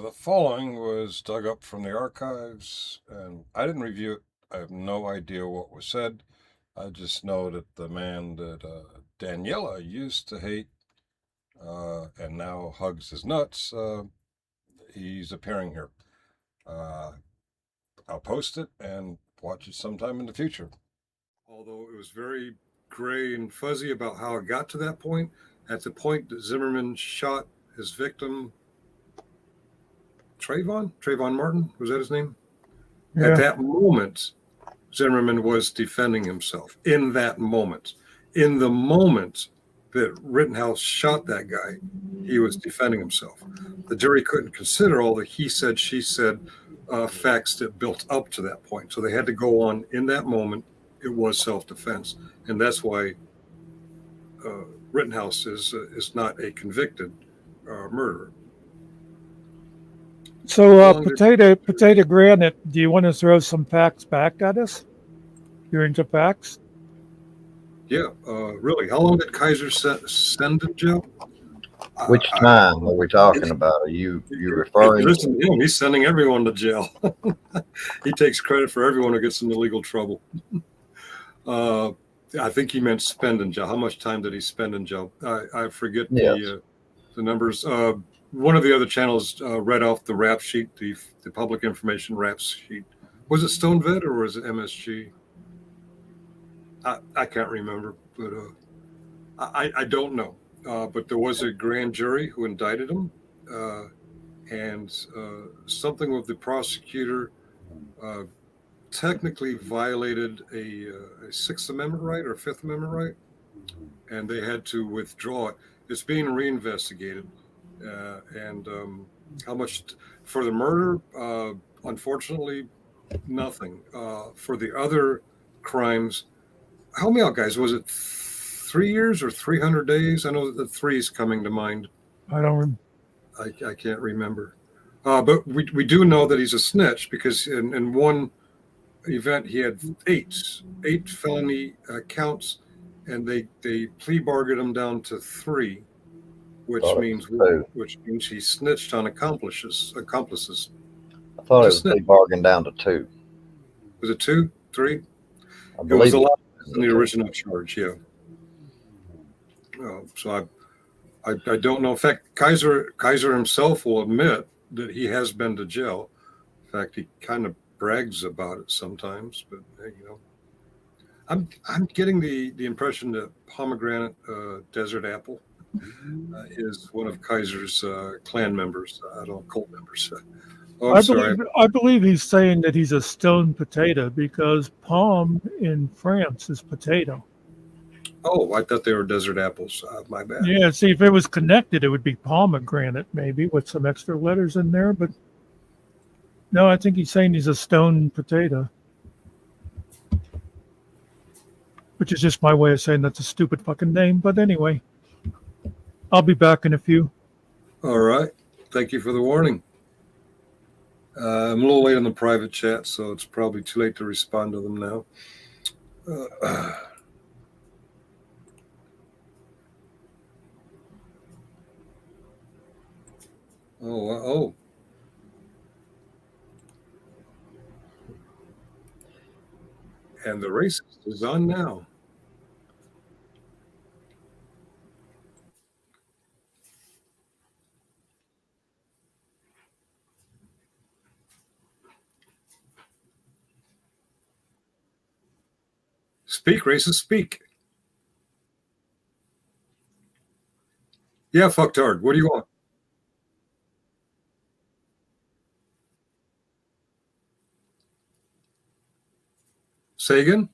The following was dug up from the archives, and I didn't review it. I have no idea what was said. I just know that the man that Daniela used to hate and now hugs his nuts, he's appearing here. Uh, I'll post it and watch it sometime in the future. Although it was very gray and fuzzy about how it got to that point, at the point that Zimmerman shot his victim, Trayvon Martin, was that his name? Yeah. At that moment, Zimmerman was defending himself. In that moment, in the moment that Rittenhouse shot that guy, he was defending himself. The jury couldn't consider all the he said, she said facts that built up to that point. So they had to go on in that moment. It was self-defense. And that's why Rittenhouse is not a convicted murderer. So, Potato Granite, do you want to throw some facts back at us? You're into facts? Yeah, really. How long did Kaiser send to jail? Which time are we talking about? Are you referring? Listen to him. He's sending everyone to jail. He takes credit for everyone who gets into legal trouble. I think he meant spend in jail. How much time did he spend in jail? I forget the numbers. One of the other channels read off the rap sheet, the public information rap sheet. Was it StoneVet or was it MSG? I can't remember, but I don't know. But there was a grand jury who indicted him, and something with the prosecutor technically violated a Sixth Amendment right or Fifth Amendment right, and they had to withdraw it. It's being reinvestigated, and how much for the murder? Unfortunately, nothing. For the other crimes, help me out, guys. Was it 3 years or 300 days? I know that the three is coming to mind. I don't. I can't remember. But we do know that he's a snitch because in one event he had eight felony counts, and they plea bargained him down to 3, which means he snitched on accomplices. I thought it was plea bargained down to 2. Was it 2, 3? It was a lot less than the original charge. Yeah. So I don't know. In fact, Kaiser himself will admit that he has been to jail. In fact, he kind of brags about it sometimes. But I'm getting the impression that Pomegranate Desert Apple is one of Kaiser's clan members. I don't know, cult members. I believe he's saying that he's a stone potato because palm in France is potato. Oh, I thought they were desert apples. My bad. Yeah, see, if it was connected, it would be pomegranate, maybe, with some extra letters in there. But no, I think he's saying he's a stone potato, which is just my way of saying that's a stupid fucking name. But anyway, I'll be back in a few. All right. Thank you for the warning. I'm a little late on the private chat, so it's probably too late to respond to them now. Oh. And the racist is on now. Speak, racist, speak. Yeah, fucktard. What do you want? Say again?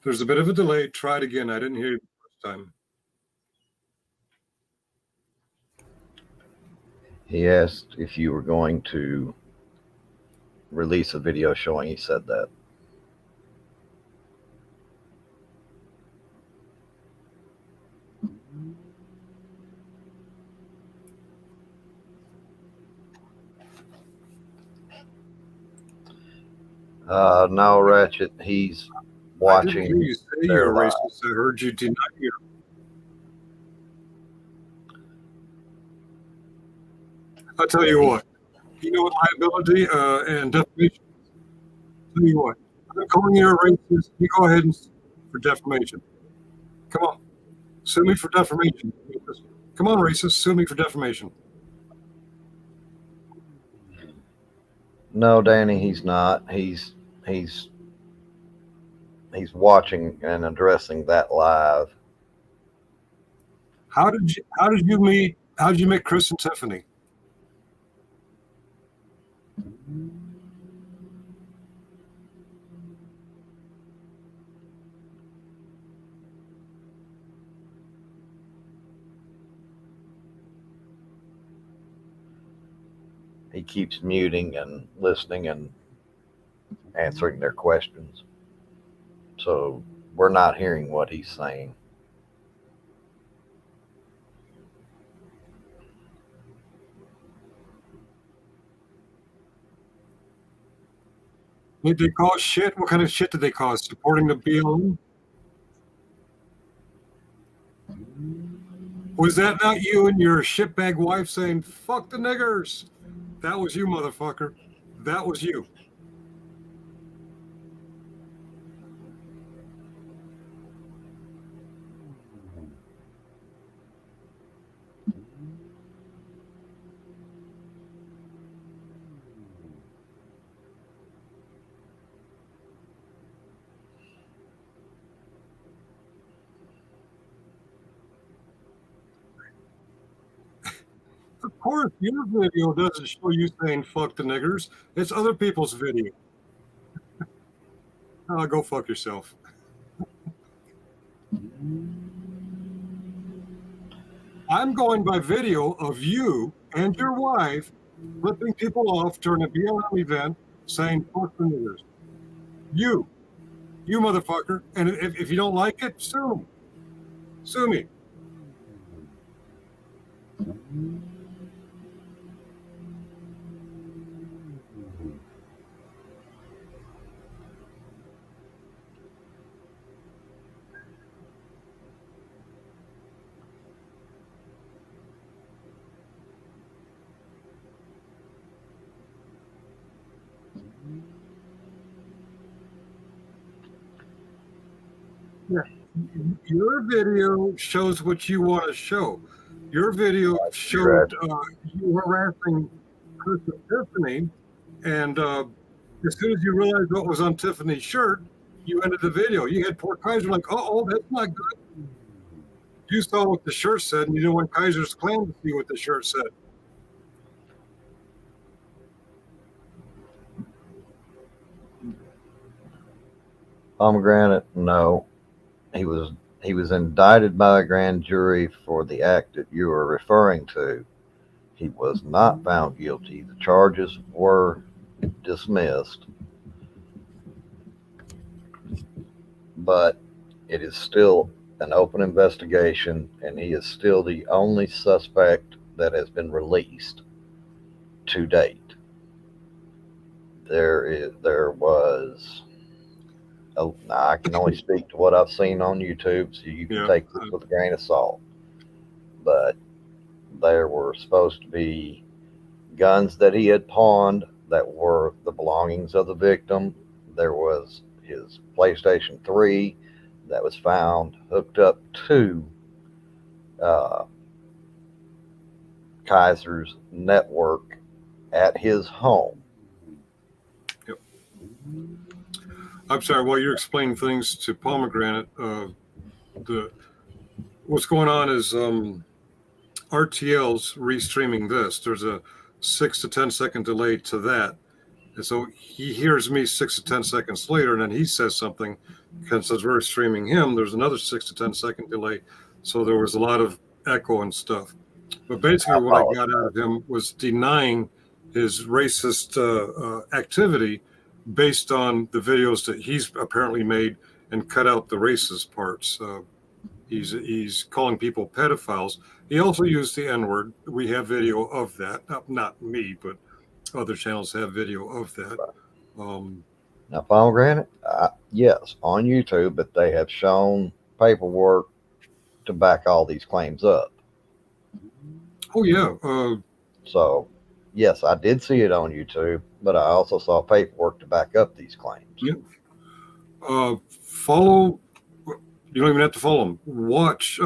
There's a bit of a delay. Try it again. I didn't hear you the first time. He asked if you were going to release a video showing he said that. No, Ratchet. He's I didn't hear watching you say you're their a live. racist. I heard you deny it. I'll tell you what. You know what liability and defamation is? Tell you what. I'm calling you a racist. You go ahead and sue me for defamation. Come on. Sue me for defamation. Come on, racist. Sue me for defamation. No, Danny, he's not. He's watching and addressing that live. How did you meet Chris and Tiffany? He keeps muting and listening and answering their questions. So we're not hearing what he's saying. Did they cause shit? What kind of shit did they cause? Supporting the BLM? Was that not you and your shitbag wife saying, fuck the niggers? That was you, motherfucker. That was you. Of course, your video doesn't show you saying fuck the niggers. It's other people's video. Go fuck yourself. I'm going by video of you and your wife flipping people off during a BLM event saying fuck the niggers. You motherfucker. And if you don't like it, sue me. Sue me. Yeah. Your video shows what you want to show. Your video showed you harassing Chris and Tiffany, and as soon as you realized what was on Tiffany's shirt, you ended the video. You had poor Kaiser like, oh, that's not good. You saw what the shirt said, and you didn't want Kaiser's clan to see what the shirt said. Pomegranate, no. He was indicted by a grand jury for the act that you are referring to. He was not found guilty. The charges were dismissed, but it is still an open investigation, and he is still the only suspect that has been released to date. There was. Oh, I can only speak to what I've seen on YouTube, so you can take this with a grain of salt. But there were supposed to be guns that he had pawned that were the belongings of the victim. There was his PlayStation 3 that was found hooked up to Kaiser's network at his home. Yep. I'm sorry, while you're explaining things to Pomegranate, what's going on is RTL's restreaming this. There's a 6 to 10 second delay to that. And so he hears me 6 to 10 seconds later, and then he says something. And since we're streaming him, there's another 6 to 10 second delay. So there was a lot of echo and stuff. But basically what I got out of him was denying his racist activity based on the videos that he's apparently made and cut out the racist parts. He's calling people pedophiles. He also used the N-word. We have video of that. Not me, but other channels have video of that. Now, pomegranate, yes, on YouTube, but they have shown paperwork to back all these claims up. Oh yeah. So, yes, I did see it on YouTube, but I also saw paperwork to back up these claims. Yeah. Follow. You don't even have to follow them. Watch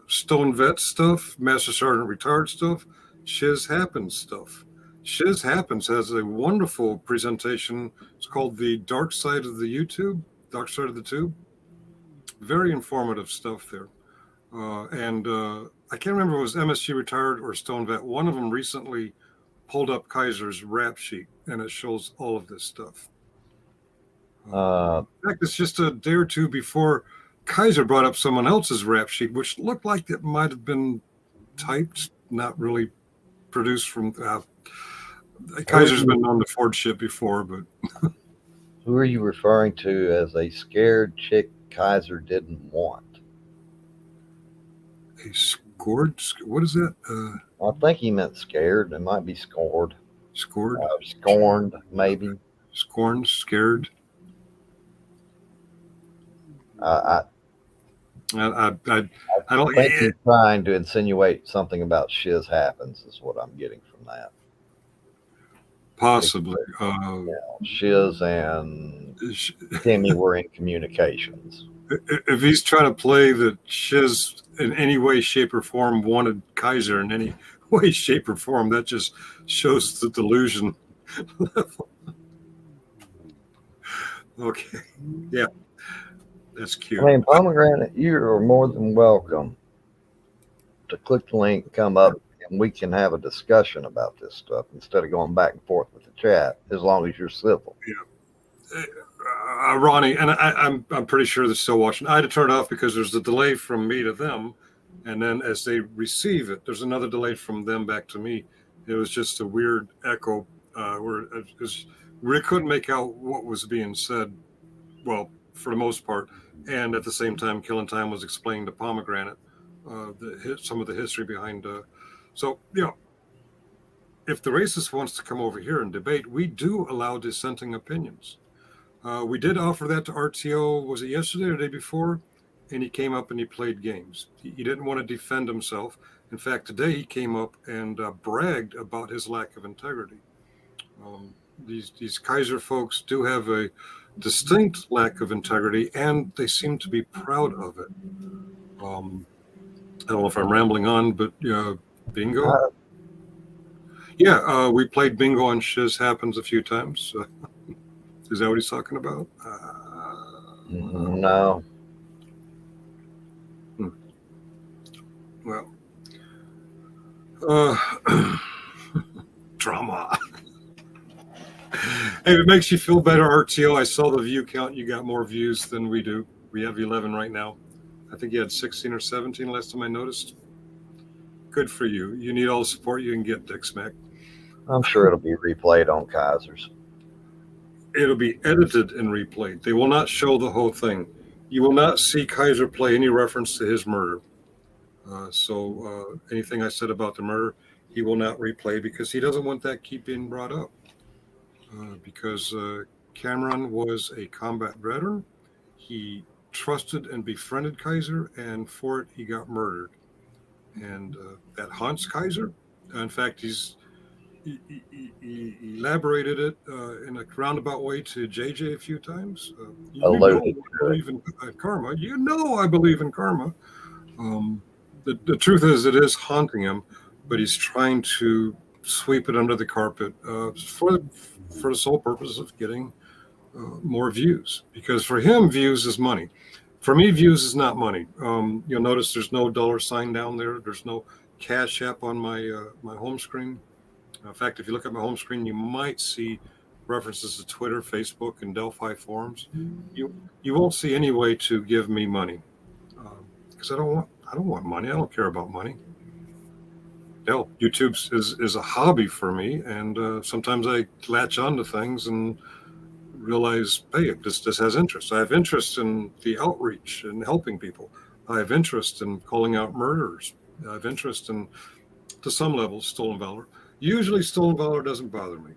Stone Vet stuff, Master Sergeant Retired stuff, Shiz Happens stuff. Shiz Happens has a wonderful presentation. It's called The Dark Side of the YouTube, Dark Side of the Tube. Very informative stuff there. And I can't remember if it was MSG Retired or Stone Vet. One of them recently pulled up Kaiser's rap sheet, and it shows all of this stuff. In fact, it's just a day or two before Kaiser brought up someone else's rap sheet, which looked like it might have been typed, not really produced from. Kaiser's been on the Ford ship before, but. Who are you referring to as a scared chick Kaiser didn't want? A scored? What is that? I think he meant scared. It might be scored. Scored? Scorned, maybe. Scorned, scared. I don't think he's trying to insinuate something about Shiz Happens is what I'm getting from that. Possibly. Shiz and Timmy were in communications. If he's trying to play that Shiz in any way, shape, or form wanted Kaiser in any way, shape, or form, that just shows the delusion level. Okay. Yeah. That's cute. I mean, Pomegranate, you are more than welcome to click the link, come up, and we can have a discussion about this stuff instead of going back and forth with the chat, as long as you're civil. Yeah. Ronnie, and I'm pretty sure they're still watching. I had to turn it off because there's a delay from me to them, and then as they receive it, there's another delay from them back to me. It was just a weird echo where we couldn't make out what was being said. Well, for the most part, and at the same time, Killing Time was explaining to Pomegranate some of the history behind. So if the racist wants to come over here and debate, we do allow dissenting opinions. We did offer that to RTO, was it yesterday or the day before? And he came up and he played games. He didn't want to defend himself. In fact, today he came up and bragged about his lack of integrity. These Kaiser folks do have a distinct lack of integrity, and they seem to be proud of it. I don't know if I'm rambling on, but bingo. Yeah, we played bingo on Shiz Happens a few times. Is that what he's talking about? No. Well, drama. Hey, if it makes you feel better, RTO, I saw the view count. You got more views than we do. We have 11 right now. I think you had 16 or 17 last time I noticed. Good for you. You need all the support you can get, Dick Smack. I'm sure it'll be replayed on Kaiser's. It'll be edited and replayed. They will not show the whole thing. You will not see Kaiser play any reference to his murder. So anything I said about the murder, he will not replay because he doesn't want that keep being brought up. Because Cameron was a combat veteran. He trusted and befriended Kaiser, and for it, he got murdered. And that haunts Kaiser. In fact, he elaborated it in a roundabout way to JJ a few times. I believe in karma. You know I believe in karma. The truth is, it is haunting him, but he's trying to sweep it under the carpet for the sole purpose of getting more views. Because for him, views is money. For me, views is not money. You'll notice there's no $sign down there. There's no Cash App on my my home screen. In fact, if you look at my home screen, you might see references to Twitter, Facebook, and Delphi forums. You won't see any way to give me money because I don't want money. I don't care about money. No, YouTube is a hobby for me, and sometimes I latch onto things and realize, hey, this has interest. I have interest in the outreach and helping people. I have interest in calling out murderers. I have interest in, to some level, stolen valor. Usually stolen valor doesn't bother me.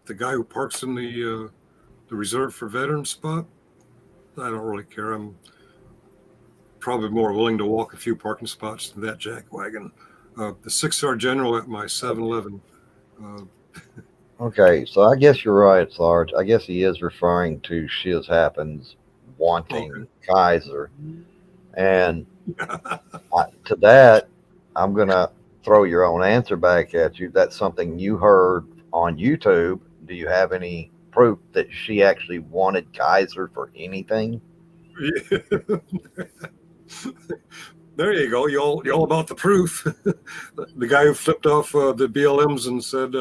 The guy who parks in the the reserved for veterans spot, I don't really care. I'm probably more willing to walk a few parking spots than that jack wagon. The 6-star general at my 7-Eleven. Okay, so I guess you're right, Sarge. I guess he is referring to Shiz Happens wanting Kaiser. And to that, I'm going to throw your own answer back at you. That's something you heard on YouTube. Do you have any proof that she actually wanted Kaiser for anything? There you go. You all about the proof. The guy who flipped off the BLMs and said,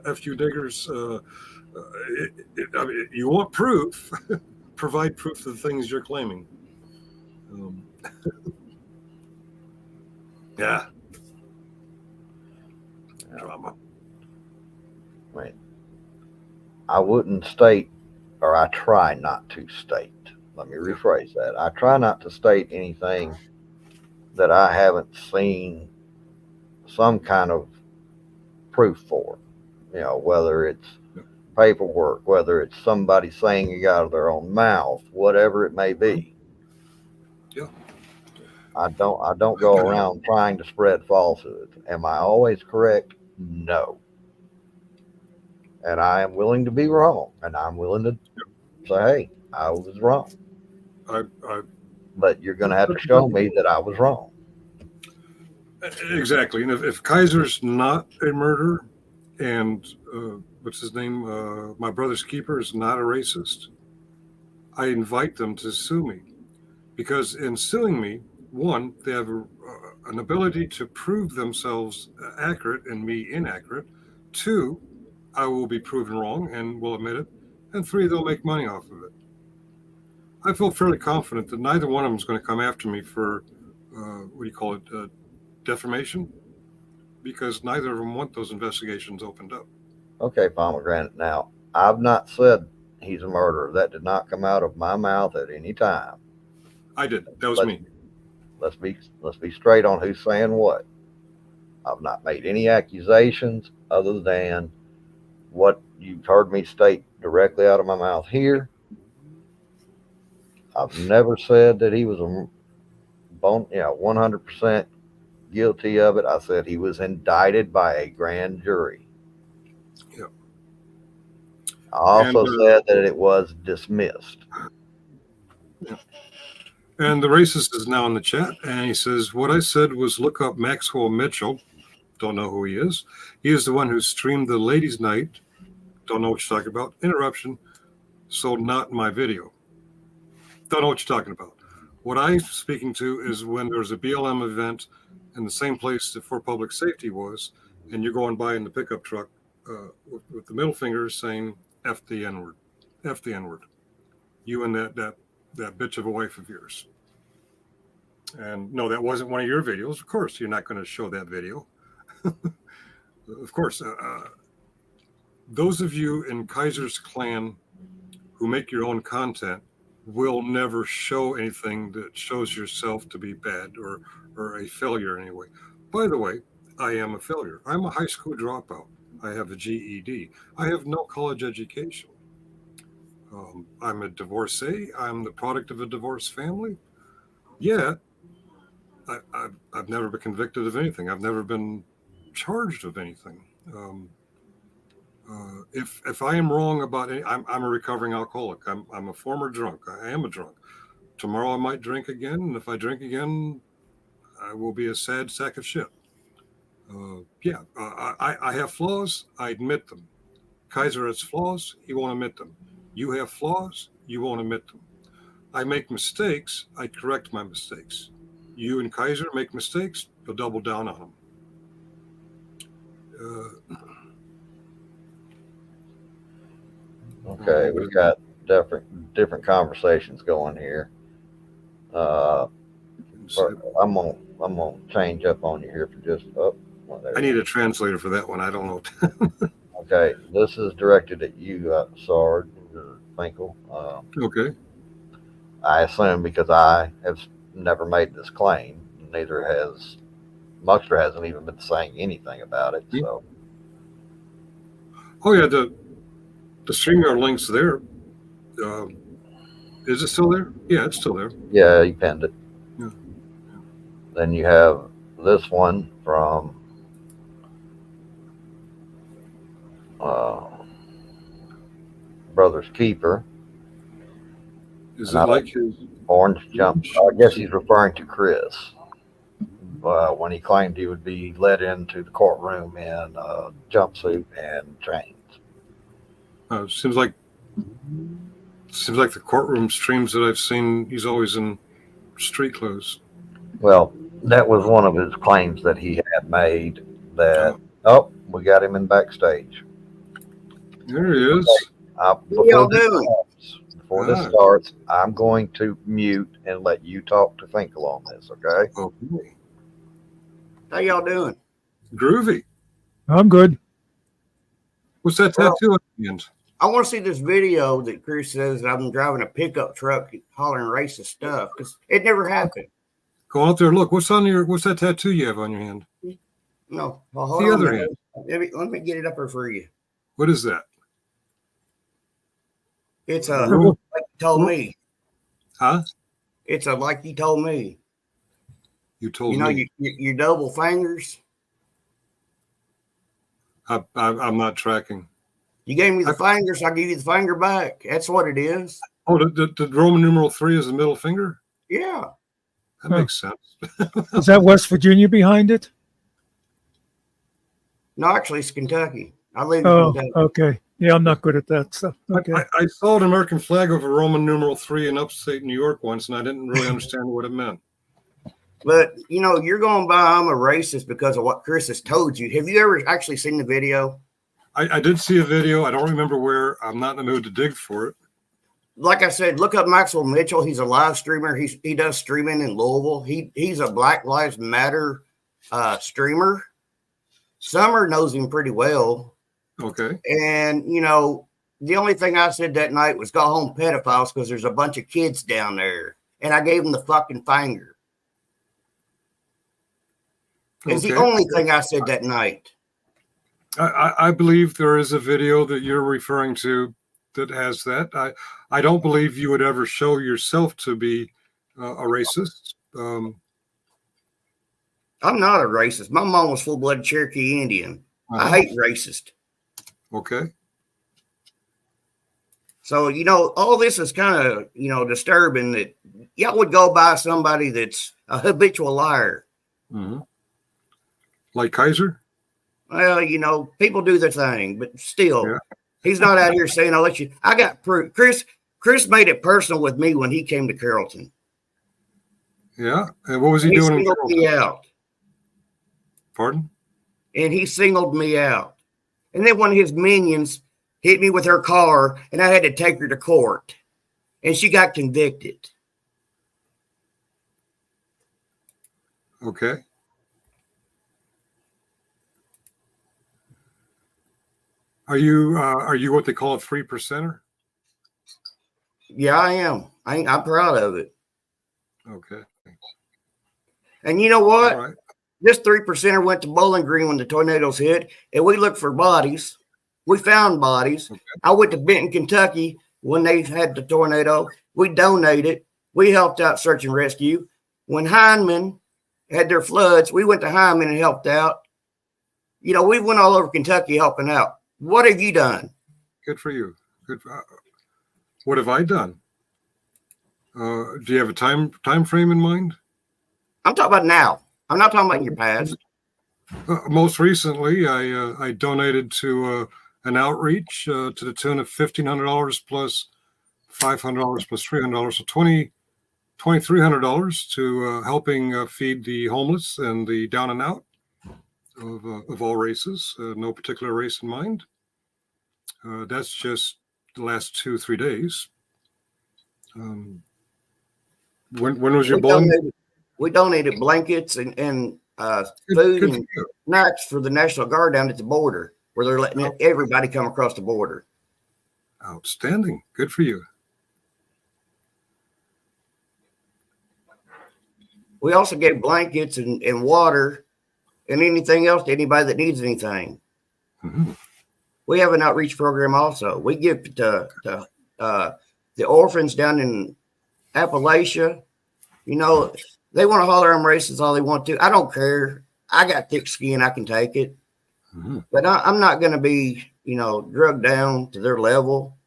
F you diggers, I mean, you want proof, provide proof of the things you're claiming. Yeah. Drama. Wait. I wouldn't state, or I try not to state. Let me rephrase that. I try not to state anything that I haven't seen some kind of proof for. You know, whether it's paperwork, whether it's somebody saying it out of their own mouth, whatever it may be. Yeah. I don't go around trying to spread falsehoods. Am I always correct? No. And I am willing to be wrong, and I'm willing to say, hey, I was wrong. But you're going to have to show me that I was wrong. Exactly. And if Kaiser's not a murderer, and what's his name, my brother's keeper is not a racist, I invite them to sue me. Because in suing me, one, they have an ability to prove themselves accurate and me inaccurate. Two, I will be proven wrong and will admit it. And three, they'll make money off of it. I feel fairly confident that neither one of them is going to come after me for, defamation, because neither of them want those investigations opened up. Okay, Pomegranate. Now, I've not said he's a murderer. That did not come out of my mouth at any time. I did. That was me. Let's be straight on who's saying what. I've not made any accusations other than what you've heard me state directly out of my mouth here. I've never said that he was 100% guilty of it. I said he was indicted by a grand jury. Yep. I also said that it was dismissed. Yeah. And the racist is now in the chat, and he says, what I said was look up Maxwell Mitchell. Don't know who he is. He is the one who streamed the ladies' night. Don't know what you're talking about. Interruption. So not my video. Don't know what you're talking about. What I'm speaking to is when there's a BLM event in the same place that For Public Safety was, and you're going by in the pickup truck with the middle finger saying, F the N-word. F the N-word. You and that bitch of a wife of yours. And no, that wasn't one of your videos. Of course, you're not going to show that video. Of course, those of you in Kaiser's clan who make your own content will never show anything that shows yourself to be bad or a failure anyway. By the way, I am a failure. I'm a high school dropout. I have a GED. I have no college education. I'm a divorcee. I'm the product of a divorced family. Yet, I've never been convicted of anything. I've never been charged of anything. If I am wrong about any, I'm a recovering alcoholic. I'm a former drunk. I am a drunk. Tomorrow I might drink again, and if I drink again, I will be a sad sack of shit. I have flaws. I admit them. Kaiser has flaws. He won't admit them. You have flaws. You won't admit them. I make mistakes. I correct my mistakes. You and Kaiser make mistakes. You'll double down on them. Okay, we've got different conversations going here. I'm gonna change up on you here for just. I need a translator for that one. I don't know. Okay, this is directed at you, Sarge Finkel. Okay. I assume because I have never made this claim, neither has Muckster hasn't even been saying anything about it. So. Oh yeah, the StreamYard link's there. Is it still there? Yeah, it's still there. Yeah, he pinned it. Yeah. Then you have this one from Brothers Keeper. Is And it I like his? Orange jump. I guess he's referring to Chris when he claimed he would be led into the courtroom in a jumpsuit and chains. Seems like the courtroom streams that I've seen. He's always in street clothes. Well, that was one of his claims that he had made. That we got him in backstage. There he is. Before this starts, I'm going to mute and let you talk to Finkel on this, okay? Okay. How y'all doing? Groovy. I'm good. What's that tattoo at the end? I want to see this video that Chris says that I'm driving a pickup truck hollering racist stuff because it never happened. Go out there. Look. What's that tattoo you have on your hand? No. Well, hold The on other a hand. minute. Let me get it up here for you. What is that? It's like you told me. Huh? It's like you told me. You told You know, me. your double fingers. I'm not tracking. You gave me the fingers, I give you the finger back. That's what it is. Oh, the Roman numeral 3 is the middle finger? Yeah. That makes sense. Is that West Virginia behind it? No, actually, it's Kentucky. I live in Oh, Kentucky. okay. Yeah, I'm not good at that stuff. Okay. I saw an American flag over Roman numeral 3 in upstate New York once, and I didn't really understand what it meant. But, you know, you're going by I'm a racist because of what Chris has told you. Have you ever actually seen the video? I did see a video. I don't remember where. I'm not in the mood to dig for it. Like I said, look up Maxwell Mitchell. He's a live streamer. He does streaming in Louisville. He's a Black Lives Matter streamer. Summer knows him pretty well. Okay. And, you know, the only thing I said that night was go home pedophiles because there's a bunch of kids down there. And I gave him the fucking finger. It's the only thing I said that night. I believe there is a video that you're referring to that has that. I don't believe you would ever show yourself to be a racist. I'm not a racist. My mom was full-blooded Cherokee Indian. I hate racist. Okay. So, you know, all this is kind of, you know, disturbing that y'all would go by somebody that's a habitual liar. Mm-hmm. Like Kaiser? Well, you know, people do their thing, but still, he's not out here saying, I'll let you. I got proof. Chris made it personal with me when he came to Carrollton. Yeah. And what was he doing? He singled me out. Pardon? And he singled me out. And then one of his minions hit me with her car, and I had to take her to court. And she got convicted. Okay. Are you what they call a 3%er? Yeah, I am. I'm proud of it. Okay. And you know what? All right. This 3%er went to Bowling Green when the tornadoes hit, and we looked for bodies. We found bodies. Okay. I went to Benton, Kentucky when they had the tornado. We donated. We helped out search and rescue. When Heineman had their floods, we went to Heineman and helped out. You know, we went all over Kentucky helping out. What have you done? Good for you. Good. What have I done? Do you have a time frame in mind? I'm talking about now. I'm not talking about in your past. Most recently, I donated to an outreach to the tune of $1,500 plus $500 plus $300, so $2,300 to helping feed the homeless and the down and out of all races, no particular race in mind. That's just the last 2-3 days. When was your bowling? We donated blankets and food and snacks for the National Guard down at the border, where they're letting everybody come across the border. Outstanding. Good for you. We also gave blankets and water and anything else to anybody that needs anything. Mm-hmm. We have an outreach program also. We give to the the orphans down in Appalachia, you know, they want to holler I'm racist all they want to. I don't care. I got thick skin. I can take it. Mhm. But I'm not going to be, you know, drugged down to their level.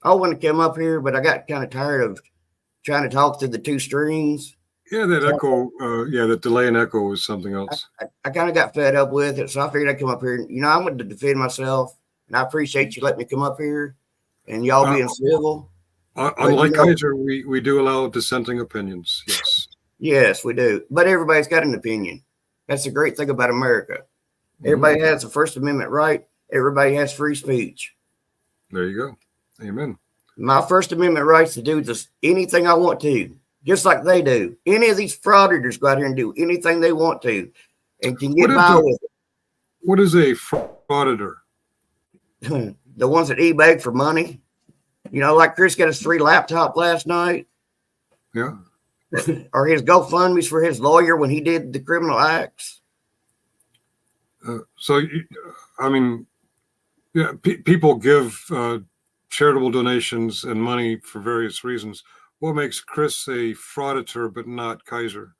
I want to come up here, but I got kind of tired of trying to talk through the two strings. Yeah, that echo, that delay and echo is something else. I kind of got fed up with it, so I figured I'd come up here. You know, I wanted to defend myself, and I appreciate you letting me come up here and y'all being civil. Unlike you know- Kaiser, we do allow dissenting opinions. Yes. Yes, we do. But everybody's got an opinion. That's the great thing about America. Everybody has the First Amendment right. Everybody has free speech. There you go. Amen. My First Amendment rights to do just anything I want to, just like they do. Any of these frauditors go out here and do anything they want to and can get by with What is a frauditor? it. The ones that e-beg for money. You know, like Chris got his 3 laptop last night. Yeah. Or his GoFundMe's for his lawyer when he did the criminal acts. People give charitable donations and money for various reasons. What makes Chris a frauditor but not Kaiser?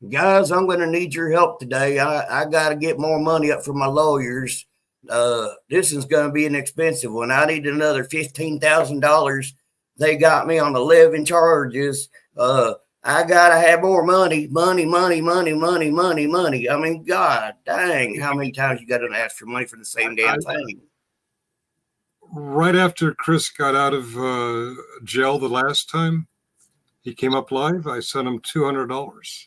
Guys, I'm going to need your help today. I got to get more money up for my lawyers. This is going to be an expensive one. I need another $15,000. They got me on 11 charges. I got to have more money. I mean, God dang, how many times you got to ask for money for the same damn thing? Right after Chris got out of jail the last time he came up live, I sent him $200.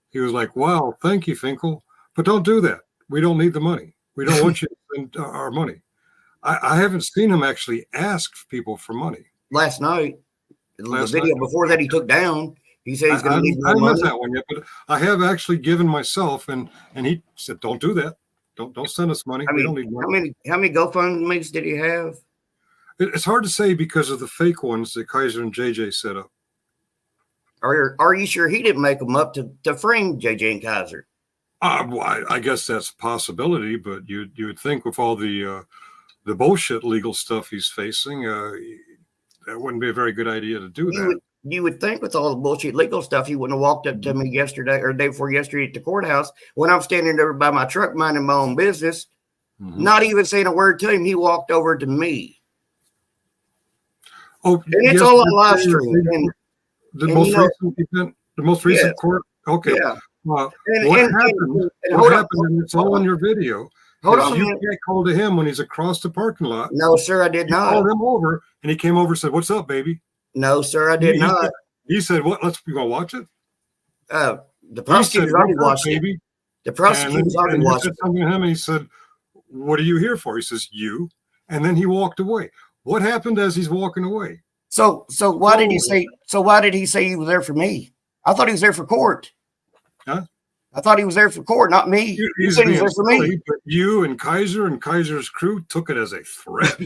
He was like, wow, thank you, Finkel. But don't do that. We don't need the money. We don't want you to spend our money. I haven't seen him actually ask people for money. Last night, the video before that he took down, he said he's going to need more money. I money. haven't that one yet, but I have actually given myself, and he said, don't do that. Don't send us money. We don't need money. How many GoFundMe's did he have? It's hard to say because of the fake ones that Kaiser and JJ set up. Are you sure he didn't make them up to frame JJ and Kaiser? Well, I guess that's a possibility, but you would think with all the bullshit legal stuff he's facing, that wouldn't be a very good idea to do that. You would think with all the bullshit legal stuff, he wouldn't have walked up to me yesterday or the day before yesterday at the courthouse when I'm standing there by my truck minding my own business, not even saying a word to him. He walked over to me. Oh, and it's all on live stream. The most recent court. Okay. Yeah. What happened? And it's all in your video. Hold on. You can't call to him when he's across the parking lot. No, sir, I did not. Called him over, and he came over and said, "What's up, baby?" No, sir, I did not. He said, "What? You gonna watch it?" The prosecutor's already watched it. The prosecutor's already watched it. Something to him, and he said, "What are you here for?" He says, "You," and then he walked away. What happened as he's walking away? So why did he say? So why did he say he was there for me? I thought he was there for court. Huh? I thought he was there for court, not me. He said he was there for me. But you and Kaiser's crew took it as a threat.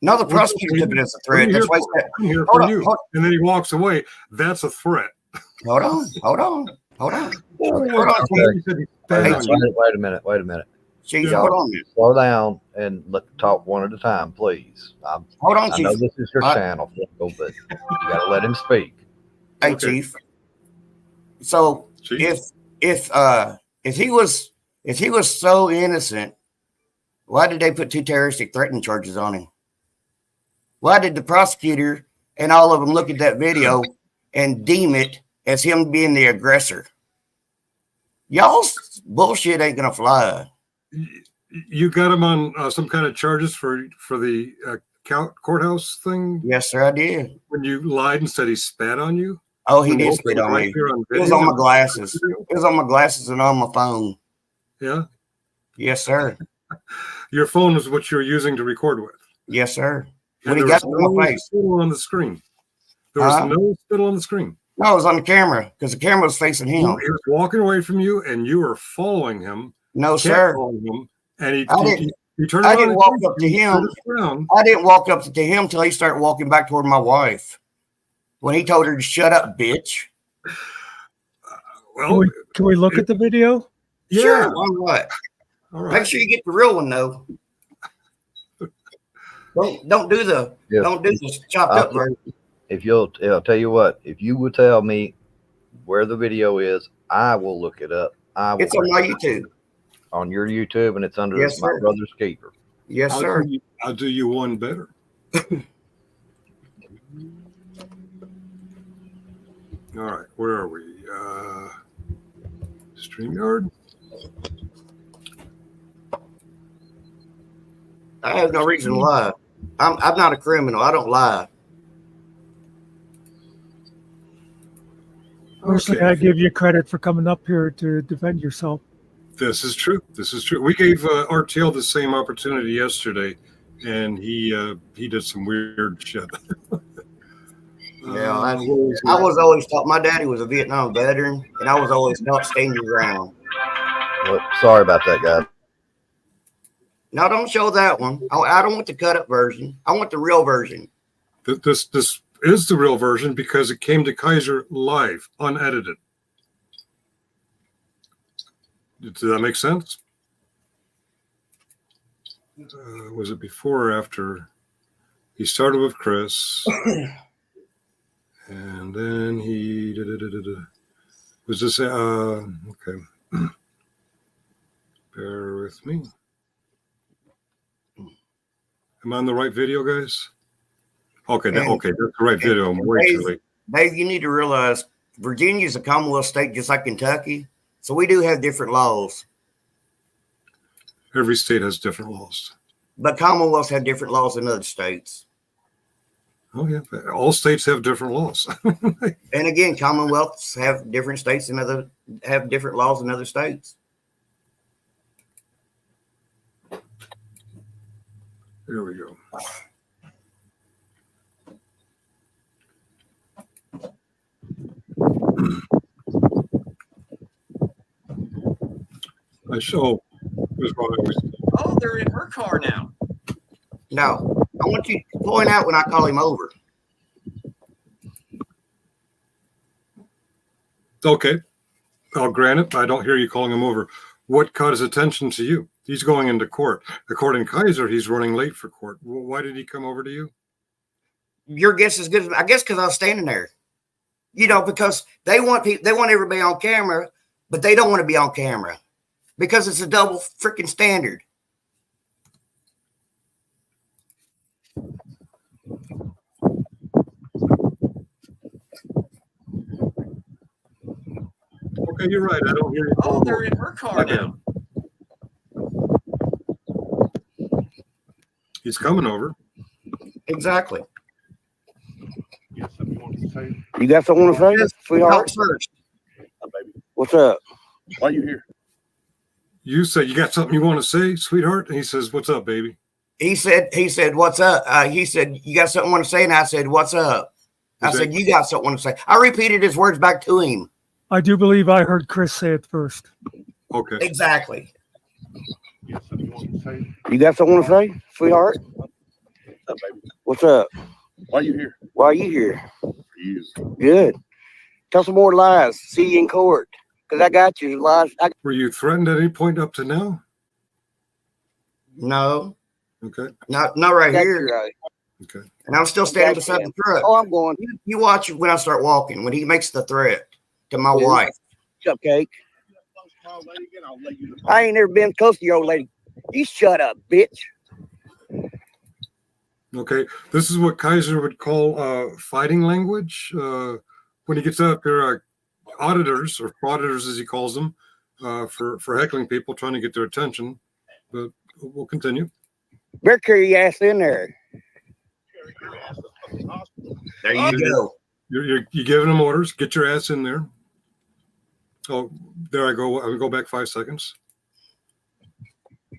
No, the prosecutor took it as a threat. That's why I'm here for you. And then he walks away. That's a threat. Hold on. Hey, wait a minute. Chief, hold on. Slow down and talk one at a time, please. Hold on, I Chief. know this is your channel, but you got to let him speak. Hey, okay. Chief. So if he was so innocent, why did they put 2 terroristic threatening charges on him? Why did the prosecutor and all of them look at that video and deem it as him being the aggressor? Y'all's bullshit ain't gonna fly. You got him on some kind of charges for the courthouse thing? Yes, sir, I did. When you lied and said he spat on you? Oh, he did spit on me. It was on my glasses. It was on my glasses and on my phone. Yeah? Yes, sir. Your phone is what you're using to record with? Yes, sir. When he got no my face. Spittle on the screen. There was no spittle on the screen. No, it was on the camera because the camera was facing him. He was walking away from you and you were following him. No, sir. Him, and he He turned I around didn't and walk faced up to you, him. turned around. I didn't walk up to him till he started walking back toward my wife. When he told her to shut up, bitch. Well, Can we look at the video? yeah. Sure, why not? All Make right. sure you get the real one though. Don't do the Yeah. don't do the chopped up version. If I'll tell you what, if you will tell me where the video is, I will look it up. I will It's on bring my it YouTube. on your YouTube, and it's under Yes, my sir. brother's keeper. Yes, sir. I'll do you one better. All right, where are we? StreamYard. I have no reason to lie. I'm not a criminal. I don't lie. Personally, I give you credit for coming up here to defend yourself. This is true. This is true. We gave RTL the same opportunity yesterday, and he did some weird shit. Yeah, what was it? I was always taught. My daddy was a Vietnam veteran, and I was always taught stand your ground. Well, sorry about that, guy. No, don't show that one. I don't want the cut up version. I want the real version. This is the real version because it came to Kaiser live, unedited. Did that make sense? Was it before or after? He started with Chris, and then he was this. Okay, bear with me. Am I on the right video, guys? Okay, okay, that's the right video. I'm way too late. Dave, you need to realize Virginia is a Commonwealth state just like Kentucky. So we do have different laws. Every state has different laws. But Commonwealths have different laws than other states. Oh yeah, all states have different laws. And again, Commonwealths have different states and have different laws than other states. Here we go. I show was what I was. Oh, they're in her car now. No, I want you to point out when I call him over. Okay, I'll grant it. I don't hear you calling him over. What caught his attention to you? He's going into court. According to Kaiser, he's running late for court. Why did he come over to you? Your guess is good. I guess because I was standing there. You know, because they want everybody on camera, but they don't want to be on camera because it's a double freaking standard. Okay, you're right. I don't hear you. Oh, they're in her car now. He's coming over. Exactly. You got something to say, Talk sweetheart? first. What's up? Why you here? You say you got something you want to say, sweetheart? And he says, "What's up, baby?" He said, what's up? He said, you got something you want to say? And I said, what's up? I said, you got something to say. I repeated his words back to him. I do believe I heard Chris say it first. Okay. Exactly. You got something to say, sweetheart? What's up, baby? What's up? Why you here? Why are you here? For you. Good. Tell some more lies. See you in court. Because I got you. Lies. Were you threatened at any point up to now? No, Okay. not right got here. you right. Okay. And I'm still standing beside the truck. Oh, I'm going. You watch when I start walking, when he makes the threat to my Yeah. wife. Cupcake. I ain't never been close to your old lady. You shut up, bitch. Okay. This is what Kaiser would call fighting language. When he gets out there, auditors or frauditors, as he calls them, for heckling people, trying to get their attention. But we'll continue. Better carry your ass in there. There you go. You're giving them orders. Get your ass in there. Oh, there I go. I go back 5 seconds.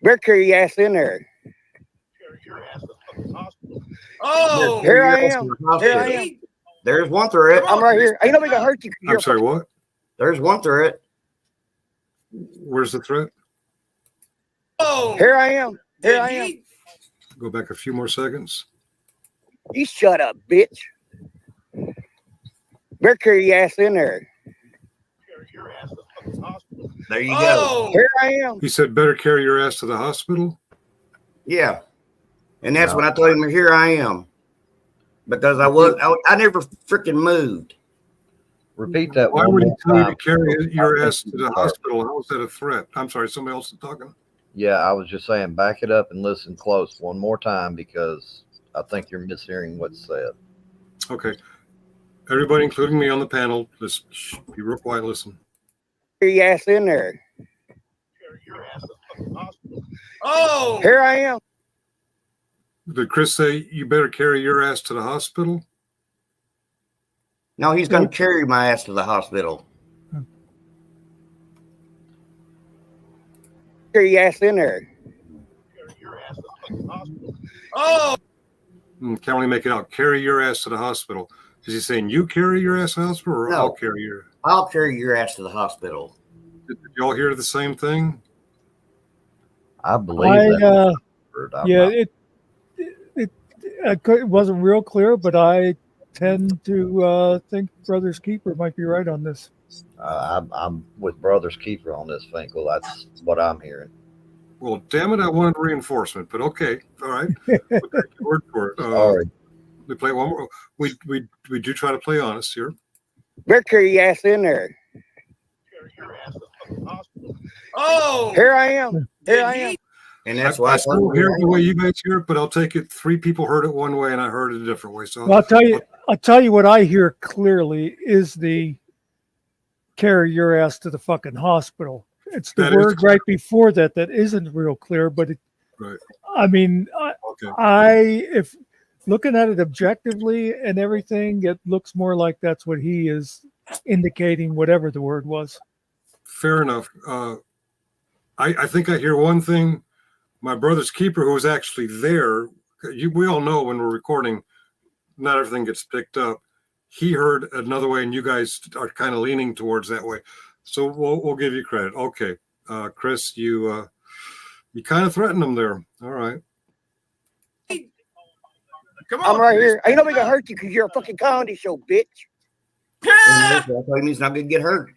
Better carry your ass in there. Oh, Here I am. Here I am. There's one threat. I'm right here. Ain't nobody gonna hurt you. I'm sorry, what? There's one threat. Where's the threat? Oh, Here I am. Here Did I am. he? Go back a few more seconds. You shut up, bitch. Better carry your ass in there. There you go. Oh, Here I am. He said, better carry your ass to the hospital. Yeah. And that's No. when I told him, here I am. Because I never freaking moved. Repeat that Why one would he more tell you time. to carry I your think ass to you the are. hospital? How is that a threat? I'm sorry, somebody else is talking. Yeah, I was just saying, back it up and listen close one more time because I think you're mishearing what's said. Okay. Everybody, including me on the panel, just be real quiet, listen. Carry your ass in there. oh, Here I am. Did Chris say you better carry your ass to the hospital? No, he's going to carry my ass to the hospital. Carry your ass in there. oh. Can't really make it out. Carry your ass to the hospital. Is he saying you carry your ass to the hospital or No. I'll carry your? I'll carry your ass to the hospital. Did y'all hear the same thing? I believe that. I'm Yeah, not- it wasn't real clear, but I tend to think Brothers Keeper might be right on this. I'm with Brothers Keeper on this, Finkel. That's what I'm hearing. Well, damn it, I wanted reinforcement, but okay, all right. We'll take your word for it. Sorry. We play one more. We do try to play honest here. Better carry your ass in there. Oh, Here I am. Here did I am. he? And that's I why I still told hear him. it the way you guys hear it, but I'll take it. 3 people heard it one way, and I heard it a different way. So Well, I'll tell you what I hear clearly is the carry your ass to the fucking hospital. It's the That is word clear. right before that isn't real clear, but right. I mean, Okay. if looking at it objectively and everything, it looks more like that's what he is indicating, whatever the word was. Fair enough. I think I hear one thing. My brother's keeper, who was actually there, we all know when we're recording, not everything gets picked up. He heard another way, and you guys are kind of leaning towards that way. So we'll give you credit. Okay, Chris, you kind of threatened him there. All right. Come on. I'm right Chris. here. Ain't nobody gonna hurt you because you're a fucking comedy show, bitch. And that's why I told him he's not going to get hurt.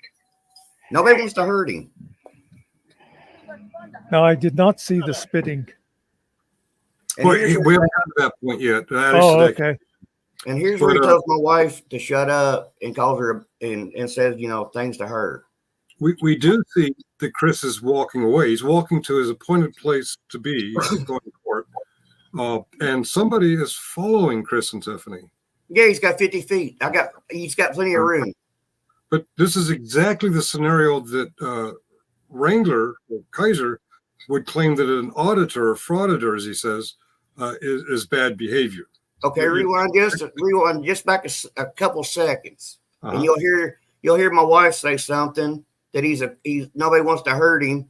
Nobody wants to hurt him. Now, I did not see the spitting. And Well, here's we haven't got to that point yet. That is Oh, today. okay. And here's where he But, tells my wife to shut up and calls her and says, things to her. We do see that Chris is walking away. He's walking to his appointed place to be. He's going to court. And somebody is following Chris and Tiffany. Yeah, he's got 50 feet. He's got plenty of room. But this is exactly the scenario that Wrangler, or Kaiser, would claim that an auditor or frauditor, as he says, is bad behavior. Okay, Yeah, rewind just back a couple seconds, Uh-huh. and you'll hear my wife say something that he's nobody wants to hurt him,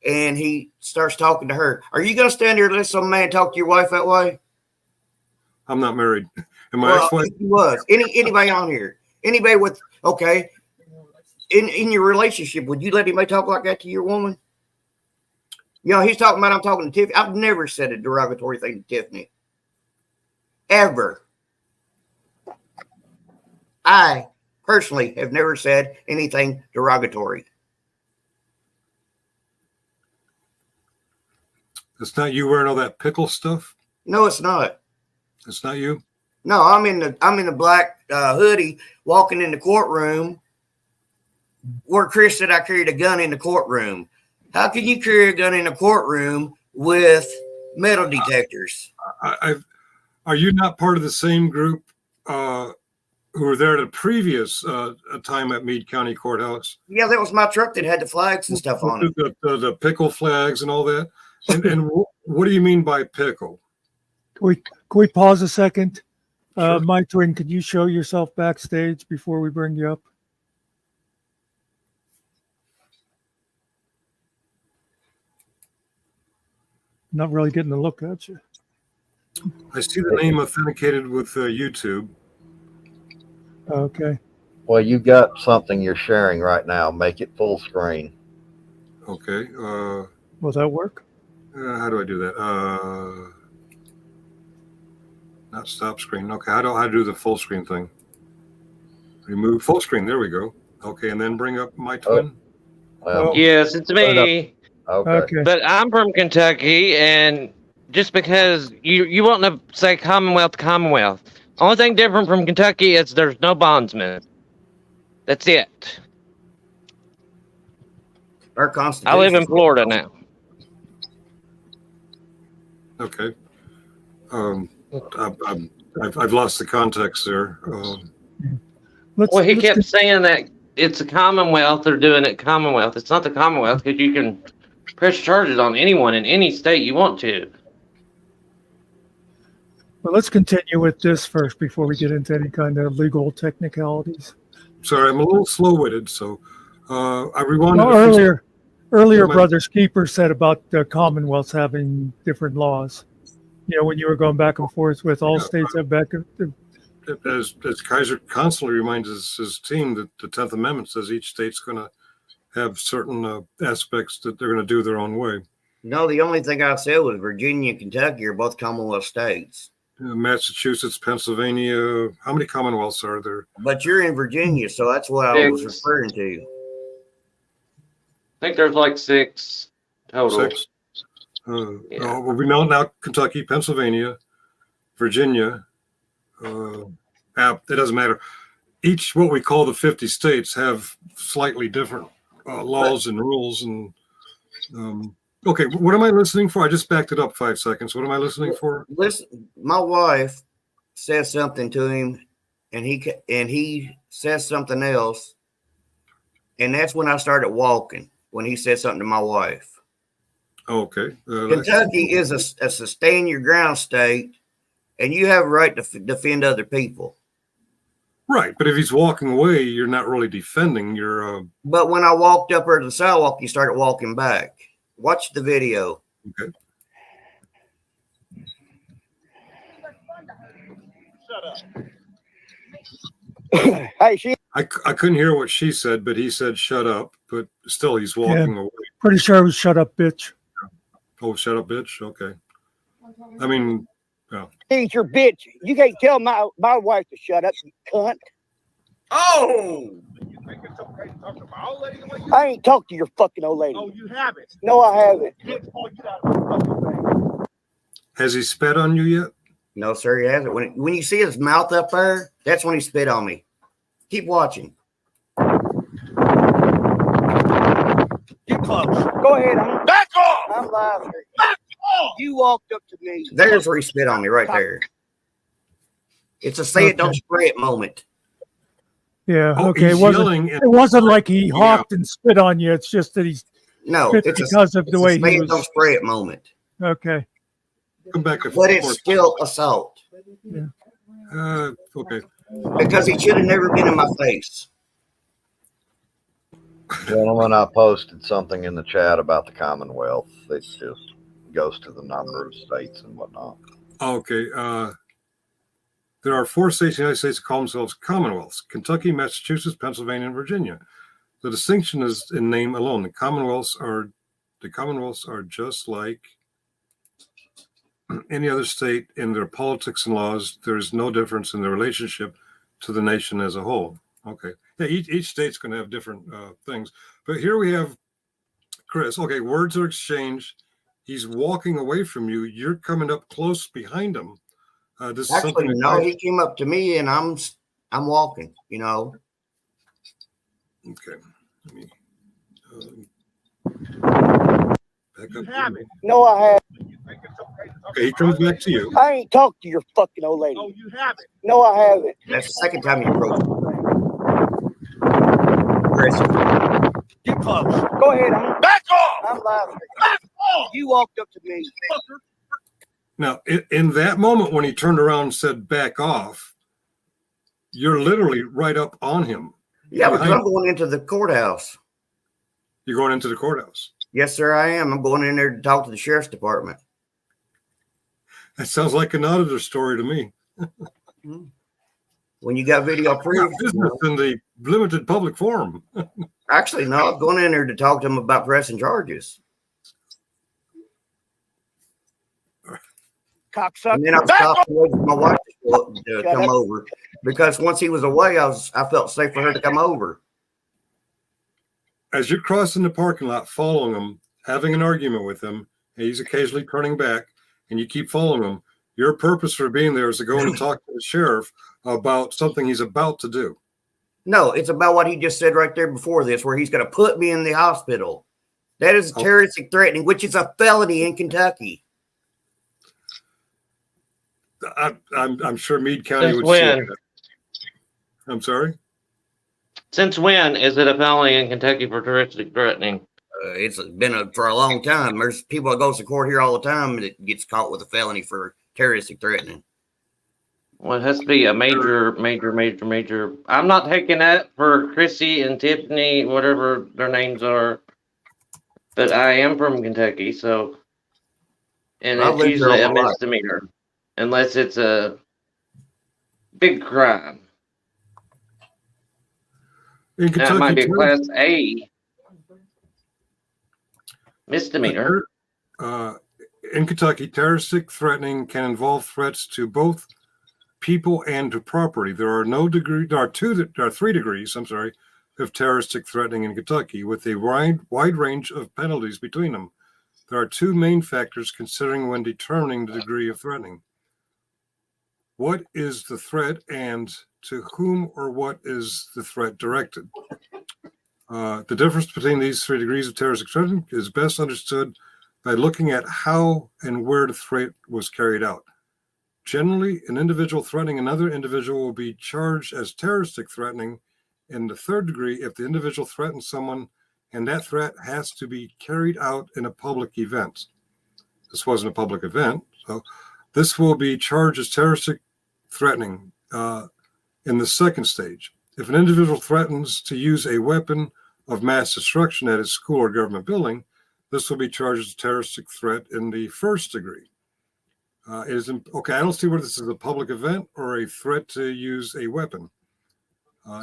and he starts talking to her. Are you gonna stand there and let some man talk to your wife that way? I'm not married. And my Well, ex-wife, if he was anybody on here, anybody with in your relationship, would you let anybody talk like that to your woman? He's talking about I'm talking to Tiffany. I've never said a derogatory thing to Tiffany. Ever. I personally have never said anything derogatory. it's not you wearing all that pickle stuff. No, it's not. It's not you. No, I'm in the black hoodie walking in the courtroom where Chris said I carried a gun in the courtroom. How can you carry a gun in a courtroom with metal detectors? Are you not part of the same group who were there at a previous time at Meade County Courthouse? Yeah, that was my truck that had the flags and stuff on it. The pickle flags and all that. And what do you mean by pickle? Can we pause a second? Sure. My twin, could you show yourself backstage before we bring you up? Not really getting a look at you. I see the name authenticated with YouTube. Okay. Well, you got something you're sharing right now. Make it full screen. Okay. Will that work? How do I do that? Not stop screen. Okay, how do I do the full screen thing? Remove full screen. There we go. Okay, and then bring up my twin. Oh. Yes, it's me. Okay. Okay. But I'm from Kentucky, and just because you won't know, say Commonwealth. Only thing different from Kentucky is there's no bondsman. That's it. Our I Constitution. live in Florida now. Okay. I've lost the context there. Well, he let's kept saying that it's a Commonwealth. They're doing it Commonwealth. It's not the Commonwealth because you can press charges on anyone in any state you want to. Well, let's continue with this first before we get into any kind of legal technicalities. Sorry, I'm a little slow-witted, so I rewinded. Well, earlier, Go Brother Keeper said about the Commonwealths having different laws. You know, when you were going back and forth with all states have back. As Kaiser constantly reminds his team that the 10th Amendment says each state's going to have certain aspects that they're going to do their own way. No, the only thing I said was Virginia and Kentucky are both Commonwealth states. Massachusetts, Pennsylvania. How many Commonwealths are there? But you're in Virginia, so that's what I was referring to. I think there's like 6 total. 6. Yeah. Well, we know now Kentucky, Pennsylvania, Virginia. It doesn't matter. Each what we call the 50 states have slightly different laws and rules. And okay, what am I listening for? I just backed it up 5 seconds. What am I listening for? Listen, my wife says something to him, and he says something else, and that's when I started walking. When he said something to my wife. Okay. Kentucky is a stand your ground state, and you have a right to defend other people. Right, but if he's walking away, you're not really defending. You're. But when I walked up to the sidewalk, he started walking back. Watch the video. Okay. Hey, she. I couldn't hear what she said, but he said shut up. But still, he's walking away. Pretty sure it was "Shut up, bitch." Oh, shut up, bitch. Okay. I mean, He's your bitch. You can't tell my wife to shut up, you cunt. Oh! I ain't talked to your fucking old lady. Oh, you haven't. No, I haven't. has he spit on you yet? No, sir, he hasn't. When you see his mouth up there, that's when he spit on me. Keep watching. Get close. Go ahead. Back off! I'm live. Back off! You walked up to me. There's where he spit on me, right there. It's a say it, don't spray it moment. Yeah. Oh, Okay. It he's wasn't. yelling It wasn't like he hawked and spit on you. It's just that he's No, spit it's because of the way say he it, don't was. spray it moment. Okay. Come back. But it's still assault Okay. because he should have never been in my face. Gentlemen, I posted something in the chat about the Commonwealth. It just goes to the number of states and whatnot. Okay. There are 4 states in the United States that call themselves Commonwealths: Kentucky, Massachusetts, Pennsylvania, and Virginia. The distinction is in name alone. The Commonwealths are just like any other state in their politics and laws. There is no difference in their relationship to the nation as a whole. Okay. Yeah, each state's going to have different things. But here we have Chris. Okay, words are exchanged. He's walking away from you. You're coming up close behind him. This is Actually, something no, he came up to me and I'm walking, you know. Okay. Let me back up. haven't. No, I haven't. Okay, he comes back to you. I ain't talked to your fucking old lady. Oh, you haven't. No, I haven't. That's the second time you approached me. Chris, Get close. Go ahead. Back off! I'm live. Back off! You walked up to me. Fucker. Now, in that moment when he turned around and said, back off, you're literally right up on him. yeah, because I'm going into the courthouse. You're going into the courthouse. Yes, sir, I am. I'm going in there to talk to the sheriff's department. That sounds like an auditor story to me. When you got video proof. Business in the limited public forum. Actually, no, I'm going in there to talk to him about pressing charges. cocksucker. And then I stopped waiting for my wife to Shut come up. over because once he was away, I felt safe for her to come over. As you're crossing the parking lot, following him, having an argument with him, and he's occasionally turning back, and you keep following him, your purpose for being there is to go and talk to the sheriff about something he's about to do. No, it's about what he just said right there before this, where he's going to put me in the hospital. That is terroristic threatening, which is a felony in Kentucky. I'm sure Meade County Since would see when? it. I'm sorry? Since when is it a felony in Kentucky for terroristic threatening? It's been for a long time. There's people that goes to court here all the time that gets caught with a felony for terroristic threatening. Well, it has to be a major. I'm not taking that for Chrissy and Tiffany, whatever their names are. But I am from Kentucky, so. And I've it's lived here usually a all my life. misdemeanor. Unless it's a big crime. In That might be a Kentucky, class A misdemeanor. in Kentucky, terroristic threatening can involve threats to both people and to property. There are 3 degrees, of terroristic threatening in Kentucky, with a wide range of penalties between them. There are 2 main factors considering when determining the degree of threatening. What is the threat, and to whom or what is the threat directed? The difference between these 3 degrees of terroristic threatening is best understood by looking at how and where the threat was carried out. Generally, an individual threatening another individual will be charged as terroristic threatening in the 3rd degree if the individual threatens someone and that threat has to be carried out in a public event. This wasn't a public event, so this will be charged as terroristic threatening in the 2nd stage. If an individual threatens to use a weapon of mass destruction at his school or government building, this will be charged as a terroristic threat in the 1st degree. I don't see whether this is a public event or a threat to use a weapon.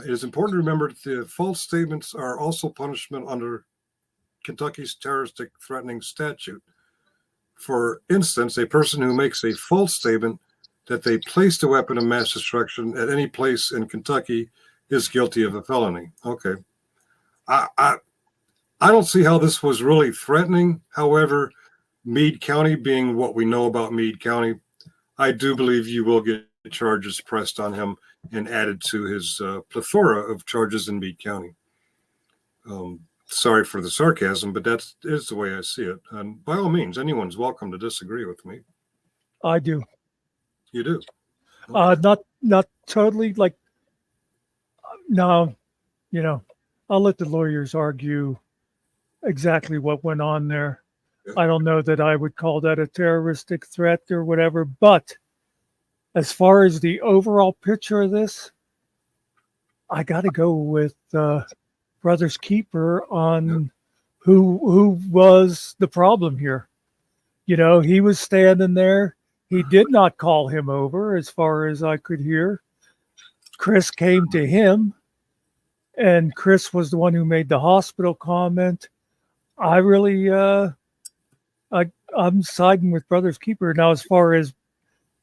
It is important to remember that the false statements are also punishment under Kentucky's terroristic threatening statute. For instance, a person who makes a false statement that they placed a weapon of mass destruction at any place in Kentucky is guilty of a felony. Okay. I don't see how this was really threatening. However, Meade County being what we know about Meade County, I do believe you will get charges pressed on him and added to his plethora of charges in Meade County. Sorry for the sarcasm, but that is the way I see it. And by all means, anyone's welcome to disagree with me. I do. You do. Not totally like. No, I'll let the lawyers argue exactly what went on there. Yeah. I don't know that I would call that a terroristic threat or whatever, but as far as the overall picture of this, I got to go with Brothers Keeper on who was the problem here. He was standing there. He did not call him over, as far as I could hear. Chris came to him, and Chris was the one who made the hospital comment. I really, I'm siding with Brothers Keeper. Now, as far as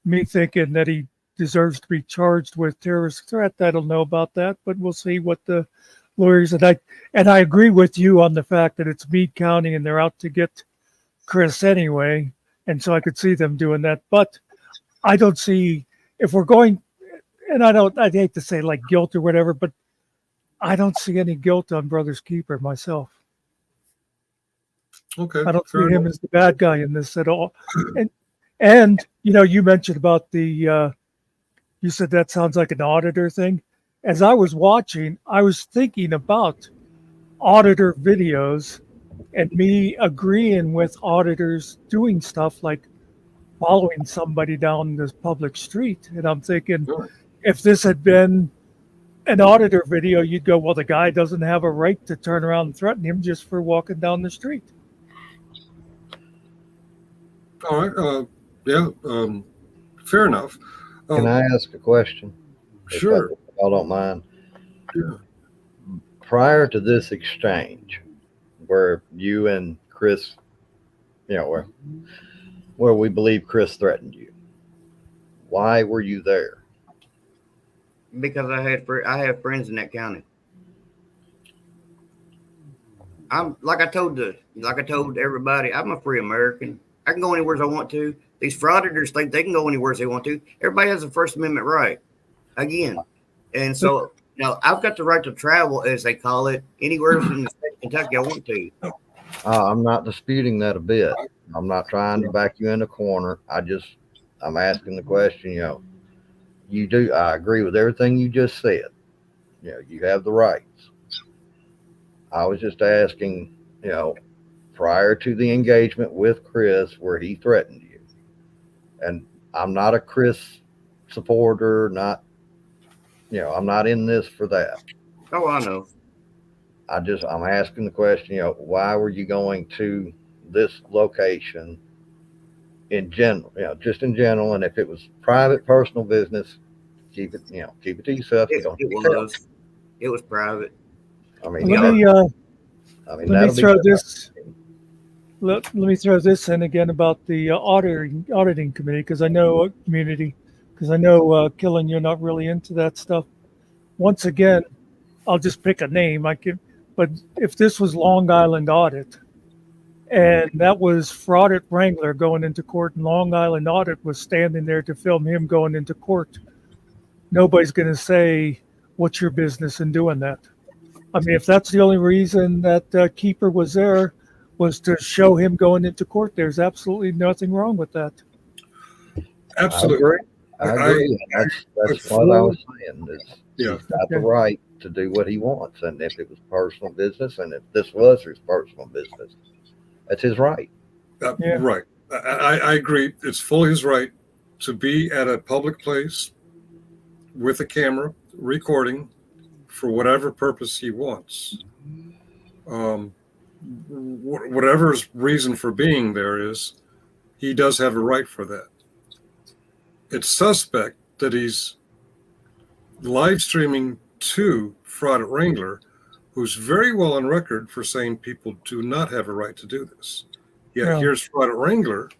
me thinking that he deserves to be charged with terrorist threat, I don't know about that, but we'll see what the lawyers, and I agree with you on the fact that it's Meade County and they're out to get Chris anyway. And so I could see them doing that, but I don't see, if we're going, and I'd hate to say like guilt or whatever, but I don't see any guilt on Brothers Keeper myself. Okay. I don't see fair him enough. as the bad guy in this at all. And you mentioned about you said that sounds like an auditor thing. As I was watching, I was thinking about auditor videos and me agreeing with auditors doing stuff like following somebody down this public street. And I'm thinking, Sure. if this had been an auditor video, you'd go, well, the guy doesn't have a right to turn around and threaten him just for walking down the street. All right. Fair enough. Can I ask a question? Sure. If y'all don't mind. Yeah. Prior to this exchange, where you and Chris, where we believe Chris threatened you, Why were you there? Because I have friends in that county. I'm like I told everybody, I'm a free American. I can go anywhere I want to. These frauditors think they can go anywhere they want to. Everybody has a First Amendment right. Again. And so I've got the right to travel, as they call it, anywhere in the state of Kentucky I want to. I'm not disputing that a bit. I'm not trying to back you in a corner. I'm asking the question, I agree with everything you just said. You have the rights. I was just asking, prior to the engagement with Chris where he threatened you. And I'm not a Chris supporter, I'm not in this for that. Oh, I know. I'm asking the question, why were you going to this location in general, just in general? And if it was private, personal business, keep it to yourself. It was private. I mean, Let me throw this. Let me throw this in again about the auditing committee, because I know Killen, you're not really into that stuff. Once again, I'll just pick a name. But if this was Long Island Audit, and that was Fraudit Wrangler going into court, and Long Island Audit was standing there to film him going into court, nobody's going to say, "What's your business in doing that?" I mean, if that's the only reason that Keeper was there, was to show him going into court, there's absolutely nothing wrong with that. Absolutely. I agree. That's what I was saying. He's got the right to do what he wants. And if it was personal business, and if this was his personal business, that's his right. Right. I agree. It's fully his right to be at a public place with a camera recording for whatever purpose he wants. Whatever his reason for being there is, he does have a right for that. It's suspect that he's live streaming to Fraudit Wrangler, who's very well on record for saying people do not have a right to do this. Yet here's Fraudit Wrangler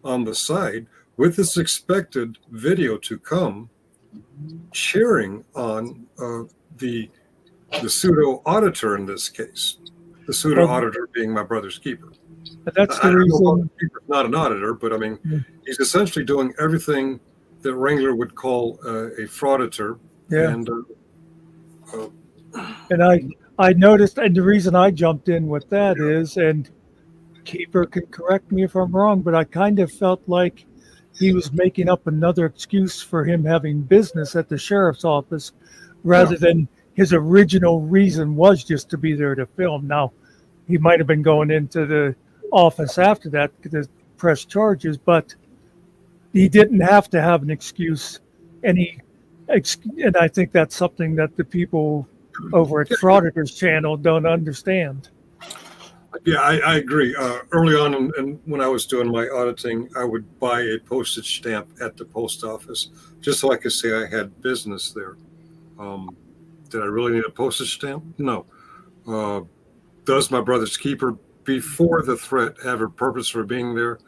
on the side with this expected video to come, cheering on the pseudo auditor in this case. The pseudo auditor being my brother's keeper. That's the reason. Keeper's not an auditor, but I mean, he's essentially doing everything that Wrangler would call a frauditor. Yeah. And I noticed, and the reason I jumped in with that is, and Keeper can correct me if I'm wrong, but I kind of felt like he was making up another excuse for him having business at the sheriff's office, rather than his original reason was just to be there to film. Now, he might have been going into the office after that to press charges, but he didn't have to have an excuse. And I think that's something that the people over at Frauditors Channel don't understand. Yeah, I agree. Early on, and when I was doing my auditing, I would buy a postage stamp at the post office just so I could say I had business there. Did I really need a postage stamp? No. Does my brother's keeper before the threat have a purpose for being there?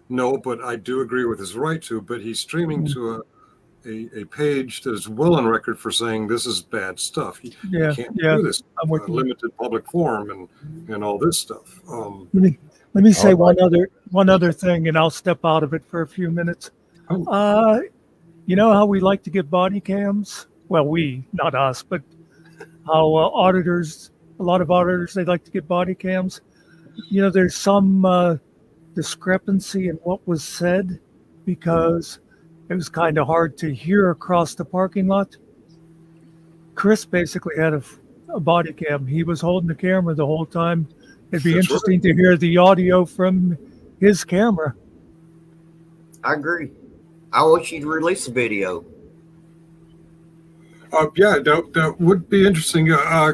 No, but I do agree with his right to. But he's streaming to a page that is well on record for saying this is bad stuff. You can't do this. Limited public forum and all this stuff. Let me say one other thing, and I'll step out of it for a few minutes. You know how we like to get body cams? Well, not us, but how a lot of auditors, they like to get body cams. There's some discrepancy in what was said, because it was kind of hard to hear across the parking lot. Chris basically had a body cam. He was holding the camera the whole time. It'd be interesting to hear the audio from his camera. I agree. I wish you'd release the video. That would be interesting.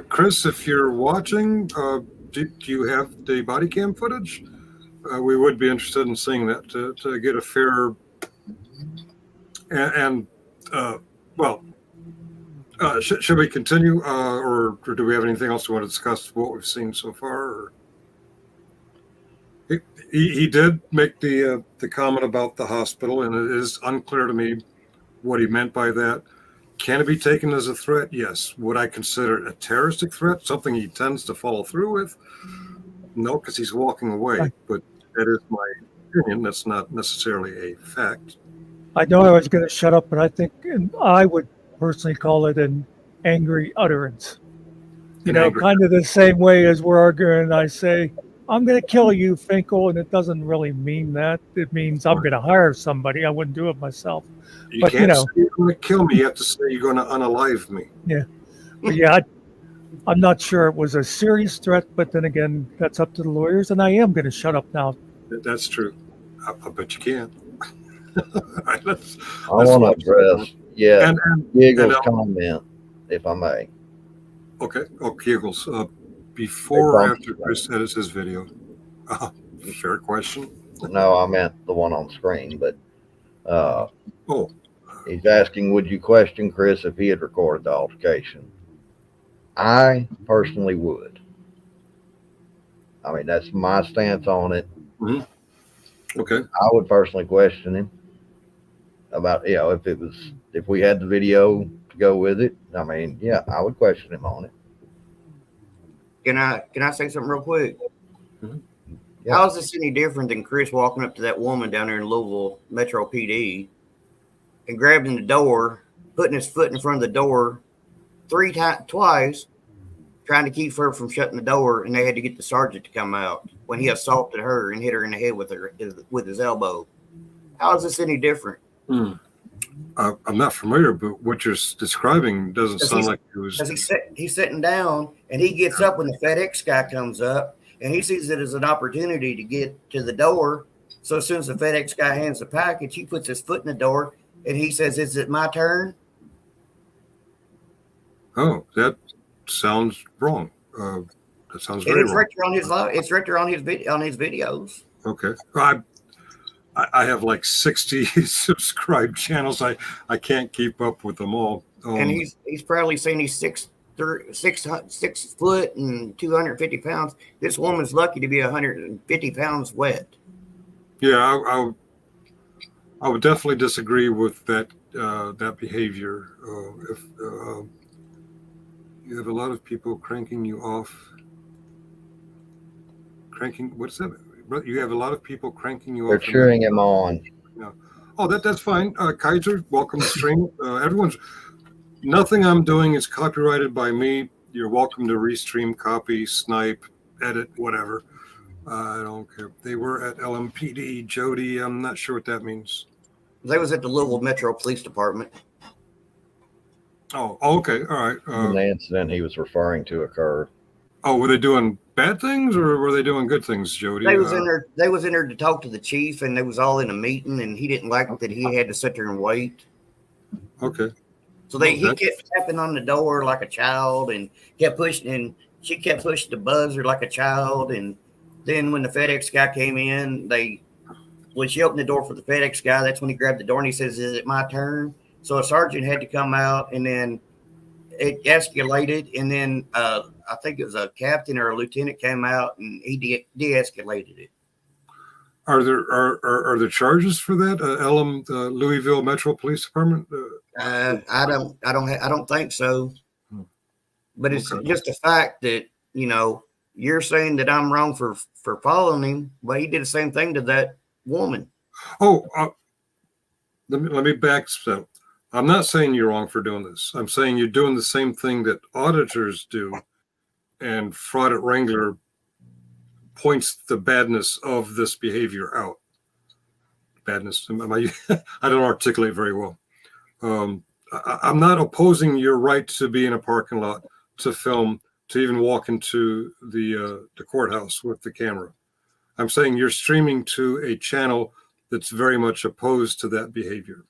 Chris, if you're watching, do you have the body cam footage? We would be interested in seeing that to get a fair should we continue, or do we have anything else we want to discuss what we've seen so far? Or? He did make the comment about the hospital, and it is unclear to me what he meant by that. Can it be taken as a threat? Yes. Would I consider it a terroristic threat, something he tends to follow through with? No, because he's walking away. Right. But that is my opinion. That's not necessarily a fact. I know I was going to shut up, but I think I would personally call it an angry utterance. You An know, angry- kind of the same way as we're arguing. I say, I'm going to kill you, Finkel, and it doesn't really mean that. It means I'm going to hire somebody. I wouldn't do it myself. You But, you can't know- say you're going to kill me. You have to say you're going to unalive me. But yeah, I'm not sure it was a serious threat, but then again, that's up to the lawyers, and I am going to shut up now. That's true. I bet you can. All right, let's- I let's want watch to address, yeah, and Giggle's and, comment, if I may. okay. Oh, Kegels. Before or Hey, after Chris edits his video? Fair question. No, I meant the one on screen, but Oh, he's asking, would you question Chris if he had recorded the altercation? I personally would. I mean, that's my stance on it. okay. I would personally question him about, you know, if we had the video to go with it. I mean, yeah, I would question him on it. Can I say something real quick? Yeah. How is this any different than Chris walking up to that woman down there in Louisville Metro PD and grabbing the door, putting his foot in front of the door twice, trying to keep her from shutting the door, and they had to get the sergeant to come out when he assaulted her and hit her in the head with his elbow? How is this any different? I'm not familiar, but what you're describing doesn't sound like it was. Because he's sitting down and he gets up when the FedEx guy comes up and he sees it as an opportunity to get to the door. So as soon as the FedEx guy hands the package, he puts his foot in the door and he says, "Is it my turn?" Oh, that sounds wrong. That sounds And very it's wrong. right there on his live. It's right there on his videos. Okay. I have like 60 subscribed channels. I can't keep up with them all. And he's probably saying he's 6 foot and 250 pounds. This woman's lucky to be 150 pounds wet. Yeah, I would definitely disagree with that that behavior. If you have a lot of people cranking you off, what's that? You have a lot of people cranking you They're off. cheering him on. Oh, that's fine. Kaiser, welcome to stream. Nothing I'm doing is copyrighted by me. You're welcome to restream, copy, snipe, edit, whatever. I don't care. They were at LMPD, Jody. I'm not sure what that means. They was at the Louisville Metro Police Department. Oh, okay. All right. When the incident he was referring to occurred. Oh, were they doing bad things or were they doing good things, Jody? They was in there. They was in there to talk to the chief, and they was all in a meeting, and he didn't like that he had to sit there and wait. Okay. So he kept tapping on the door like a child, and kept pushing, and she kept pushing the buzzer like a child. And then when the FedEx guy came in, when she opened the door for the FedEx guy, that's when he grabbed the door and he says, "Is it my turn?" So a sergeant had to come out, and then it escalated, and then I think it was a captain or a lieutenant came out, and he de-escalated it. Are there charges for that? Louisville Metro Police Department? I don't think so. But it's Okay. just a fact that, you're saying that I'm wrong for following him, but he did the same thing to that woman. Oh, let me back step. I'm not saying you're wrong for doing this. I'm saying you're doing the same thing that auditors do, and Fraud at Wrangler points the badness of this behavior out. Badness. I don't articulate very well. I'm not opposing your right to be in a parking lot, to film, to even walk into the courthouse with the camera. I'm saying you're streaming to a channel that's very much opposed to that behavior.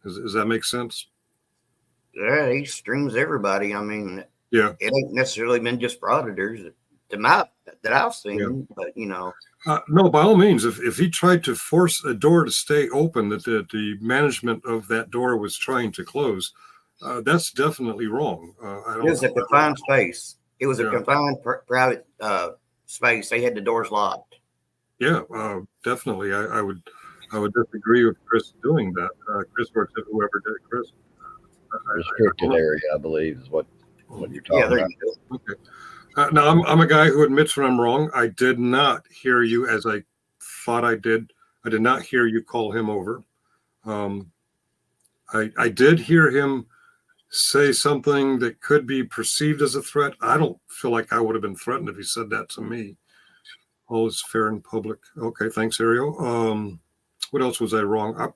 Does that make sense? Yeah, he streams everybody. I mean, Yeah. it ain't necessarily been just for auditors that I've seen, Yeah. but No, by all means, if he tried to force a door to stay open that the management of that door was trying to close, that's definitely wrong. it was a confined space. It was a Yeah. confined private space. They had the doors locked. Yeah, definitely. I would I would disagree with Chris doing that. Chris or whoever did Chris. Restricted area, I believe, is what you're talking Yeah, there about. you go. Okay. Now I'm a guy who admits when I'm wrong. I did not hear you as I thought I did. I did not hear you call him over. I did hear him say something that could be perceived as a threat. I don't feel like I would have been threatened if he said that to me. All is fair in public. Okay, thanks, Ariel. What else was I wrong?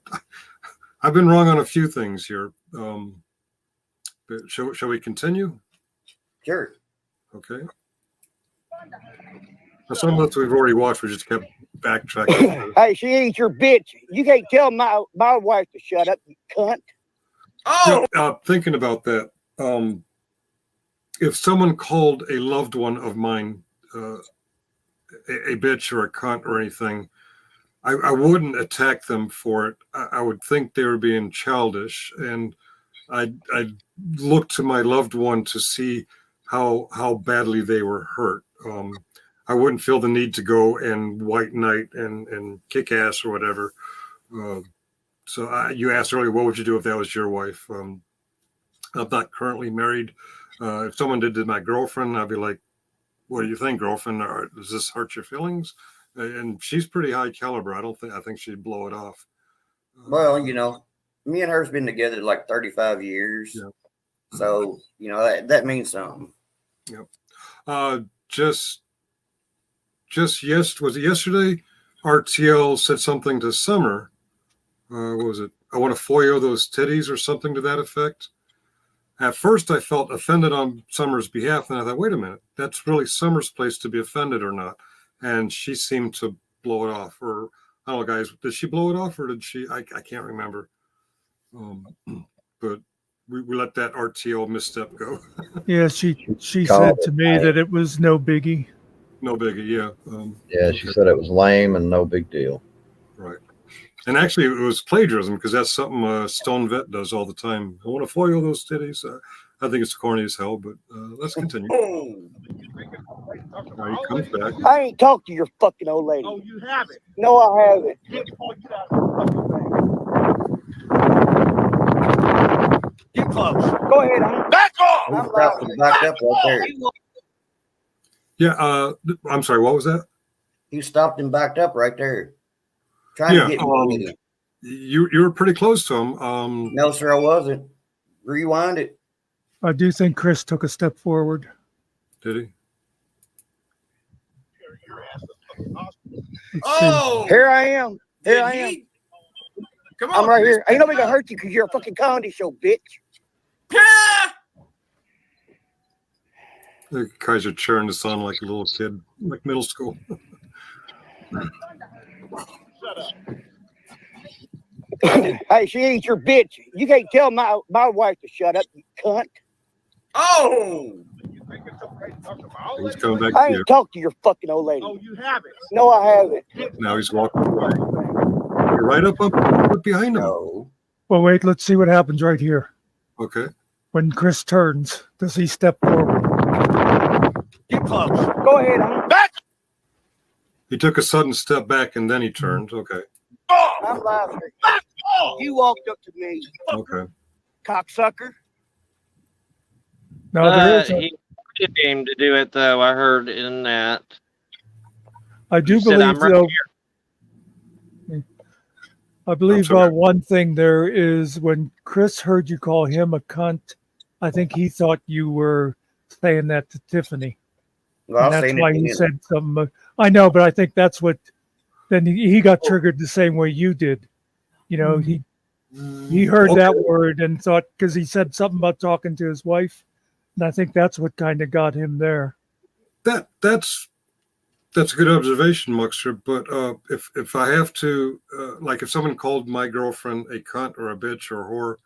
I've been wrong on a few things here. But shall we continue? Sure. Okay. Now, some of us we've already watched. We just kept backtracking. Hey, she ain't your bitch. You can't tell my wife to shut up, you cunt. Thinking about that, if someone called a loved one of mine a bitch or a cunt or anything, I wouldn't attack them for it. I would think they were being childish, and I'd look to my loved one to see how badly they were hurt. I wouldn't feel the need to go and white knight and kick ass or whatever. So you asked earlier, what would you do if that was your wife? I'm not currently married. If someone did to my girlfriend, I'd be like, what do you think, girlfriend? Or does this hurt your feelings? And she's pretty high caliber. I think she'd blow it off. Well, you know, me and her's been together like 35 years. Yeah. So, you know, that means something. Yep. Was it yesterday? RTL said something to Summer. What was it? I want to foil those titties or something to that effect. At first, I felt offended on Summer's behalf, and I thought, wait a minute, that's really Summer's place to be offended or not. And she seemed to blow it off. Or, I don't know, guys, did she blow it off or did she? I can't remember. But we let that RTO misstep go. Yeah, she said to me that it was no biggie. No biggie, yeah. Yeah, she said it was lame and no big deal. Right. And actually, it was plagiarism because that's something Stone Vet does all the time. I want to foil those titties. I think it's corny as hell, but let's continue. Now he comes back. I ain't talked to your fucking old lady. Oh, you haven't. No, I haven't. Get close. Go ahead, honey. Back He off. stopped and backed up right there. Yeah, I'm sorry, what was that? He stopped and backed up right there. Trying Yeah, to get me with it. you were pretty close to him. No, sir, I wasn't. Rewind it. I do think Chris took a step forward. Did he? Let's see. Oh, Here I am. Here I am. Come on. I'm right here. Ain't nobody gonna hurt you because you're a fucking comedy show, bitch. The Kaiser turned to sound like a little kid, like middle school. Hey, she ain't your bitch. You can't tell my wife to shut up, you cunt. Oh, He's coming back I to you. ain't talked to your fucking old lady. oh, you haven't. No, I haven't. Now he's walking away. You're right up behind him. No. Well, wait, let's see what happens right here. Okay. When Chris turns, does he step forward? Get close. Go ahead, honey. Back He took a sudden step back and then he turned. Okay. off. I'm laughing. Back off. You walked up to me, Okay. cocksucker. Now there is. He came to do it though. I heard in that. I do He said, believe "I'm right though. here." I believe sorry. one thing there is when Chris heard you call him a cunt, I think he thought you were saying that to Tiffany. Well, And I'll that's say why it he again. said something. I know, but I think that's what. Then he got triggered the same way you did. You know, he heard that word and thought because he said something about talking to his wife, and I think that's what kind of got him there. That's a good observation, Muxter. But if I have to, like, if someone called my girlfriend a cunt or a bitch or a whore,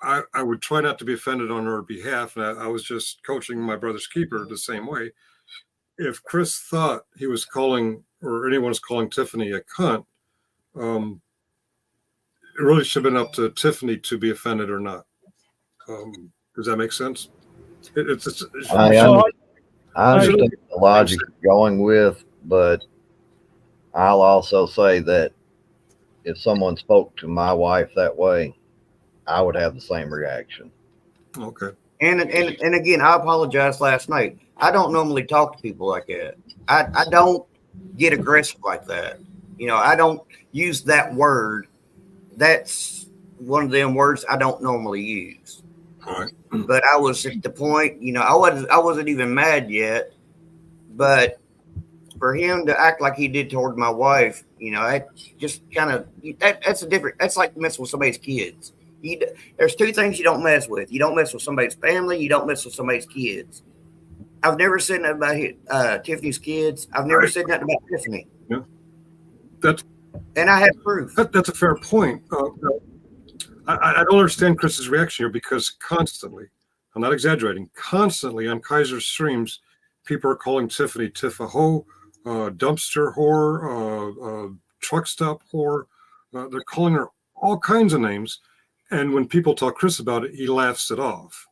I would try not to be offended on her behalf. And I was just coaching my brother's keeper the same way. If Chris thought he was calling or anyone was calling Tiffany a cunt, it really should have been up to Tiffany to be offended or not. Does that make sense? It's I understand the logic you're going with, but I'll also say that if someone spoke to my wife that way, I would have the same reaction. Okay. And again, I apologize last night. I don't normally talk to people like that. I don't get aggressive like that. You know, I don't use that word. That's one of them words I don't normally use. All right. But I was at the point, you know, I wasn't even mad yet. But for him to act like he did toward my wife, you know, that just kind of that's like messing with somebody's kids. There's two things you don't mess with. You don't mess with somebody's family. You don't mess with somebody's kids. I've never said that about Tiffany's kids. I've never said that about Tiffany. Yeah. And I have proof. That's a fair point. I don't understand Chris's reaction here because constantly, I'm not exaggerating, constantly on Kaiser's streams, people are calling Tiffany Tiff-a-ho, dumpster whore, truck stop whore. They're calling her all kinds of names. And when people talk Chris about it, he laughs it off.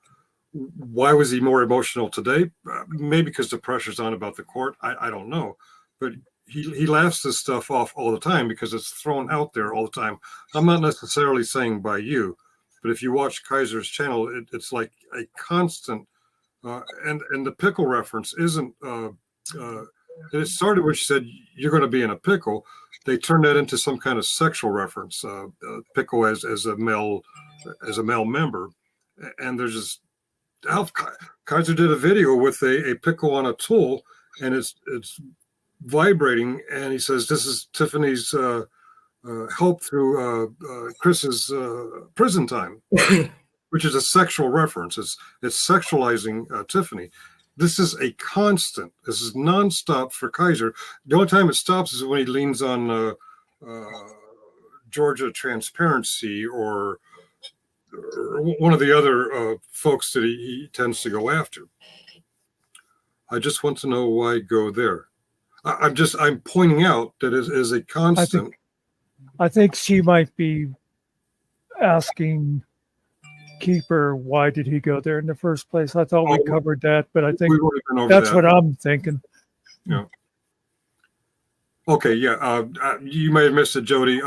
Why was he more emotional today? Maybe because the pressure's on about the court. I don't know. But he laughs this stuff off all the time because it's thrown out there all the time. I'm not necessarily saying by you, but if you watch Kaiser's channel, it's like a constant. And the pickle reference isn't. It started where she said, "You're going to be in a pickle." They turned that into some kind of sexual reference. Pickle as a male member, and there's just. Kaiser did a video with a pickle on a tool, and it's vibrating, and he says this is Tiffany's help through Chris's prison time, which is a sexual reference. It's sexualizing Tiffany. This is a constant. This is nonstop for Kaiser. The only time it stops is when he leans on Georgia Transparency or one of the other folks that he tends to go after. I just want to know why go there. I'm pointing out that it is a constant. I think she might be asking Keeper, why did he go there in the first place? I thought we covered that, but I think that's what I'm thinking. Yeah. Okay. Yeah. You may have missed it, Jody.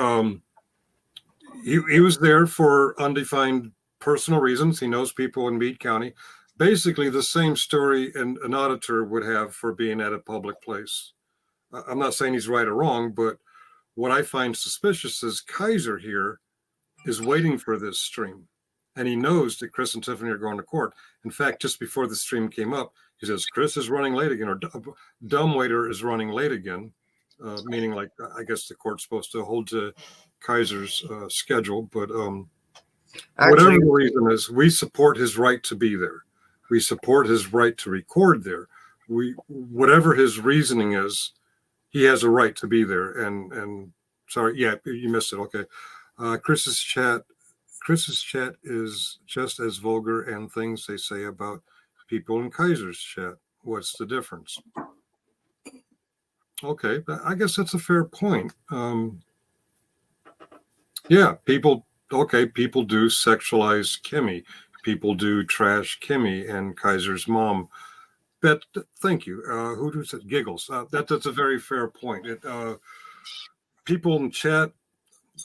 He was there for undefined personal reasons. He knows people in Meade County. Basically, the same story an auditor would have for being at a public place. I'm not saying he's right or wrong, but what I find suspicious is Kaiser here is waiting for this stream. And he knows that Chris and Tiffany are going to court. In fact, just before the stream came up, he says, Chris is running late again, or Dumbwaiter is running late again, meaning like, I guess the court's supposed to hold to Kaiser's schedule. But whatever the reason is, we support his right to be there. We support his right to record there. Whatever his reasoning is, he has a right to be there. And sorry, yeah, you missed it. Okay. Chris's chat is just as vulgar and things they say about people in Kaiser's chat. What's the difference? Okay, I guess that's a fair point. Yeah, people do sexualize Kimmy. People do trash Kimmy and Kaiser's mom. Thank you. Who does it? Giggles. That's a very fair point. People in chat,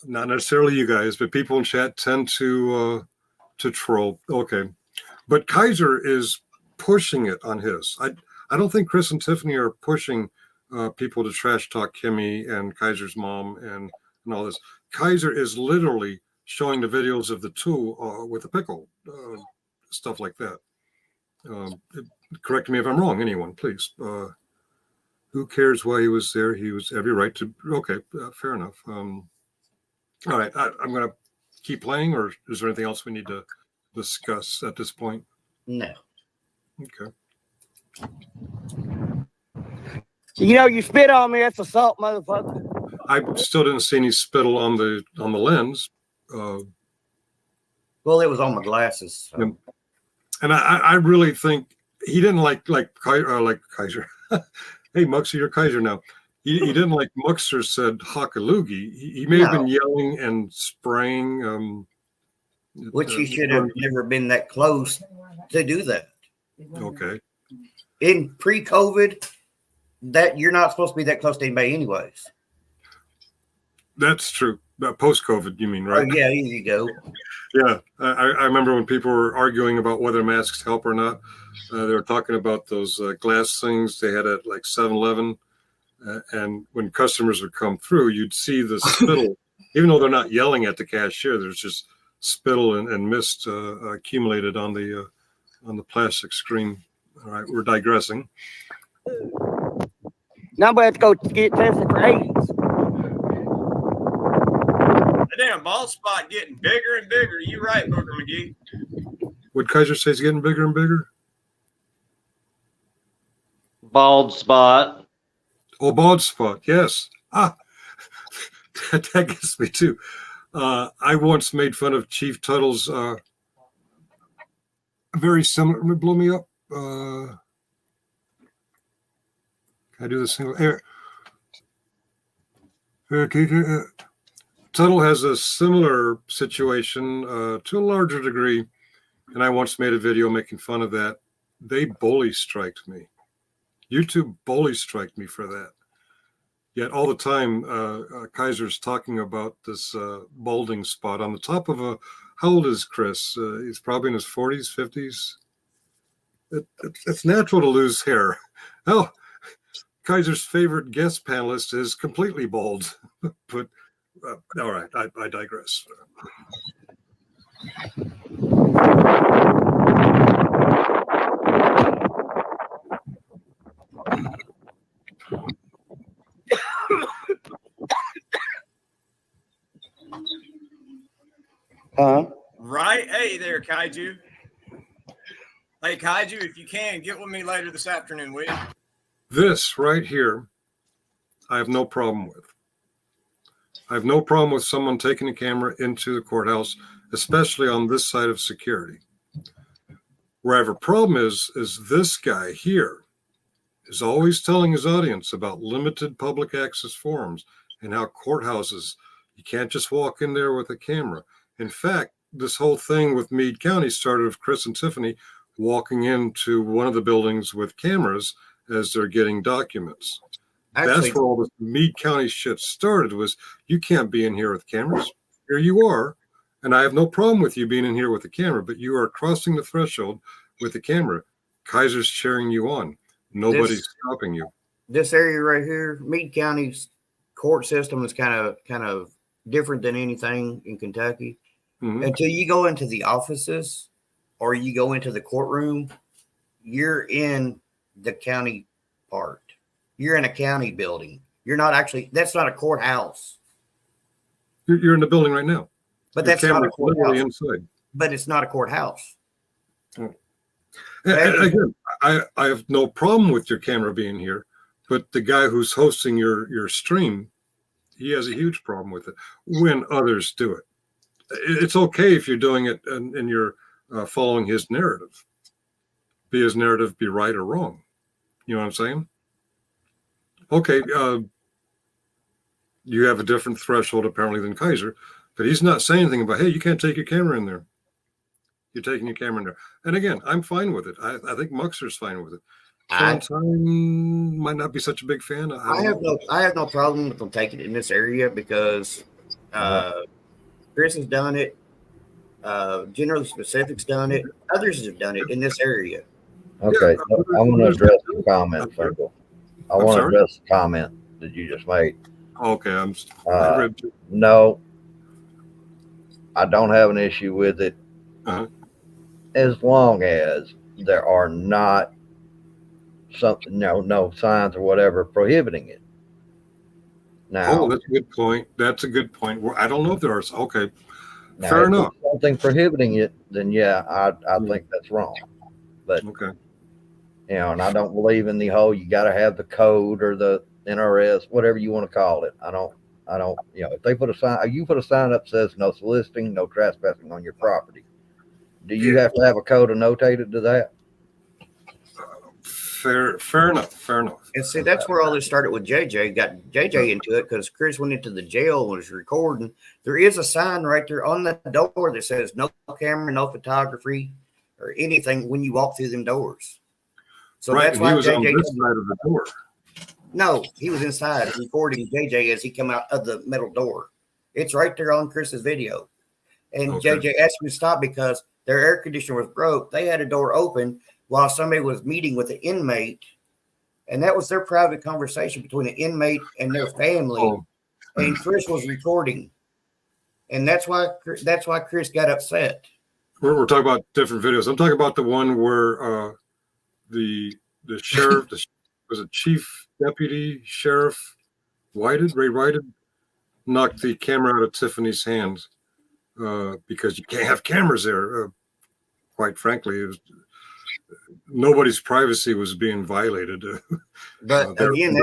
not necessarily you guys, but people in chat tend to troll. Okay, but Kaiser is pushing it on his. I don't think Chris and Tiffany are pushing people to trash talk Kimmy and Kaiser's mom and all this. Kaiser is literally showing the videos of the tool with a pickle, stuff like that. Correct me if I'm wrong, anyone, please. Who cares why he was there? He was every right to. Okay, fair enough. All right, I'm going to keep playing, or is there anything else we need to discuss at this point? No. Okay. You know, you spit on me. That's assault, motherfucker. I still didn't see any spittle on the lens. Well, it was on my glasses. So. And I really think he didn't like Kaiser. Hey, Muxer, you're Kaiser now. He didn't like Muxer said Hockaloogie. He may have been yelling and spraying. Which he should have never been that close to do that. Okay. In pre-COVID, that you're not supposed to be that close to anybody anyways. That's true. Post-COVID, you mean, right? Oh, yeah, here you go. Yeah, I remember when people were arguing about whether masks help or not. They were talking about those glass things they had at like 7-Eleven. And when customers would come through, you'd see the spittle, even though they're not yelling at the cashier, there's just spittle and mist accumulated on the plastic screen. All right, we're digressing. Now I'm going to go get tested for AIDS. The damn bald spot getting bigger and bigger. You right, Booker McGee. Would Kaiser say it's getting bigger and bigger? Bald spot. Oh, bald spot. Yes. That gets me too. I once made fun of Chief Tuttle's very similar. Blow me up. Can I do the single air? Tuttle has a similar situation to a larger degree, and I once made a video making fun of that. They bully striked me. YouTube bully striked me for that. Yet all the time, Kaiser's talking about this balding spot on the top of a. How old is Chris? He's probably in his 40s, 50s. It's natural to lose hair. Oh, Kaiser's favorite guest panelist is completely bald. But all right, I digress. Huh? Right. Hey there, Kaiju. Hey, Kaiju, if you can, get with me later this afternoon, will you? This right here, I have no problem with. I have no problem with someone taking a camera into the courthouse, especially on this side of security. Where I have a problem is this guy here is always telling his audience about limited public access forums and how courthouses, you can't just walk in there with a camera. In fact, this whole thing with Meade County started with Chris and Tiffany walking into one of the buildings with cameras as they're getting documents. Actually, That's where all this Meade County shit started, was you can't be in here with cameras. Here you are. And I have no problem with you being in here with a camera, but you are crossing the threshold with the camera. Kaiser's cheering you on. Nobody's stopping you. this area right here, Meade County's court system is kind of different than anything in Kentucky. Mhm. Until you go into the offices or you go into the courtroom, you're in the county part. You're in a county building. You're not actually, that's not a courthouse, You're in the building right now. but Your that's not a camera's literally courthouse. inside. But it's not a courthouse. And again, I have no problem with your camera being here, but the guy who's hosting your stream, he has a huge problem with it when others do it. It's okay if you're doing it and you're following his narrative. Be his narrative, be right or wrong. You know what I'm saying? Okay, you have a different threshold apparently than Kaiser, but he's not saying anything about, hey, you can't take your camera in there. You're taking your camera in there. And again, I'm fine with it. I think Muxer's fine with it. Time might not be such a big fan. I have no problem with them taking it in this area because Chris has done it. General Specific's done it. Others have done it in this area. Okay, Yeah, I want to address the comment, Frankel. I I'm want to sorry? address the comment that you just made. Okay, I Uh, read. No, I don't have an issue with it Uh-huh. as long as there are not something, no signs or whatever prohibiting it. Now, Oh, that's a good point. That's a good point. Well, I don't know if there are. Okay, now fair if there's enough. something prohibiting it, then yeah, I think that's wrong. But Okay. and I don't believe in the whole you got to have the code or the NRS, whatever you want to call it. I don't. If they put a sign, you put a sign up that says no soliciting, no trespassing on your property. Do you have to have a code annotated to that? Fair enough. Fair enough. And see, that's where all this started with JJ. Got JJ into it because Chris went into the jail and was recording. There is a sign right there on the door that says no camera, no photography, or anything when you walk through them doors. So Right, that's and why he was on JJ. this side of the door. No, he was inside recording JJ as he come out of the metal door. It's right there on Chris's video. And Okay. JJ asked me to stop because their air conditioner was broke. They had a door open while somebody was meeting with an inmate, and that was their private conversation between an inmate and their family. Oh. And Chris was recording, and that's why Chris got upset. We're talking about different videos. I'm talking about the one where the sheriff, was it Chief Deputy Sheriff Ray Whited, knocked the camera out of Tiffany's hands because you can't have cameras there. Quite frankly, nobody's privacy was being violated. But again,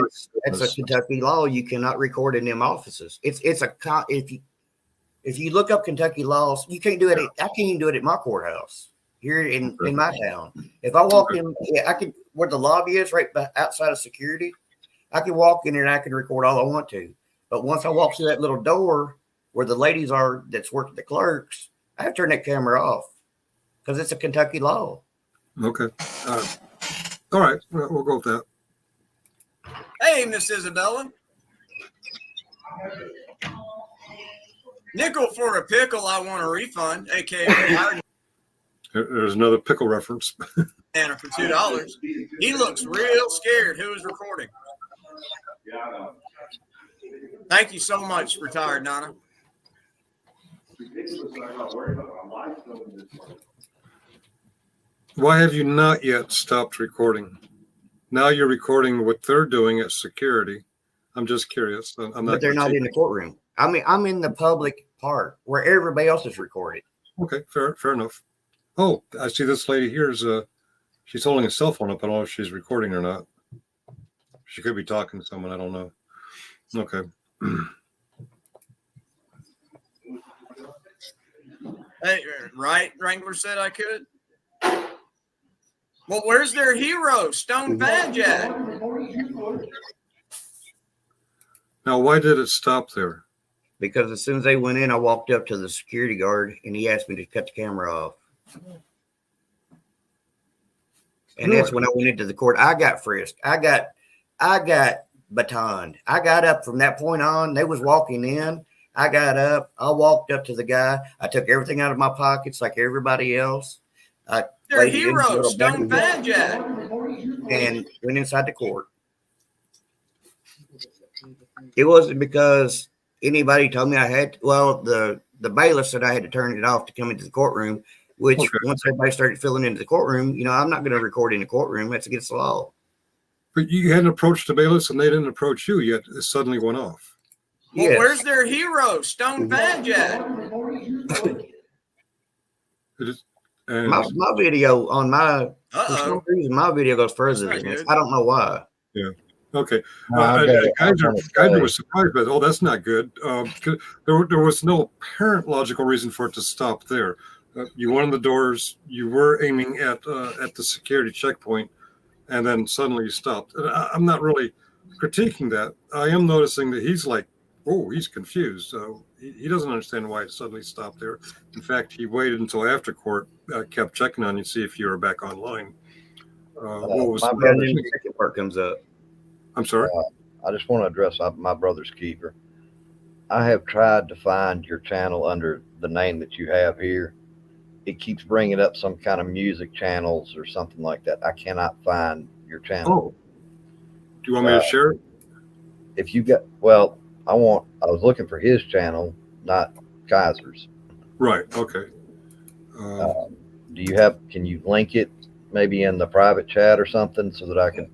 that's a Kentucky law. You cannot record in them offices. If you look up Kentucky laws, you can't do it. I can't even do it at my courthouse here in my town. If I walk in, I can where the lobby is right outside of security. I can walk in there and I can record all I want to. But once I walk through that little door where the ladies are that's working the clerks, I have to turn that camera off because it's a Kentucky law. Okay. All right. We'll go with that. Hey, Miss Isabella. Nickel for a pickle. I want a refund, aka There's another pickle reference. Anna for $2. He looks real scared. Who is recording? Thank you so much, retired Nana. Why have you not yet stopped recording? Now you're recording what they're doing at security. I'm just curious. But they're not in the courtroom. I mean, I'm in the public part where everybody else is recorded. Okay, fair enough. Oh, I see this lady here is she's holding a cell phone up. I don't know if she's recording or not. She could be talking to someone. I don't know. Okay. Hey, right? Wrangler said I could. Well, where's their hero, Stone Badge at? Now, why did it stop there? Because as soon as they went in, I walked up to the security guard and he asked me to cut the camera off. And that's when I went into the court. I got frisked. I got batoned. I got up from that point on. They was walking in. I got up. I walked up to the guy. I took everything out of my pockets like everybody else. Their hero, Stone Badge at. And went inside the court. It wasn't because anybody told me I had to, well, the bailiff said I had to turn it off to come into the courtroom, which once everybody started filling into the courtroom, I'm not going to record in the courtroom. That's against the law. But you hadn't approached the bailiffs and they didn't approach you yet. It suddenly went off. Well, Yes. where's their hero, Stone Badge at? And My video on my, for some Uh-oh. reason, my video goes further That's than not this. good. I don't know why. okay. I'm Geiger was surprised, but that's not good. There was no apparent logical reason for it to stop there. You went in the doors. You were aiming at the security checkpoint, and then suddenly you stopped. And I'm not really critiquing that. I am noticing that he's like, oh, he's confused. He doesn't understand why it suddenly stopped there. In fact, he waited until after court, kept checking on you to see if you were back online. What was? my And brother's then the second part comes up. I'm sorry. I just want to address my brother's keeper. I have tried to find your channel under the name that you have here. It keeps bringing up some kind of music channels or something like that. I cannot find your channel. Oh, do you want me to share it? If you got, well, I was looking for his channel, not Kaiser's. Right. Okay. Can you link it maybe in the private chat or something so that I can?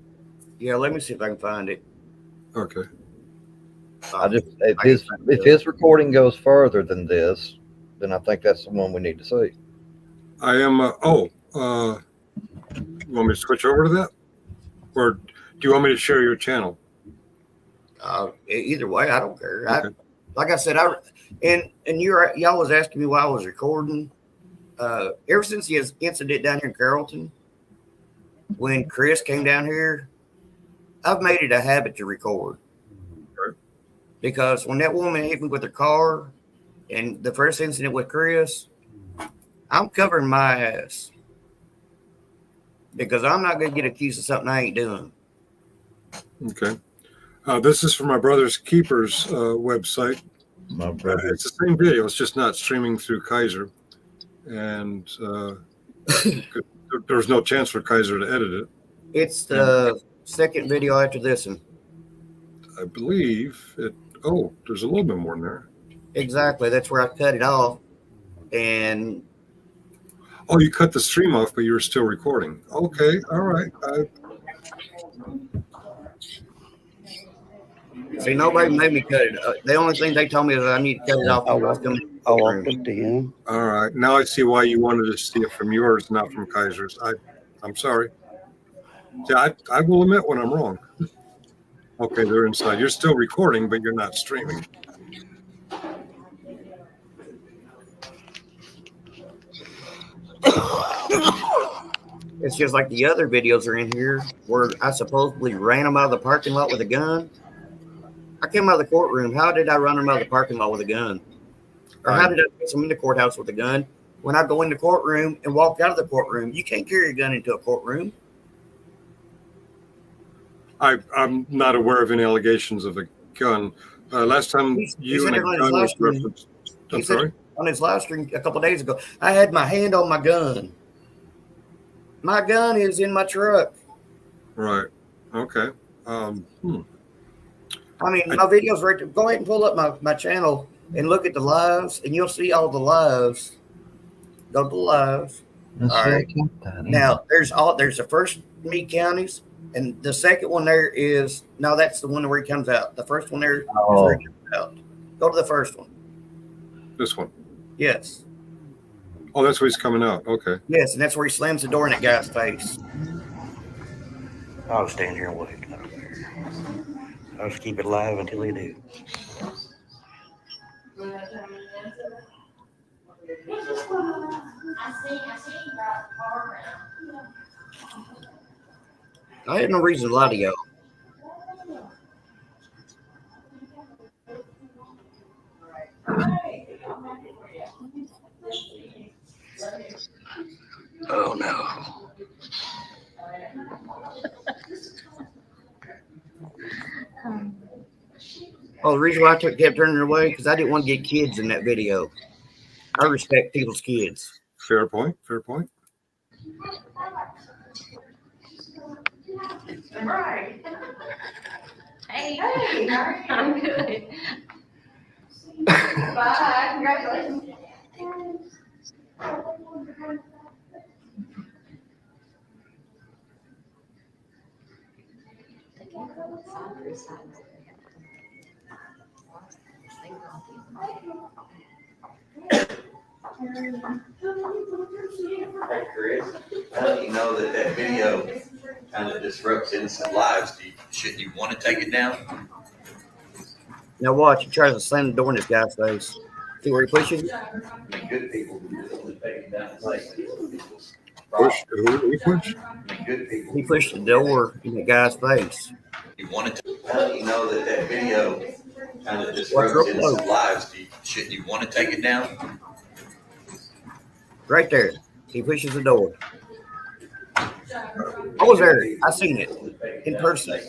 Yeah, let me see if I can find it. Okay. If his recording goes further than this, then I think that's the one we need to see. I am. You want me to switch over to that, or do you want me to share your channel? Either way, I don't care. Okay. Like I said, y'all was asking me why I was recording. Ever since the incident down here in Carrollton, when Chris came down here, I've made it a habit to record. Right. Because when that woman hit me with her car, and the first incident with Chris, I'm covering my ass because I'm not going to get accused of something I ain't doing. Okay. This is from my brother's keeper's website. My brother. It's the same video. It's just not streaming through Kaiser, and there's no chance for Kaiser to edit it. It's the second video after this one. I believe it. Oh, there's a little bit more in there. Exactly. That's where I cut it off. And Oh, you cut the stream off, but you were still recording. Okay, all right. see, nobody made me cut it. The only thing they told me is I need to cut it off. I walked to him. All right. Now I see why you wanted to see it from yours, not from Kaiser's. I'm sorry. Yeah, I will admit when I'm wrong. Okay, they're inside. You're still recording, but you're not streaming. It's just like the other videos are in here where I supposedly ran them out of the parking lot with a gun. I came out of the courtroom. How did I run them out of the parking lot with a gun? Or how did I get them in the courthouse with a gun? When I go in the courtroom and walk out of the courtroom, you can't carry a gun into a courtroom. I'm not aware of any allegations of a gun. Last time you and a gun was referenced. I'm sorry? On his live stream a couple of days ago, I had my hand on my gun. My gun is in my truck. Right. Okay. I mean, my videos right there. Go ahead and pull up my channel and look at the lives, and you'll see all the lives. Go to the lives. All right. Now there's the first Meade counties, and the second one there is that's the one where he comes out. The first one there is where he comes out. Go to the first one. This one. Yes. Oh, that's where he's coming out. Okay. Yes, and that's where he slams the door in that guy's face. I'll stand here and wait. I'll just keep it alive until he do. I had no reason to lie to y'all. Oh no. Oh, the reason why I kept turning it away because I didn't want to get kids in that video. I respect people's kids. Fair point. Fair point. Right. Hey, I'm good. Bye. Congratulations. Hey Chris, how do you know that video kind of disrupts innocent lives? Shouldn't you want to take it down? Now watch, he tries to slam the door in this guy's face. See where he pushes it? Good people will take it down. It's like Push. Who push? good people. He pushed the door in the guy's face. You want to? How do you know that video kind of disrupts innocent lives? Shouldn't you want to take it down? Right there. He pushes the door. I was there. I seen it in person.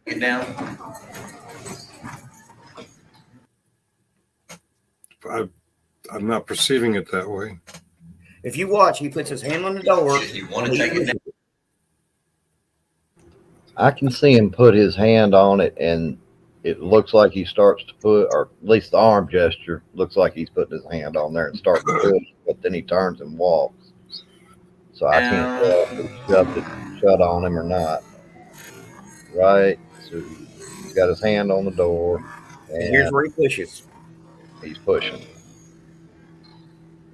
Get down. I'm not perceiving it that way. If you watch, he puts his hand on the door. Shouldn't you want to take it down? I can see him put his hand on it, and it looks like he starts to put, or at least the arm gesture looks like he's putting his hand on there and starts to push, but then he turns and walks. So I can't tell if he shoved it shut on him or not. Right? So he's got his hand on the door, and here's where he pushes. He's pushing.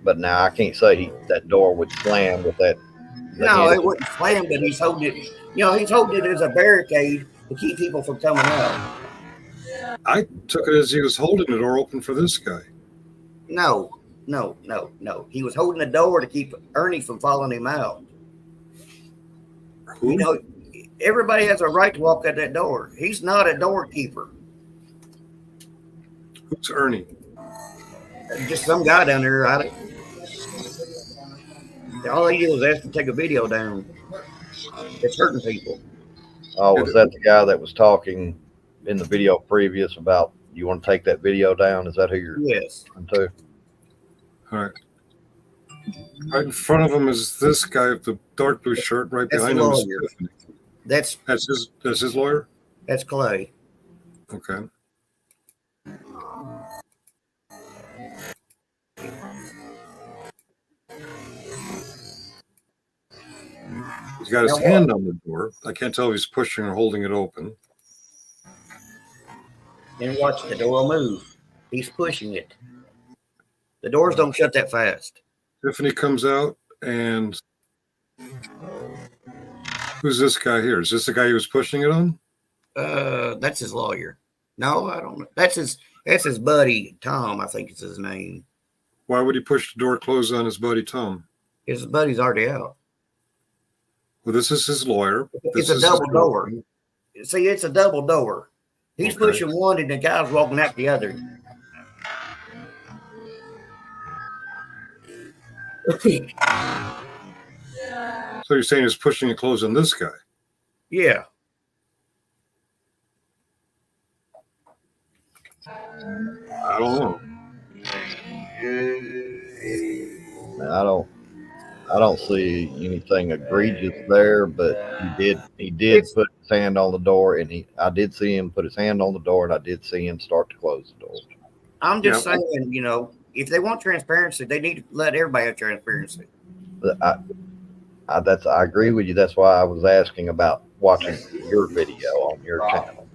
But now I can't say that door would slam with that. No, it wouldn't slam, but he's holding it. You know, he's holding it as a barricade to keep people from coming out. I took it as he was holding the door open for this guy. No. He was holding the door to keep Ernie from following him out. Who? You know, everybody has a right to walk out that door. He's not a doorkeeper. Who's Ernie? Just some guy down there. All he did was ask him to take a video down. It's hurting people. Oh, was that the guy that was talking in the video previous about you want to take that video down? Is that who you're Yes. to? All right. Right in front of him is this guy with the dark blue shirt. Right That's behind the him is lawyer. Tiffany. That's That's his lawyer. that's Clay. Okay. He's got his Now what? hand on the door. I can't tell if he's pushing or holding it open. And watch the door move. He's pushing it. The doors don't shut that fast. Tiffany comes out, and who's this guy here? Is this the guy he was pushing it on? That's his lawyer. No, I don't know. That's his buddy Tom. I think is his name. Why would he push the door closed on his buddy Tom? His buddy's already out. Well, this is his lawyer. It's This a is double his door. girlfriend. See, it's a double door. He's Okay. pushing one, and the guy's walking out the other. So you're saying he's pushing it closed on this guy? Yeah. I don't know. Man, I don't see anything egregious there, but he did put his hand on the door, and I did see him put his hand on the door, and I did see him start to close the door. I'm just Yeah. saying, if they want transparency, they need to let everybody have transparency. But I agree with you. That's why I was asking about watching your video on your channel.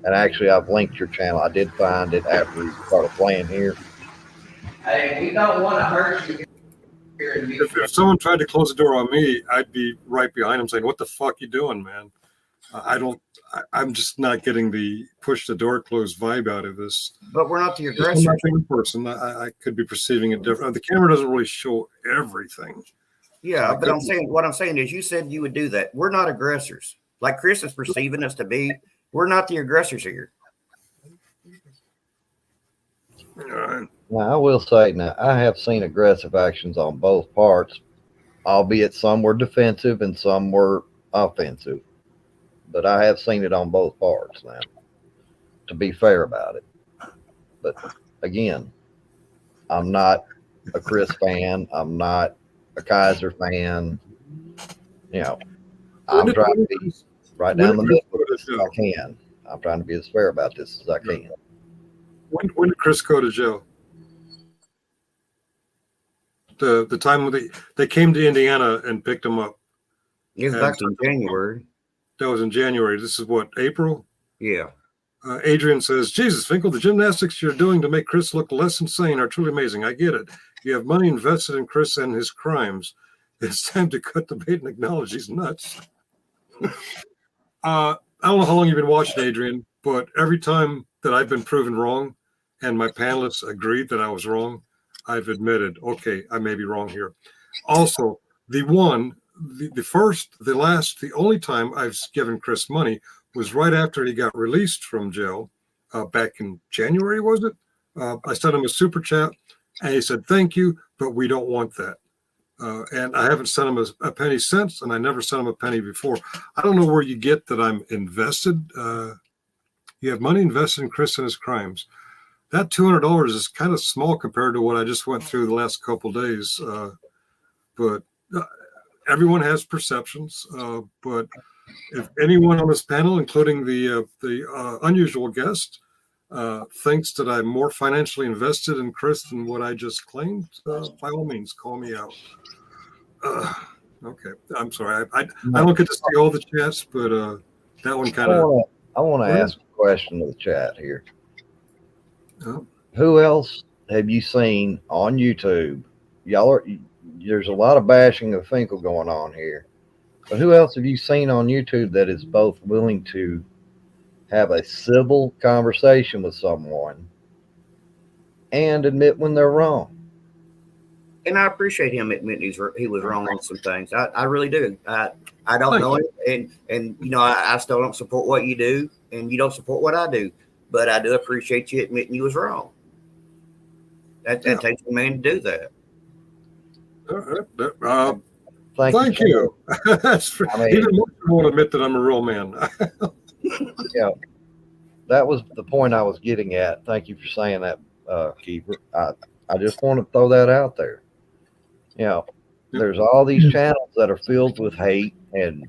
And actually, I've linked your channel. I did find it after you started playing here. Hey, we don't want to hurt you. If someone tried to close the door on me, I'd be right behind him saying, "What the fuck you doing, man?" I'm just not getting the push the door closed vibe out of this. But we're not the Just from aggressor. my third person, I could be perceiving it different. The camera doesn't really show everything. Yeah, but what I'm saying is, you said you would do that. We're not aggressors, like Chris is perceiving us to be. We're not the aggressors here. Now, I will say, now, I have seen aggressive actions on both parts, albeit some were defensive and some were offensive. But I have seen it on both parts now, to be fair about it. But again, I'm not a Chris fan. I'm not a Kaiser fan. I'm trying to be right down the middle as I can. I'm trying to be as fair about this as I can. When did Chris go to jail? The time when they came to Indiana and picked him up. It was back in January. That was in January. This is what, April? Yeah. Adrian says, "Jesus, Finkel, the gymnastics you're doing to make Chris look less insane are truly amazing. I get it. You have money invested in Chris and his crimes. It's time to cut the bait and acknowledge he's nuts." I don't know how long you've been watching, Adrian, but every time that I've been proven wrong and my panelists agreed that I was wrong, I've admitted, okay, I may be wrong here. Also, the only time I've given Chris money was right after he got released from jail back in January, was it? I sent him a super chat and he said, "Thank you, but we don't want that." And I haven't sent him a penny since, and I never sent him a penny before. I don't know where you get that I'm invested. You have money invested in Chris and his crimes. That $200 is kind of small compared to what I just went through the last couple of days. But everyone has perceptions. But if anyone on this panel, including the unusual guest, thinks that I'm more financially invested in Chris than what I just claimed, by all means, call me out. Okay, I'm sorry. I don't get to see all the chats, but that one kind of. I want to ask a question to the chat here. Oh. Who else have you seen on YouTube? There's a lot of bashing of Finkel going on here, but who else have you seen on YouTube that is both willing to have a civil conversation with someone and admit when they're wrong? And I appreciate him admitting he was wrong on some things. I really do. I don't know him, and I still don't support what you do, and you don't support what I do. But I do appreciate you admitting you was wrong. That takes a man to do that. Thank you. Even most people won't admit that I'm a real man. Yeah. that was the point I was getting at. Thank you for saying that, Keeper. I just want to throw that out there. You know, there's all these channels that are filled with hate and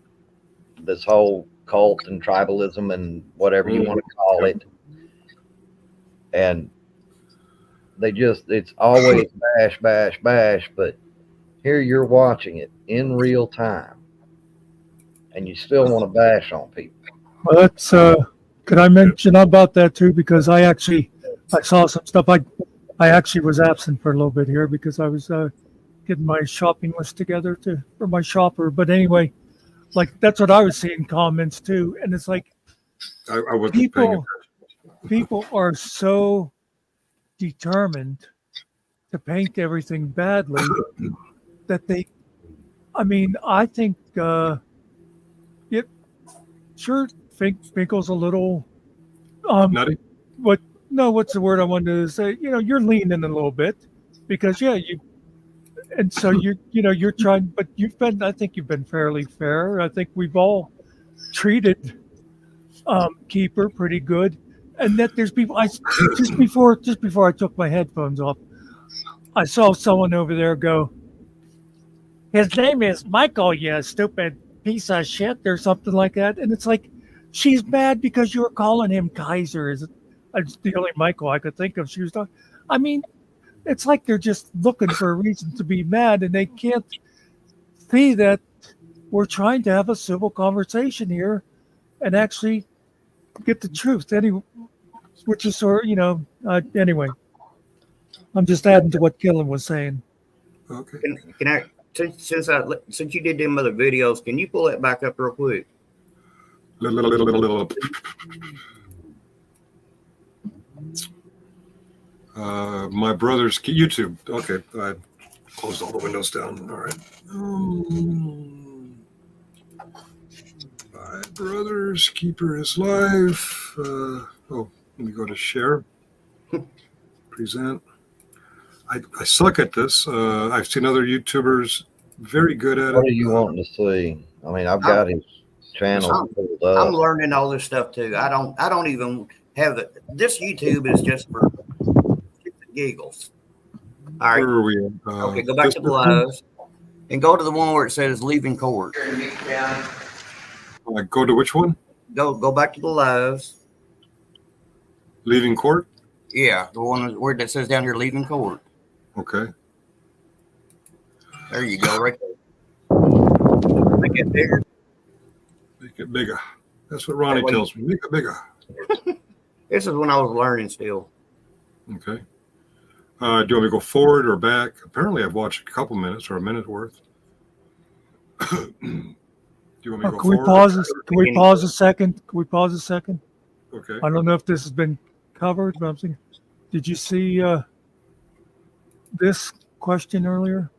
this whole cult and tribalism and whatever you want to call it. And it's always bash, bash, bash. But here you're watching it in real time and you still want to bash on people. Well, that's, could I mention about that too? Because I saw some stuff. I actually was absent for a little bit here because I was getting my shopping list together for my shopper. But anyway, like that's what I was seeing comments too. And it's like, I wasn't paying attention. people are so determined to paint everything badly that I think sure Finkel's a little Nutty? what's the word I wanted to say? You're leaning a little bit because so you're trying, but I think you've been fairly fair. I think we've all treated Keeper pretty good. And that there's people just before I took my headphones off, I saw someone over there go, his name is Michael, you stupid piece of shit, or something like that. And it's like, she's mad because you were calling him Kaiser. It's the only Michael I could think of. She was talking. I mean, it's like they're just looking for a reason to be mad, and they can't see that we're trying to have a civil conversation here and actually get the truth. Anyway, which is anyway, I'm just adding to what Killen was saying. Okay. Can I, since you did them other videos, can you pull that back up real quick? My brother's YouTube. Okay, I closed all the windows down. All right. My brother's Keeper is live. Let me go to share. Present. I suck at this. I've seen other YouTubers very good at it. What are you wanting to see? I mean, I've got his channel pulled up. I'm learning all this stuff too. I don't even have it. This YouTube is just for giggles. All right. Where are we? Okay, go back to the lives and go to the one where it says leaving court. Go to which one? Go back to the lives. Leaving court? Yeah, the one where that says down here leaving court. Okay. There you go, right there. Make it bigger. Make it bigger. That's what Ronnie tells me. Make it bigger. This is when I was learning still. Okay. Do you want me to go forward or back? Apparently, I've watched a couple minutes or a minute worth. Do you want me to go Can we forward? pause? Can we pause a second? Can we pause a second? Okay. I don't know if this has been covered, but I'm thinking, did you see this question earlier?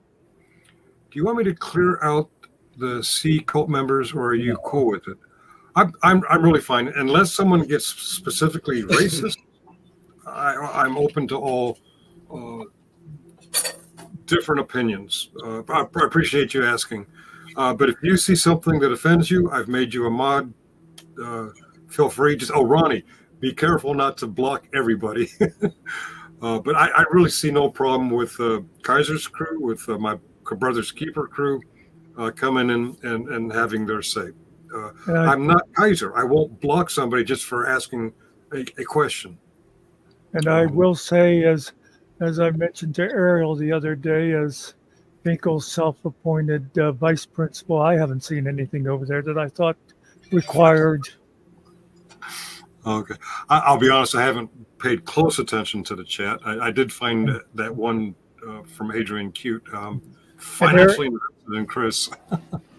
Do you want me to clear out the C cult members, or are you cool with it? I'm really fine, unless someone gets specifically racist. I'm open to all different opinions. I appreciate you asking, but if you see something that offends you, I've made you a mod. Feel free. Ronnie, be careful not to block everybody. But I really see no problem with Kaiser's crew, with my brother's Keeper crew coming in and having their say. I'm not Kaiser. I won't block somebody just for asking a question. And I will say, as I mentioned to Ariel the other day, as Finkel's self-appointed vice principal, I haven't seen anything over there that I thought required. Okay. I'll be honest, I haven't paid close attention to the chat. I did find that one from Adrian Cute financially invested in Chris.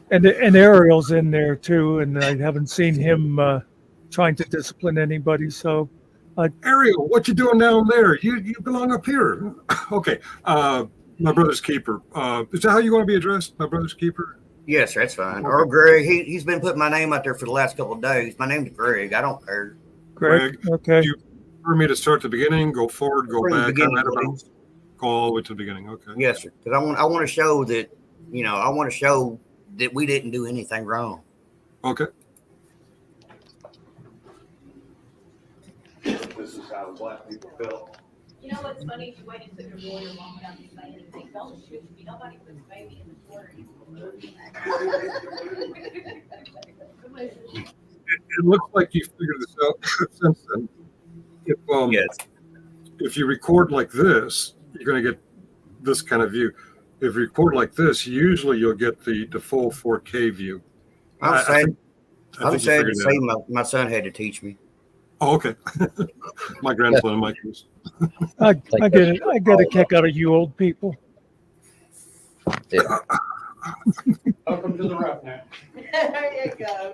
And Ariel's in there too, and I haven't seen him trying to discipline anybody. So, Ariel, what you doing down there? You belong up here. Okay. My brother's Keeper. Is that how you want to be addressed? My brother's Keeper? Yes, that's fine. Or Greg. He's been putting my name out there for the last couple of days. My name's Greg. I don't care. Greg. Okay. Do you prefer me to start the beginning, go forward, go back? Go all the way to the beginning. Okay. Yes, sir. Because I want to show that, I want to show that we didn't do anything wrong. Okay. how black people felt. You know what's funny? If you wait and put your lawyer long enough to say it, they fellowship. Nobody puts a baby in the water. It looks like you figured this out since then. Yes. If you record like this, you're going to get this kind of view. If you record like this, usually you'll get the full 4K view. I'm sad. I I'm think you sad to figured say that out. my son had to teach me. Oh, okay. My grandson and my kids. I get it. I get a kick out of you old people. Welcome to the Roughneck. There you go.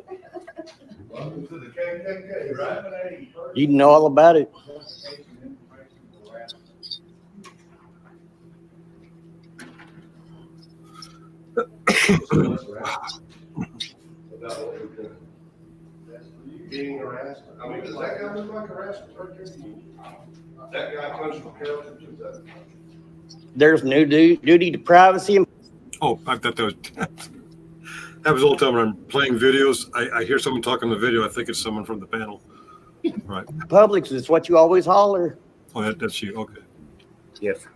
Welcome to the KKK, right? You know all about it. Being harassed. I mean, does that guy look like harassment right there? That guy comes from Carrollton to that. There's no duty to privacy. Oh, I thought that was that was all the time when I'm playing videos. I hear someone talking on the video. I think it's someone from the panel. Right. Publix is what you always holler. Oh, that's you. Okay. Yes.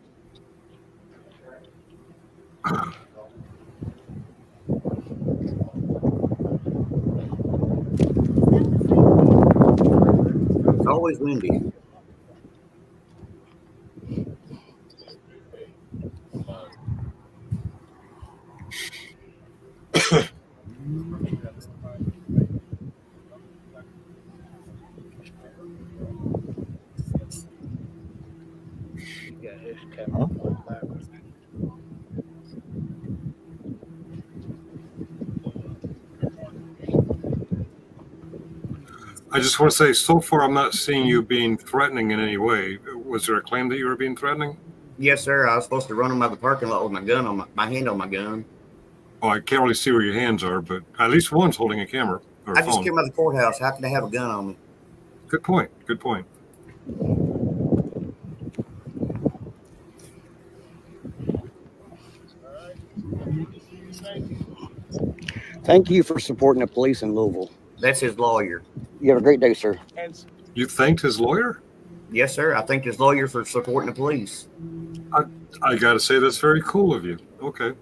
It's always windy. I just want to say, so far, I'm not seeing you being threatening in any way. Was there a claim that you were being threatening? Yes, sir. I was supposed to run him out of the parking lot with my gun on my hand on my gun. Oh, I can't really see where your hands are, but at least one's holding a camera or a I just phone. came out of the courthouse. How could they have a gun on me? Good point. Good point. Thank you for supporting the police in Louisville. That's his lawyer. You have a great day, sir. You thanked his lawyer? Yes, sir. I thank his lawyer for supporting the police. I got to say, that's very cool of you. Okay.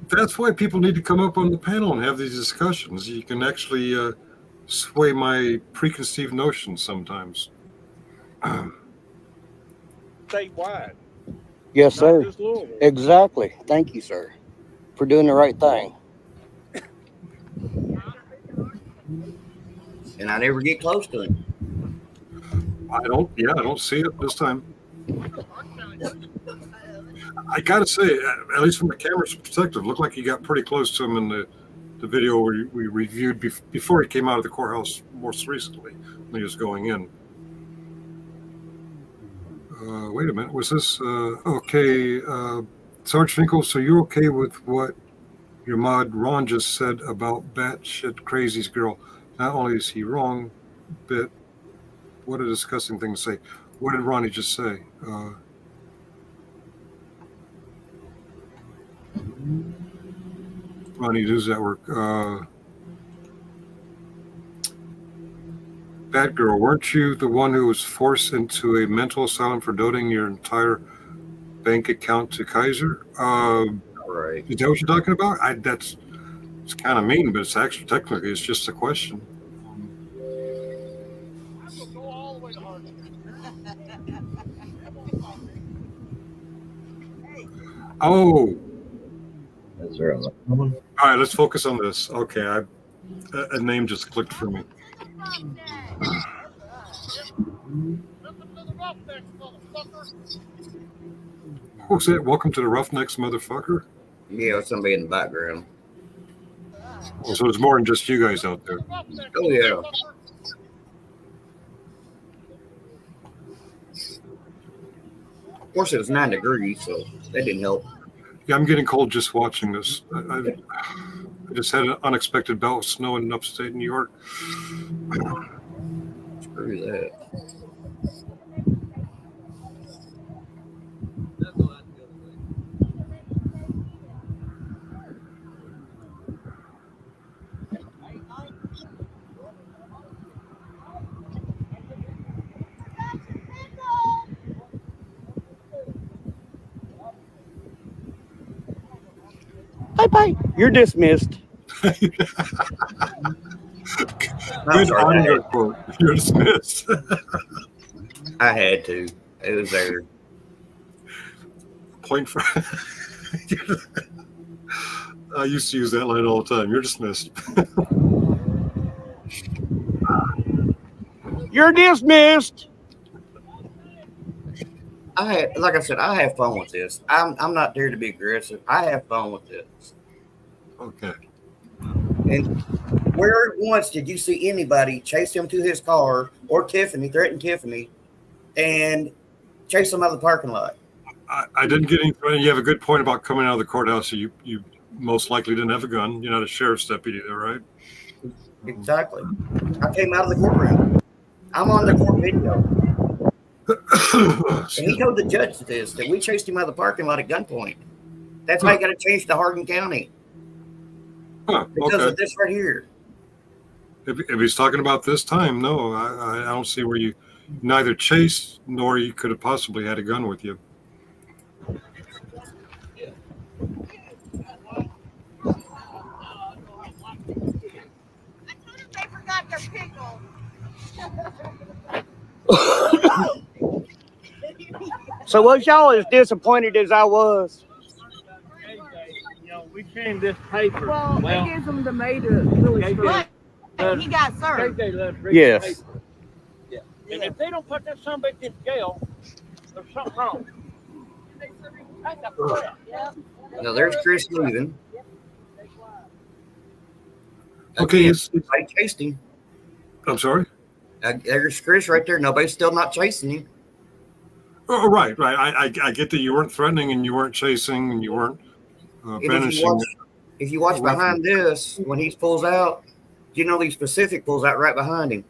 That's why people need to come up on the panel and have these discussions. You can actually sway my preconceived notions sometimes. Statewide. Yes, Not sir. just Louisville. Exactly. Thank you, sir, for doing the right thing. And I never get close to him. I don't see it this time. I gotta say, at least from the camera's perspective, looked like he got pretty close to him in the video we reviewed before he came out of the courthouse most recently when he was going in. Wait a minute, was this okay? Sergeant Finkel, so you're okay with what your mod Ron just said about batshit crazy's girl? Not only is he wrong, but what a disgusting thing to say. What did Ronnie just say? Ronnie, does that work? Bad girl, weren't you the one who was forced into a mental asylum for donating your entire bank account to Kaiser? Right. Is that what you're talking about? It's kind of mean, but it's actually technically it's just a question. Oh. Is there another one? All right, let's focus on this. Okay, a name just clicked for me. Who's that? Welcome to the Roughnecks, motherfucker. Yeah, somebody in the background. Oh, so there's more than just you guys out there. Oh, yeah. Of course, it was 9 degrees, so that didn't help. Yeah, I'm getting cold just watching this. I just had an unexpected bout of snow in upstate New York. Screw that. Bye. You're dismissed. I'm Good sorry, audio quote. You're dismissed. I had to. It was there. Point for. I used to use that line all the time. You're dismissed. You're dismissed. Like I said, I have fun with this. I'm not there to be aggressive. I have fun with this. Okay. And where once did you see anybody chase him to his car or Tiffany, threaten Tiffany, and chase him out of the parking lot? I didn't get any. You have a good point about coming out of the courthouse. So you most likely didn't have a gun. You're not a sheriff's deputy there, right? Exactly. I came out of the courtroom. I'm on the court video. And he told the judge this, that we chased him out of the parking lot at gunpoint. That's why you got to change to Hardin County. Because of this right here. If he's talking about this time, no, I don't see where you neither chased nor you could have possibly had a gun with you. So was y'all as disappointed as I was? We came this paper. Well, it gives them the May to really start. But he got served. Yes. Yeah. And if they don't put that son of a bitch in jail, there's something wrong. Now there's Chris leaving. Okay. I chased him. I'm sorry? There's Chris right there. Nobody's still not chasing him. Oh, right. I get that you weren't threatening and you weren't chasing and you weren't banishing. If you watch behind this, when he pulls out, Generally Specific pulls out right behind him.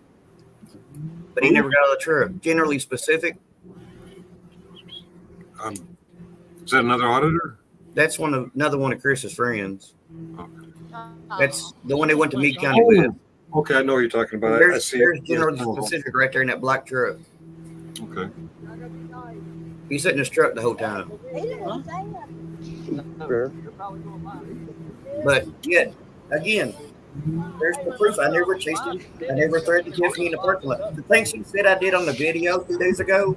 But he never got out of the truck. Generally Specific. Is that another auditor? That's another one of Chris's friends. That's the one they went to Meade County with. Okay, I know what you're talking about. There's Generally Specific right there in that black truck. Okay. He's sitting in his truck the whole time. But yet, again, there's the proof. I never chased him. I never threatened Tiffany in the parking lot. The things he said I did on the video 2 days ago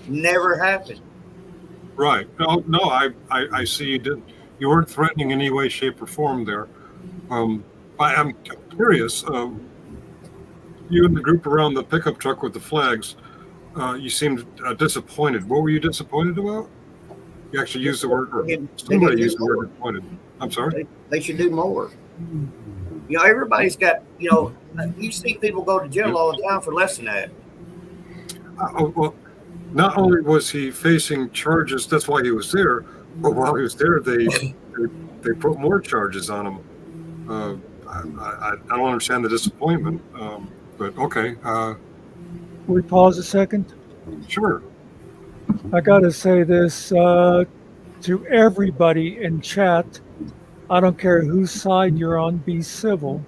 never happened. Right. No, I see you didn't. You weren't threatening in any way, shape, or form there. I'm curious. You and the group around the pickup truck with the flags, you seemed disappointed. What were you disappointed about? You actually used the word, or somebody used the word disappointed. I'm sorry? They should do more. Everybody's got, you see people go to jail all the time for less than that. Well, not only was he facing charges, that's why he was there, but while he was there, they put more charges on him. I don't understand the disappointment, but okay. We pause a second? Sure. I got to say this to everybody in chat. I don't care whose side you're on, be civil.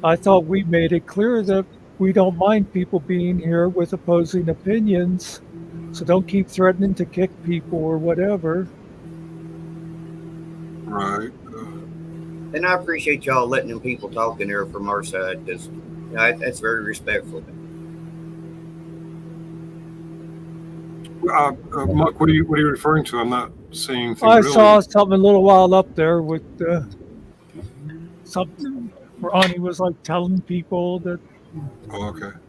I thought we made it clear that we don't mind people being here with opposing opinions. So don't keep threatening to kick people or whatever. Right. And I appreciate y'all letting them people talk in there from our side, because that's very respectful. Mark, what are you referring to? I'm not seeing things. I saw something a little while up there with something. Ronnie was like telling people that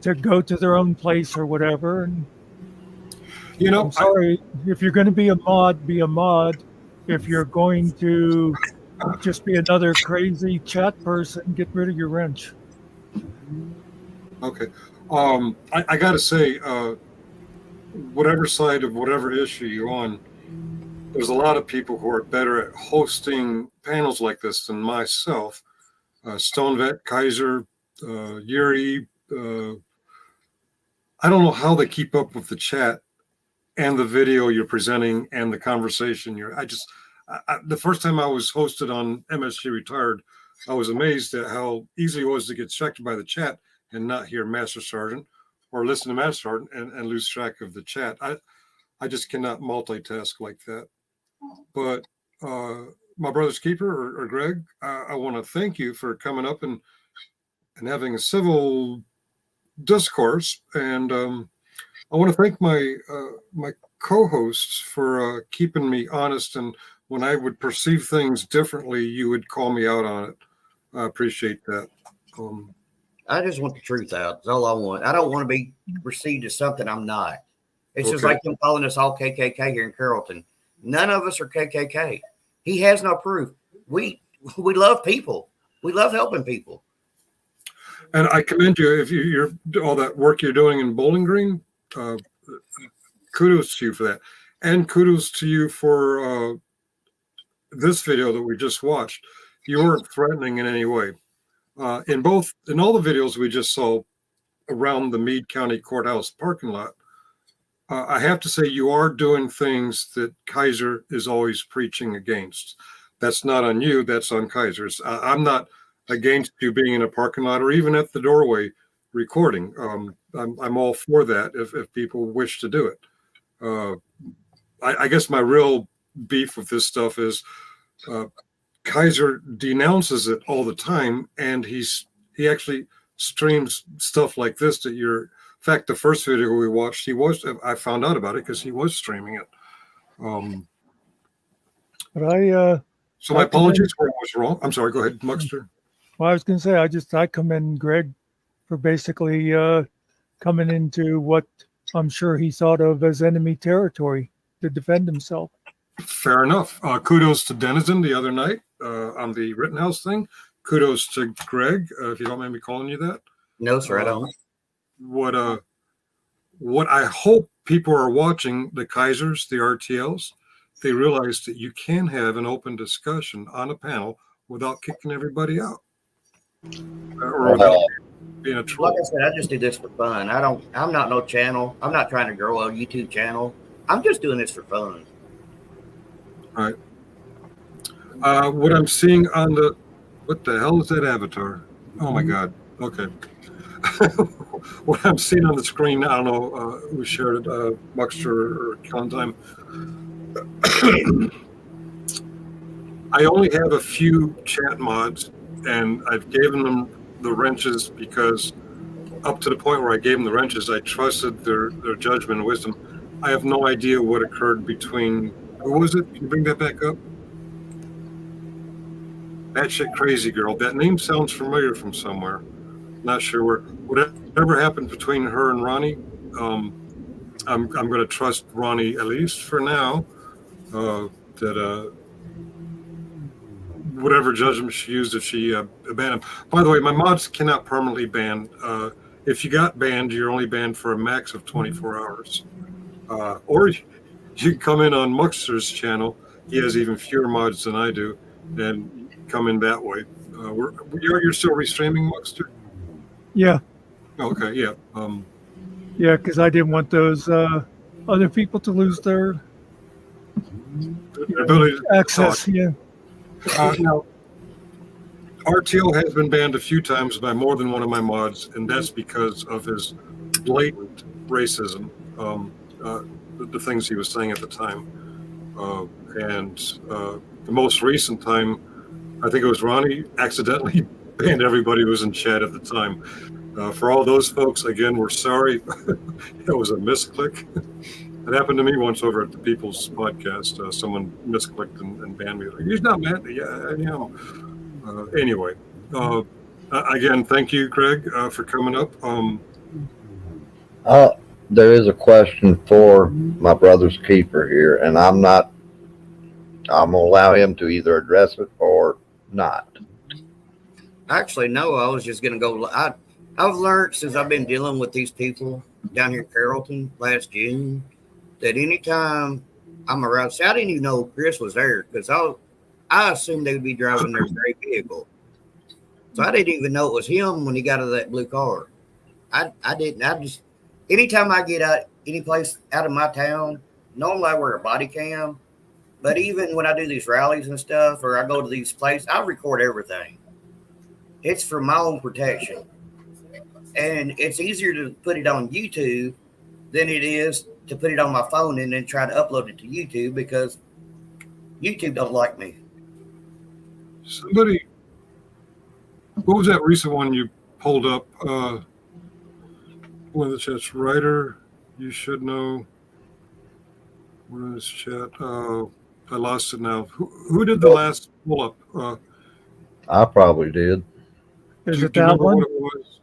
to go to their own place or whatever. And I'm sorry, if you're going to be a mod, be a mod. If you're going to just be another crazy chat person, get rid of your wrench. Okay. I got to say, whatever side of whatever issue you're on, there's a lot of people who are better at hosting panels like this than myself. Stonevet, Kaiser, Yuri. I don't know how they keep up with the chat and the video you're presenting and the conversation the first time I was hosted on MSG Retired, I was amazed at how easy it was to get distracted by the chat and not hear Master Sergeant, or listen to Master Sergeant and lose track of the chat. I just cannot multitask like that. But my brother's keeper or Greg, I want to thank you for coming up and having a civil discourse. And I want to thank my co-hosts for keeping me honest. And when I would perceive things differently, you would call me out on it. I appreciate that. I just want the truth out. That's all I want. I don't want to be perceived as something I'm not. It's just Okay. like them calling us all KKK here in Carrollton. None of us are KKK. He has no proof. We love people. We love helping people. And I commend you if you're all that work you're doing in Bowling Green. Kudos to you for that, and kudos to you for this video that we just watched. You weren't threatening in any way. In all the videos we just saw around the Meade County Courthouse parking lot, I have to say you are doing things that Kaiser is always preaching against. That's not on you. That's on Kaiser's. I'm not against you being in a parking lot or even at the doorway recording. I'm all for that if people wish to do it. I guess my real beef with this stuff is Kaiser denounces it all the time, and he actually streams stuff like this that you're. In fact, the first video we watched, I found out about it because he was streaming it. But So my apologies for what was wrong. I'm sorry. Go ahead, Muxter. Well, I was going to say, I commend Greg for basically coming into what I'm sure he thought of as enemy territory to defend himself. Fair enough. Kudos to Denizen the other night on the Rittenhouse thing. Kudos to Greg, if you don't mind me calling you that. No, sir, I don't. What I hope people are watching, the Kaisers, the RTLs, they realize that you can have an open discussion on a panel without kicking everybody out. Or without being a troll. Like I said, I just do this for fun. I'm not no channel. I'm not trying to grow a YouTube channel. I'm just doing this for fun. All right. What I'm seeing on what the hell is that avatar? Oh my God. Okay. What I'm seeing on the screen, I don't know who shared it, Muxter or Clentime. I only have a few chat mods, and I've given them the wrenches because up to the point where I gave them the wrenches, I trusted their judgment and wisdom. I have no idea what occurred between, who was it? Can you bring that back up? That shit crazy girl. That name sounds familiar from somewhere. Not sure where. Whatever happened between her and Ronnie, I'm going to trust Ronnie at least for now. That whatever judgment she used, if she banned him. By the way, my mods cannot permanently ban. If you got banned, you're only banned for a max of 24 hours. Or you can come in on Muxter's channel. He has even fewer mods than I do, and come in that way. You're still restreaming, Muxter? Yeah. Okay, yeah. Yeah, because I didn't want those other people to lose their ability to access. talk. Yeah. Now, RTL has been banned a few times by more than one of my mods, and that's because of his blatant racism, the things he was saying at the time. And the most recent time, I think it was Ronnie accidentally banned everybody who was in chat at the time. For all those folks, again, we're sorry. It was a misclick. It happened to me once over at the People's Podcast. Someone misclicked and banned me. He's not mad. Yeah, I am. Anyway, again, thank you, Greg, for coming up. There is a question for my brother's keeper here, and I'm going to allow him to either address it or not. Actually, no, I was just going to go. I've learned since I've been dealing with these people down here in Carrollton last June that anytime I'm around, see, I didn't even know Chris was there because I assumed they would be driving their gray vehicle. So I didn't even know it was him when he got out of that blue car. I didn't. I just, anytime I get out any place out of my town, normally I wear a body cam. But even when I do these rallies and stuff, or I go to these places, I record everything. It's for my own protection. And it's easier to put it on YouTube than it is to put it on my phone and then try to upload it to YouTube because YouTube don't like me. Somebody, what was that recent one you pulled up? One of the chats, writer, you should know. What is this chat? I lost it now. Who did the last pull up? I probably did. Is do it you that remember one? what it was?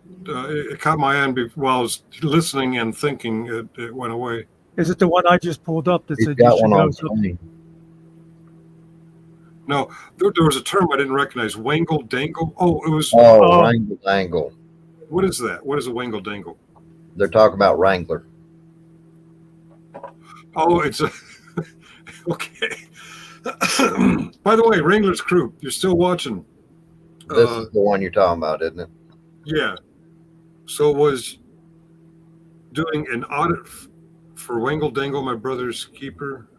It caught my eye while I was listening and thinking. It went away. Is it the one I just pulled up that He's said you got should one know on something? Tony. No, there was a term I didn't recognize. Wangle dangle. Oh, it was. Oh, Wrangle Dangle. What is that? What is a wangle dangle? They're talking about Wrangler. Oh, it's a. Okay. By the way, Wrangler's Crew, you're still watching. This is the one you're talking about, isn't it? Yeah. So was doing an audit for Wangle Dangle, my brother's keeper.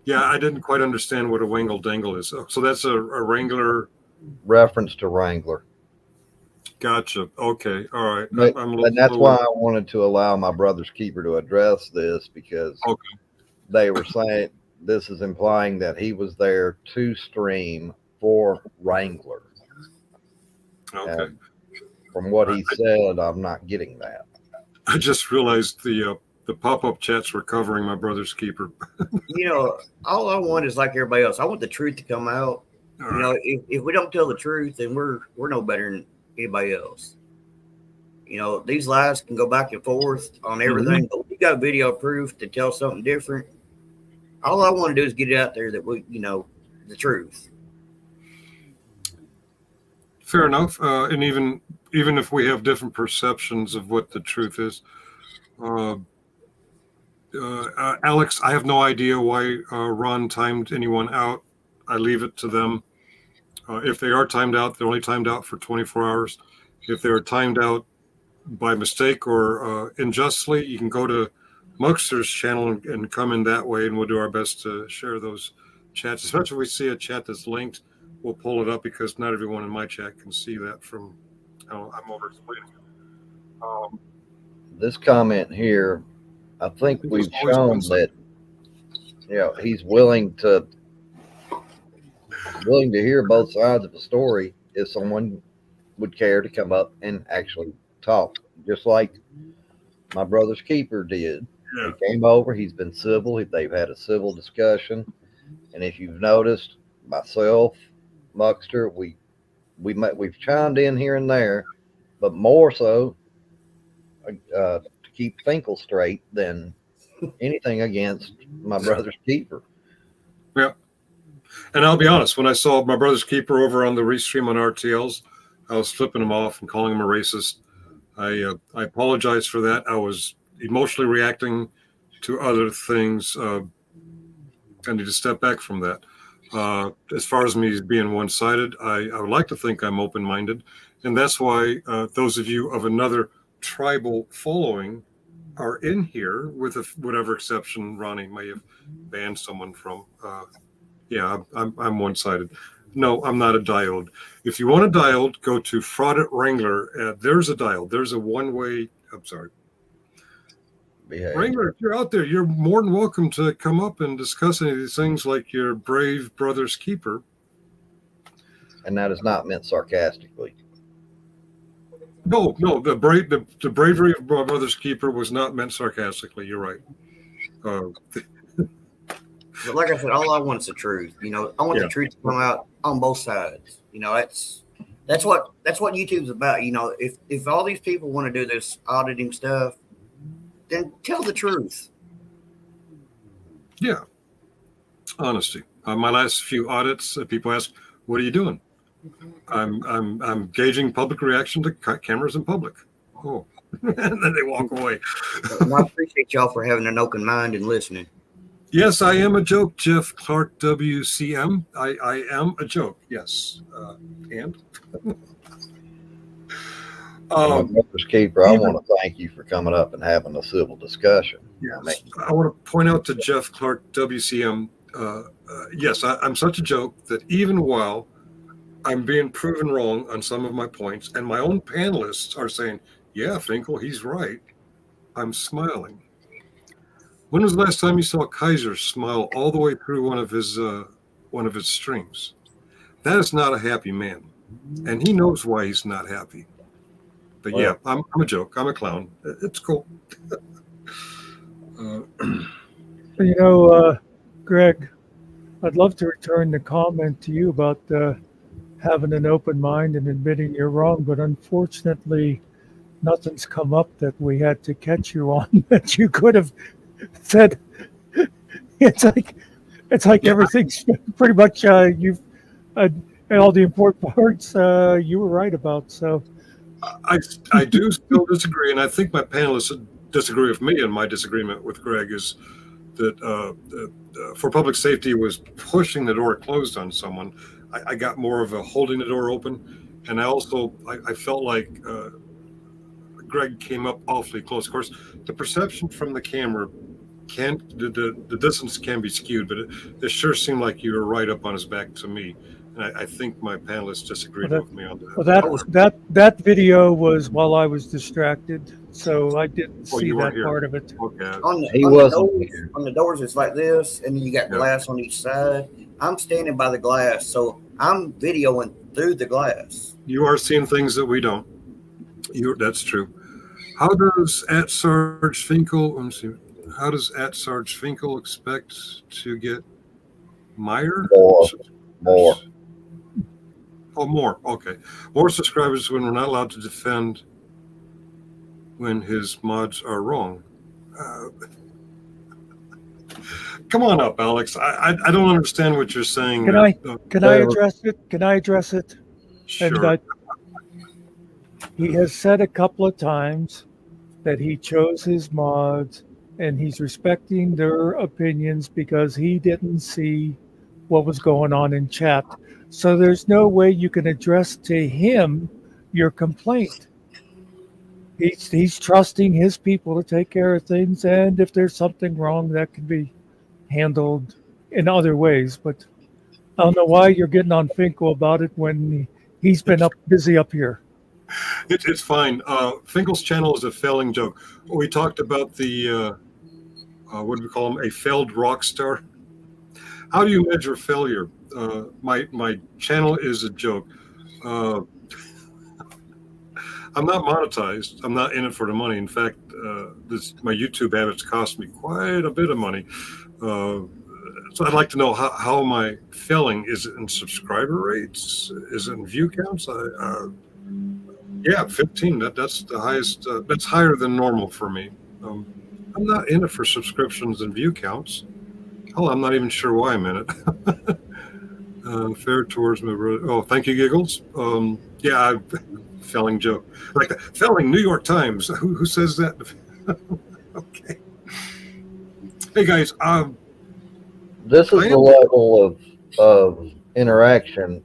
Yeah, I didn't quite understand what a Wangle Dangle is. So that's a Wrangler. Reference to Wrangler. Gotcha. Okay. All right. And that's why I wanted to allow my brother's keeper to address this, because they were saying this is implying that he was there to stream for Wrangler. Okay. And from what he said, I'm not getting that. I just realized the pop-up chats were covering my brother's keeper. You know, all I want is like everybody else. I want the truth to come out. All You know, if we don't tell the truth, then we're no better than anybody else. You know, these lies can go back and forth on everything, but we got video proof to tell something different. All I want to do is get it out there that we, you know, the truth. Fair enough. And even if we have different perceptions of what the truth is, Alex, I have no idea why Ron timed anyone out. I leave it to them. If they are timed out, they're only timed out for 24 hours. If they're timed out by mistake or unjustly, you can go to Muckster's channel and come in that way, and we'll do our best to share those chats. Especially if we see a chat that's linked, we'll pull it up, because not everyone in my chat can see that from how I'm over explaining it. This comment here, I think we've shown that, you know, he's willing to hear both sides of the story if someone would care to come up and actually talk, just like my brother's keeper did. Yeah. He came over, he's been civil, they've had a civil discussion, and if you've noticed, myself, Muckster, we've chimed in here and there, but more so to keep Finkel straight than anything against my brother's keeper. Yeah. And I'll be honest, when I saw my brother's keeper over on the restream on RTLs, I was flipping him off and calling him a racist. I apologize for that. I was emotionally reacting to other things. I need to step back from that. As far as me being one-sided, I would like to think I'm open-minded. And that's why those of you of another tribal following are in here, with whatever exception Ronnie may have banned someone from. Yeah, I'm one-sided. No, I'm not a diode. If you want a diode, go to Fraud at Wrangler. There's a diode. There's a one-way. I'm sorry. Behave. Wrangler, if you're out there, you're more than welcome to come up and discuss any of these things like your brave brother's keeper. And that is not meant sarcastically. No, the bravery of my brother's keeper was not meant sarcastically. You're right. But like I said, all I want is the truth. You know, I want the truth to come out on both sides. You know, that's what YouTube's about. You know, if all these people want to do this auditing stuff, then tell the truth. Yeah. Honesty. My last few audits, people ask, "What are you doing?" I'm gauging public reaction to cameras in public. Oh, and then they walk away. And I appreciate y'all for having an open mind and listening. Yes, I am a joke, Jeff Clark WCM. I am a joke. Yes, and. My brother's keeper, I want to thank you for coming up and having a civil discussion. Yes. I want to point out to Jeff Clark WCM, yes, I'm such a joke that even while I'm being proven wrong on some of my points, and my own panelists are saying, yeah, Finkel, he's right, I'm smiling. When was the last time you saw Kaiser smile all the way through one of his streams? That is not a happy man. And he knows why he's not happy. But yeah, I'm a joke. I'm a clown. It's cool. Greg, I'd love to return the comment to you about having an open mind and admitting you're wrong, but unfortunately, nothing's come up that we had to catch you on that you could have said. It's like everything's pretty much you've all the important parts you were right about. So I do still disagree, and I think my panelists disagree with me. And my disagreement with Greg is that for public safety was pushing the door closed on someone. I got more of a holding the door open, and I felt like Greg came up awfully close. Of course, the perception from the camera the distance can be skewed, but it sure seemed like you were right up on his back to me. And I think my panelists disagreed with me on that. Well, that video was while I was distracted, so I didn't see that part of it. Okay. On the doors, it's like this, and you got glass on each side. I'm standing by the glass, so I'm videoing through the glass. You are seeing things that we don't. That's true. How does @Sarge Finkel? Let me see. How does @Sarge Finkel expect to get Meyer? More. Oh, more. Okay. More subscribers when we're not allowed to defend when his mods are wrong. Come on up, Alex. I don't understand what you're saying. Can I address it? Can I address it? Sure. And he has said a couple of times that he chose his mods and he's respecting their opinions because he didn't see what was going on in chat. So there's no way you can address to him your complaint. He's trusting his people to take care of things, and if there's something wrong, that can be handled in other ways. But I don't know why you're getting on Finkel about it when he's been busy up here. It's fine. Finkel's channel is a failing joke. We talked about the what do we call him? A failed rock star. How do you measure failure? My channel is a joke. I'm not monetized. I'm not in it for the money. In fact, my YouTube habits cost me quite a bit of money. So I'd like to know how am I failing? Is it in subscriber rates? Is it in view counts? Yeah, 15. That's the highest. That's higher than normal for me. I'm not in it for subscriptions and view counts. Hell, I'm not even sure why I'm in it. Fair towards my brother. Oh, thank you, Giggles. Yeah, failing joke. Like that. Failing New York Times. Who says that? Okay. Hey guys, this is the level of interaction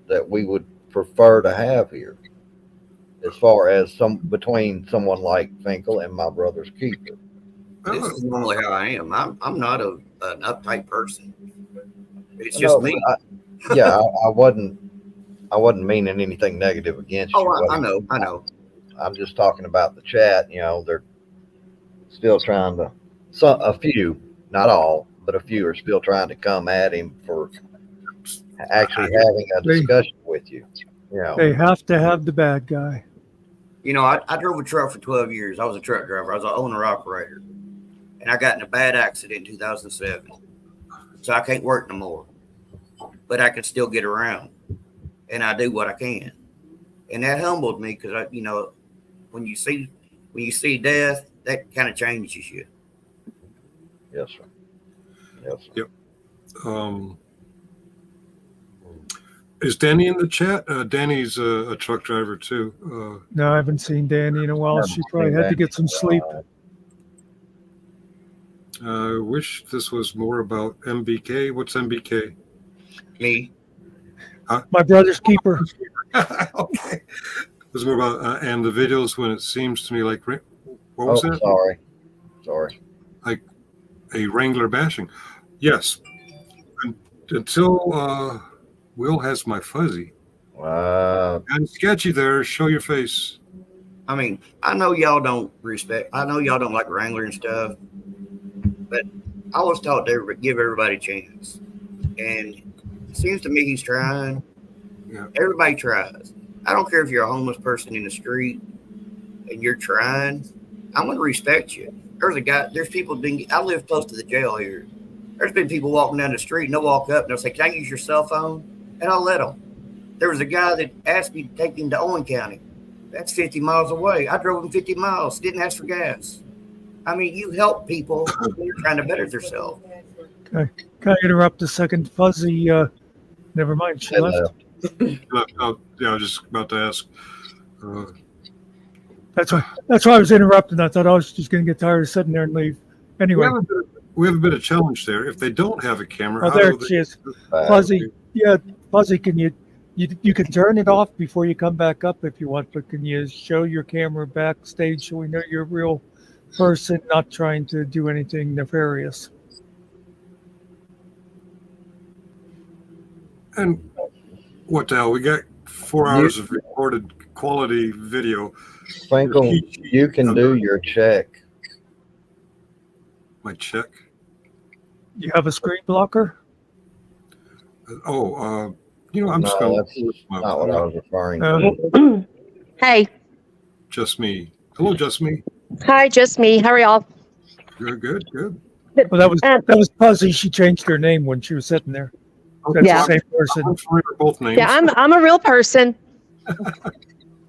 that we would prefer to have here, as far as between someone like Finkel and my brother's keeper. This is normally how I am. I'm not an uptight person. It's just me. I wasn't meaning anything negative against you. Oh, I know. I'm just talking about the chat. They're still trying to. A few, not all, but a few are still trying to come at him for actually having a discussion with you. They have to have the bad guy. I drove a truck for 12 years. I was a truck driver. I was an owner-operator. And I got in a bad accident in 2007. So I can't work no more. But I can still get around. And I do what I can. And that humbled me because, when you see death, that kind of changes you. Yes, sir. Yes, sir. Yep. Is Danny in the chat? Danny's a truck driver too. No, I haven't seen Danny in a while. She probably had to get some sleep. I wish this was more about MBK. What's MBK? Me. Huh? My brother's keeper. Okay. It was more about and the videos when it seems to me like what was that? Sorry. Like a Wrangler bashing. Yes. Until Will has my fuzzy. Wow. And sketchy there. Show your face. I mean, I know y'all don't respect. I know y'all don't like Wrangler and stuff, but I was taught to give everybody a chance. And it seems to me he's trying. Yeah. Everybody tries. I don't care if you're a homeless person in the street and you're trying. I'm going to respect you. There's people I live close to the jail here. There's been people walking down the street and they'll walk up and they'll say, "Can I use your cell phone?" And I'll let them. There was a guy that asked me to take him to Owen County. That's 50 miles away. I drove him 50 miles, didn't ask for gas. I mean, you help people when you're trying to better themselves. Okay. Can I interrupt a second? Fuzzy, never mind, she left. Yeah, I was just about to ask. That's why I was interrupting. I thought I was just going to get tired of sitting there and leave. Anyway. We have a bit of challenge there. If they don't have a camera, Oh, there she is. Fuzzy, yeah, Fuzzy, can you can turn it off before you come back up if you want, but can you show your camera backstage so we know you're a real person, not trying to do anything nefarious? And what the hell? We got 4 hours of recorded quality video. Finkel, you can do your check. My check? You have a screen blocker? I'm just going that's not what I was referring to. Hey. Just me. Hello, just me. Hi, just me. How are y'all? Good. Well, that was Fuzzy. She changed her name when she was sitting there. That's Yeah. the same person. Both names. Yeah, I'm a real person.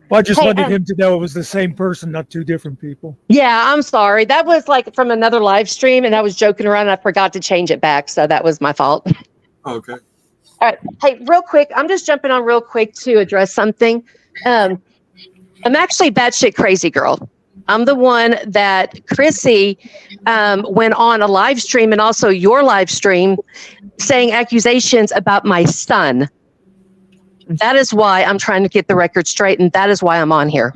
Well, I just Hey, wanted him to know it was the same person, not two different people. Yeah, I'm sorry. That was like from another live stream, and I was joking around, and I forgot to change it back, so that was my fault. Okay. All right. Hey, real quick, I'm just jumping on real quick to address something. I'm actually batshit crazy girl. I'm the one that Chrissy went on a live stream and also your live stream saying accusations about my son. That is why I'm trying to get the record straight, and that is why I'm on here.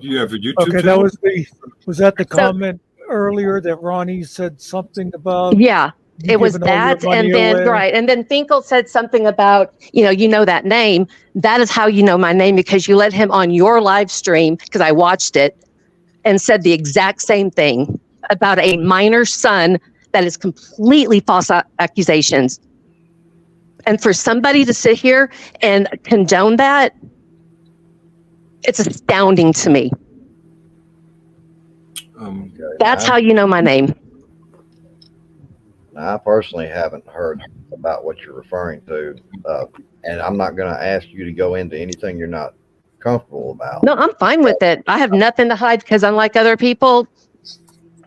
You have a YouTube Okay, channel? was that the comment earlier that Ronnie said something about? Yeah. you It was giving all your that, money and then away? right, and then Finkel said something about you know that name. That is how you know my name, because you let him on your live stream, because I watched it, and said the exact same thing about a minor son. That is completely false accusations, and for somebody to sit here and condone that, it's astounding to me. That's how you know my name. Now, I personally haven't heard about what you're referring to, and I'm not going to ask you to go into anything you're not comfortable about. No, I'm fine with it. I have nothing to hide, because unlike other people,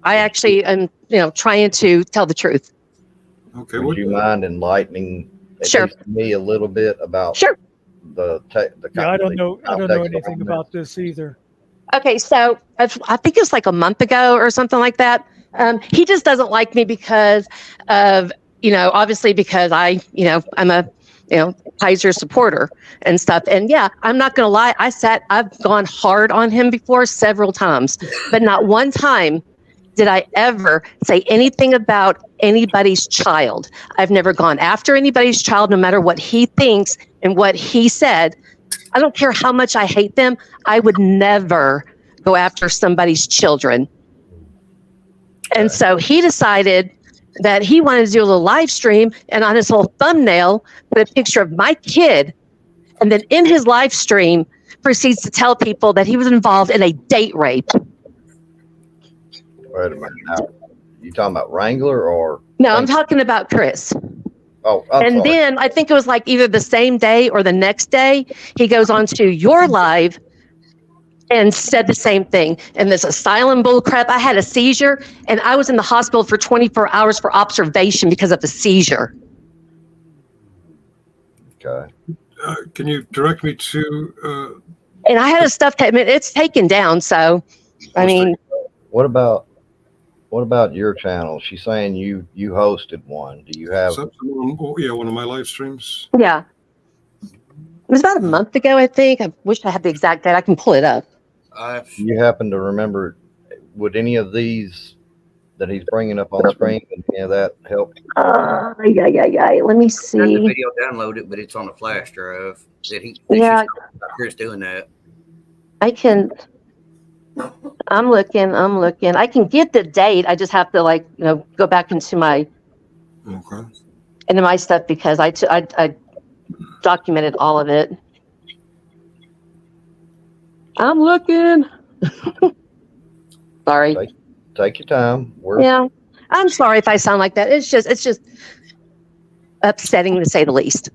I actually am, trying to tell the truth. Okay. Would you mind enlightening Sure. at least me a little bit about the Yeah, I don't know context anything behind about this either. Okay, so I think it was like a month ago or something like that. He just doesn't like me because of, obviously because I'm a, Kaiser supporter and stuff. And yeah, I'm not going to lie. I've gone hard on him before several times, but not one time did I ever say anything about anybody's child. I've never gone after anybody's child, no matter what he thinks and what he said. I don't care how much I hate them. I would never go after somebody's children. And so he decided that he wanted to do a little live stream, and on his little thumbnail, put a picture of my kid. And then in his live stream, proceeds to tell people that he was involved in a date rape. Wait a minute. Now, you talking about Wrangler or? No, I'm talking about Chris. Oh, I'm And sorry. then I think it was like either the same day or the next day, he goes on to your live and said the same thing. And this asylum bullcrap. I had a seizure, and I was in the hospital for 24 hours for observation because of the seizure. Okay. Can you direct me to? And I had a stuff it's taken down. So, I mean, What about your channel? She's saying you hosted one. Do you have? One of my live streams. yeah. It was about a month ago, I think. I wish I had the exact date. I can pull it up. Do you happen to remember? Would any of these that he's bringing up on the screen, would any of that help? Yeah. Let me Got the see. video downloaded, but it's on a flash drive. Yeah. Chris doing that. I can. I'm looking. I can get the date. I just have to go back into my Okay. stuff, because I documented all of it. I'm looking. Sorry. Take your time. Yeah, I'm sorry if I sound like that. It's just upsetting to say the least.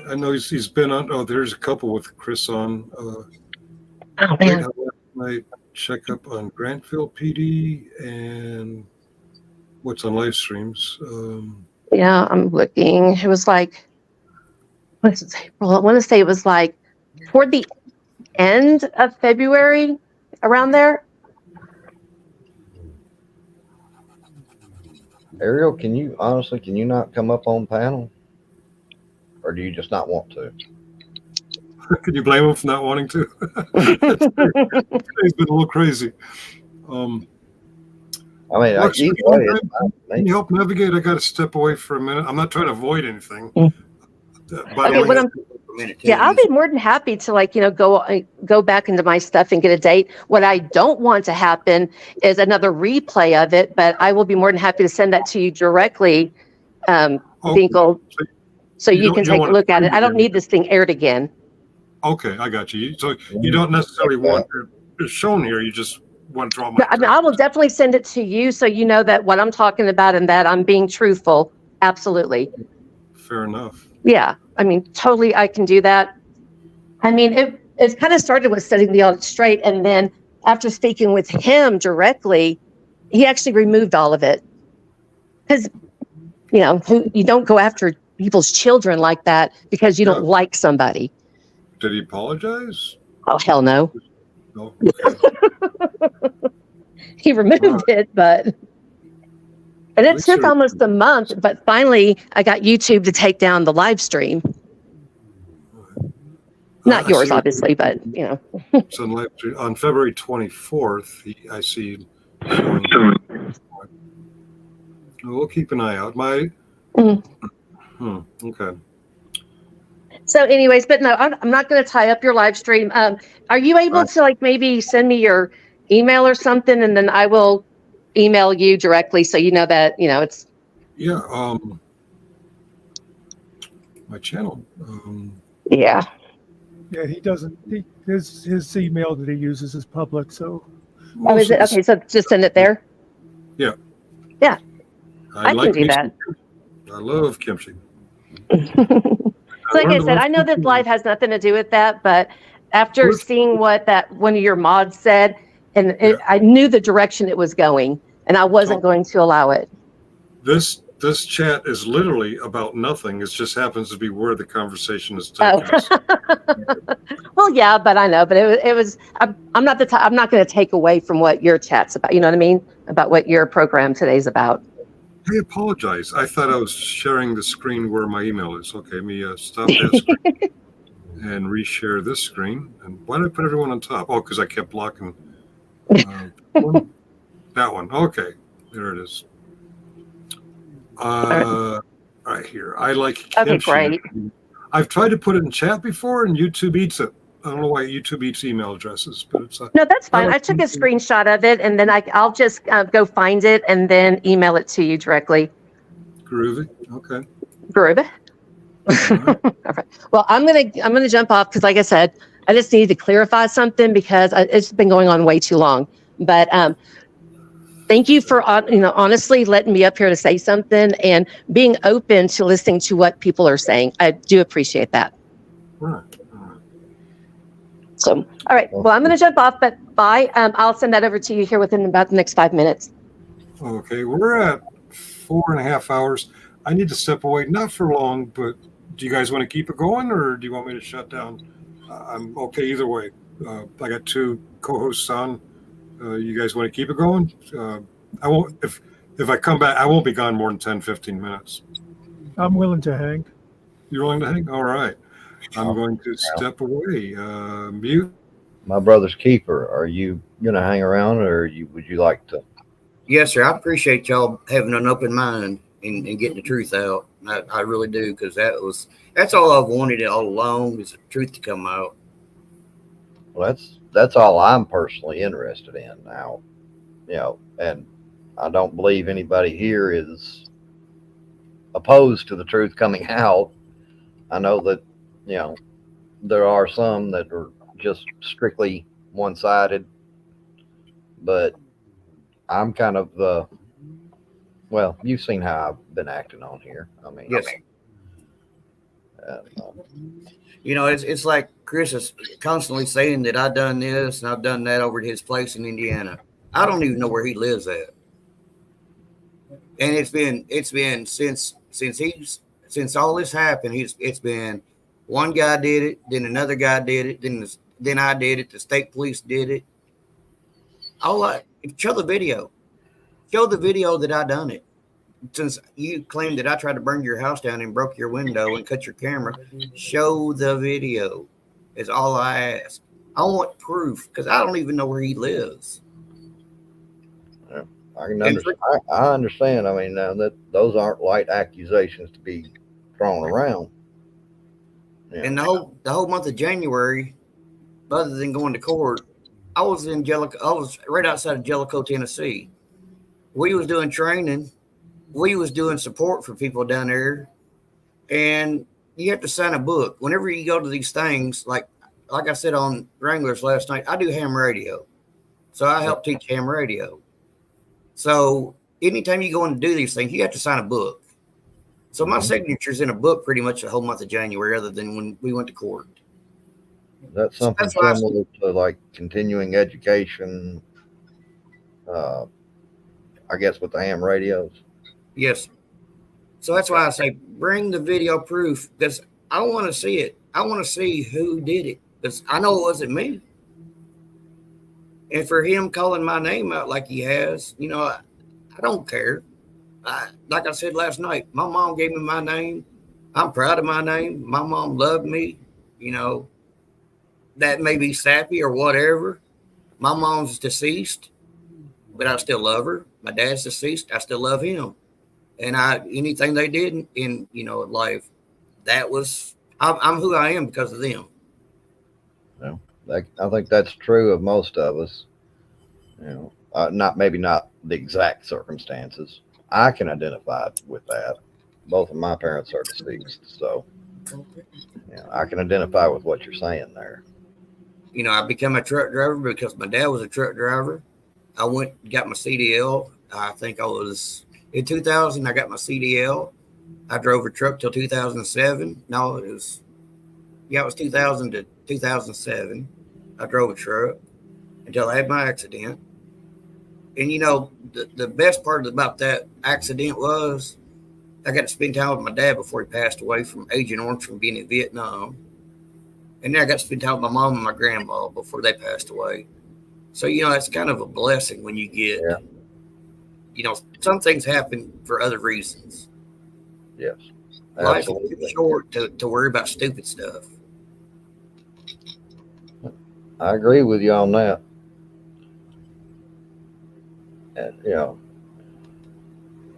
I know he's been on. Oh, there's a couple with Chris on. Oh man. I check up on Grantville PD and what's on live streams. Yeah, I'm looking. It was like, what is it, April? I want to say it was like toward the end of February, around there. Ariel, can you not come up on panel? Or do you just not want to? Can you blame him for not wanting to? He's been a little crazy. I mean, Lex, either way, it's fine with me. can you help navigate? I got to step away for a minute. I'm not trying to avoid anything. Okay, what I'll be more than happy to go back into my stuff and get a date. What I don't want to happen is another replay of it, but I will be more than happy to send that to you directly, Finkel, so you can take a look at it. I don't need this thing aired again. Okay, I got you. So you don't necessarily want it shown here. You just want to draw my. I mean, I will definitely send it to you so you know that what I'm talking about and that I'm being truthful. Absolutely. Fair enough. Yeah, I mean, totally, I can do that. I mean, it kind of started with setting the audit straight, and then after speaking with him directly, he actually removed all of it. Because, you don't go after people's children like that because you don't like somebody. Did he apologize? Oh, hell no. No. He removed it, but... And it took almost a month, but finally I got YouTube to take down the live stream. Not yours, obviously, but So on February 24th, I see. We'll keep an eye out. Okay. So anyways, but no, I'm not going to tie up your live stream. Are you able to maybe send me your email or something, and then I will email you directly so you know that it's my channel. Yeah, he doesn't. His email that he uses is public. So. Oh, is it okay? So just send it there. Yeah. Yeah. I can do that. I love kimchi. So like I said, I know this live has nothing to do with that, but after seeing what that one of your mods said, and I knew the direction it was going, and I wasn't going to allow it. This chat is literally about nothing. It just happens to be where the conversation is taking us. Well, yeah, but I know, but it was. I'm not going to take away from what your chat's about. You know what I mean? About what your program today's about. I apologize. I thought I was sharing the screen where my email is. Okay, let me stop that screen and reshare this screen. And why did I put everyone on top? Oh, because I kept blocking that one. Okay, there it is. Right here. I like kimchi. Okay, great. I've tried to put it in chat before, and YouTube eats it. I don't know why YouTube eats email addresses, but it's no, that's fine. I took a screenshot of it, and then I'll just go find it and then email it to you directly. Groovy. Okay. Groovy. All right. Well, I'm gonna jump off because, like I said, I just need to clarify something because it's been going on way too long. But thank you for honestly letting me up here to say something and being open to listening to what people are saying. I do appreciate that. Right. So, all right. Well, I'm going to jump off, but bye. I'll send that over to you here within about the next 5 minutes. Okay. We're at 4.5 hours. I need to step away, not for long, but do you guys want to keep it going or do you want me to shut down? I'm okay either way. I got 2 co-hosts on. You guys want to keep it going? I won't, if I come back, I won't be gone more than 10, 15 minutes. I'm willing to hang. You're willing to hang? All right. I'm going to step away. Mute. My brother's keeper. Are you going to hang around or would you like to? Yes, sir. I appreciate y'all having an open mind and getting the truth out. I really do, because that's all I've wanted all along, is the truth to come out. Well, that's all I'm personally interested in now, and I don't believe anybody here is opposed to the truth coming out. I know that, you know, there are some that are just strictly one-sided, but I'm kind of the, well, you've seen how I've been acting on here. I mean, Yes. You know, it's like Chris is constantly saying that I've done this and I've done that over at his place in Indiana. I don't even know where he lives at. And it's been since all this happened, it's been one guy did it, then another guy did it, then I did it, the state police did it. Show the video. Show the video that I done it. Since you claimed that I tried to burn your house down and broke your window and cut your camera, show the video is all I ask. I want proof because I don't even know where he lives. Yeah, I can understand. I understand. I mean, now that those aren't light accusations to be thrown around. Yeah. And the whole month of January, other than going to court, I was in Jellicoe. I was right outside of Jellicoe, Tennessee. We was doing training. We was doing support for people down there, and you have to sign a book. Whenever you go to these things, like I said on Wranglers last night, I do ham radio. So I help teach ham radio. So anytime you go in to do these things, you have to sign a book. So my signature's in a book pretty much the whole month of January, other than when we went to court. That's something similar to like continuing education, I guess, with the ham radios. Yes. So that's why I say bring the video proof, because I want to see it. I want to see who did it, because I know it wasn't me. And for him calling my name out like he has, you know, I don't care. Like I said last night, my mom gave me my name. I'm proud of my name. My mom loved me. You know, that may be sappy or whatever. My mom's deceased, but I still love her. My dad's deceased. I still love him. And anything they did in you know, life, that was, I'm who I am because of them. Well, I think that's true of most of us. You know, maybe not the exact circumstances. I can identify with that. Both of my parents are deceased, so I can identify with what you're saying there. You know, I became a truck driver because my dad was a truck driver. I went and got my CDL. I think I was in 2000. I got my CDL. I drove a truck till 2007. No, it was 2000 to 2007. I drove a truck until I had my accident. And you know, the best part about that accident was I got to spend time with my dad before he passed away from Agent Orange from being in Vietnam. And then I got to spend time with my mom and my grandma before they passed away. So, you know, it's kind of a blessing when you get, you know, some things happen for other reasons. Yes. Life is too short to worry about stupid stuff. I agree with you on that. And, you know,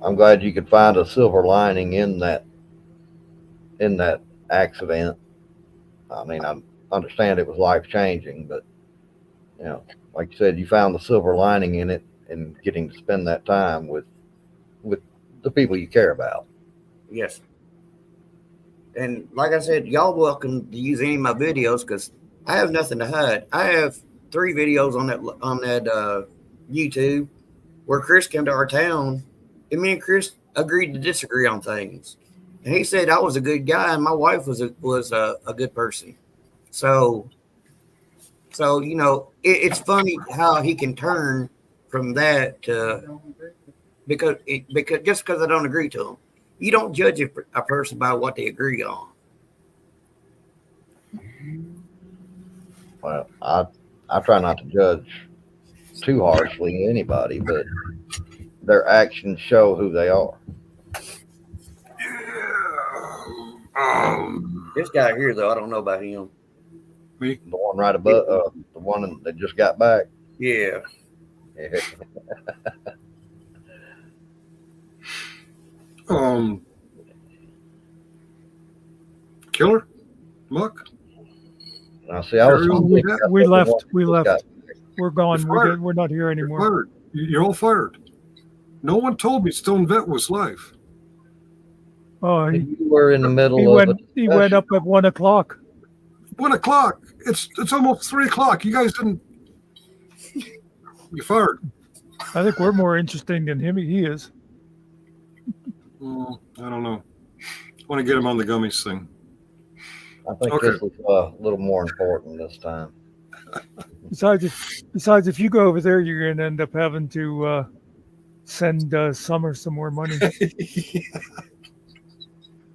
I'm glad you could find a silver lining in that accident. I mean, I understand it was life-changing, but, you know, like you said, you found the silver lining in it and getting to spend that time with the people you care about. Yes. And like I said, y'all welcome to use any of my videos because I have nothing to hide. I have 3 videos on that YouTube where Chris came to our town, and me and Chris agreed to disagree on things. And he said I was a good guy, and my wife was a good person. So you know, it's funny how he can turn from that to because just because I don't agree to him, you don't judge a person by what they agree on. Well, I try not to judge too harshly anybody, but their actions show who they are. This guy here, though, I don't know about him. Me? The one right above, the one that just got back. Yeah. Killer? Muck? Now, see, I was. We left. We're gone. Fired. We're not here anymore. You're fired. You're all fired. No one told me Stone Vet was live. Oh, You were in the middle he of went. it. He went up at 1 o'clock. 1 o'clock. It's almost 3 o'clock. You guys didn't. You fired. I think we're more interesting than him. He is. I don't know. I want to get him on the gummies thing. I think Okay. this was a little more important this time. Besides, if you go over there, you're going to end up having to send Summer some more money.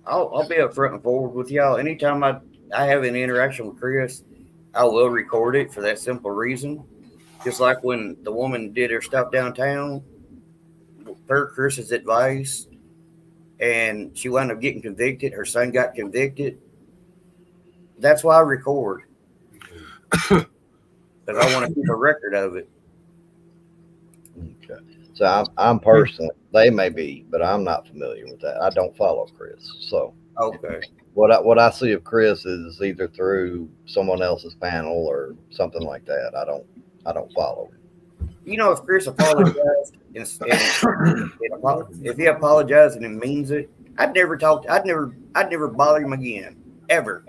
I'll be upfront and forward with y'all. Anytime I have an interaction with Chris, I will record it for that simple reason. Just like when the woman did her stuff downtown, per Chris's advice, and she wound up getting convicted. Her son got convicted. That's why I record. Because I want to keep a record of it. Okay. So I'm personally, they may be, but I'm not familiar with that. I don't follow Chris. So Okay. what I see of Chris is either through someone else's panel or something like that. I don't follow him. You know, if Chris apologized if he apologized and he means it, I'd never bother him again. Ever.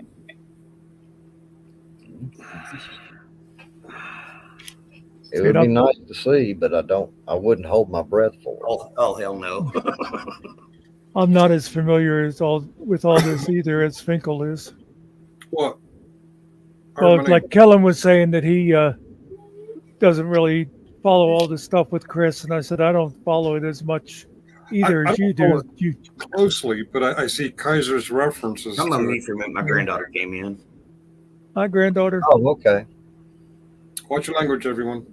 It would be nice to see, but I wouldn't hold my breath for it. Oh hell no. I'm not as familiar with all this either as Finkel is. What? Well, like Kellen was saying that he doesn't really follow all this stuff with Chris, and I said I don't follow it as much either I as you don't follow do. it closely, but I see Kaiser's references. I'm to gonna it. meet for a minute. My granddaughter came in. Hi, granddaughter. Oh, okay. Watch your language, everyone.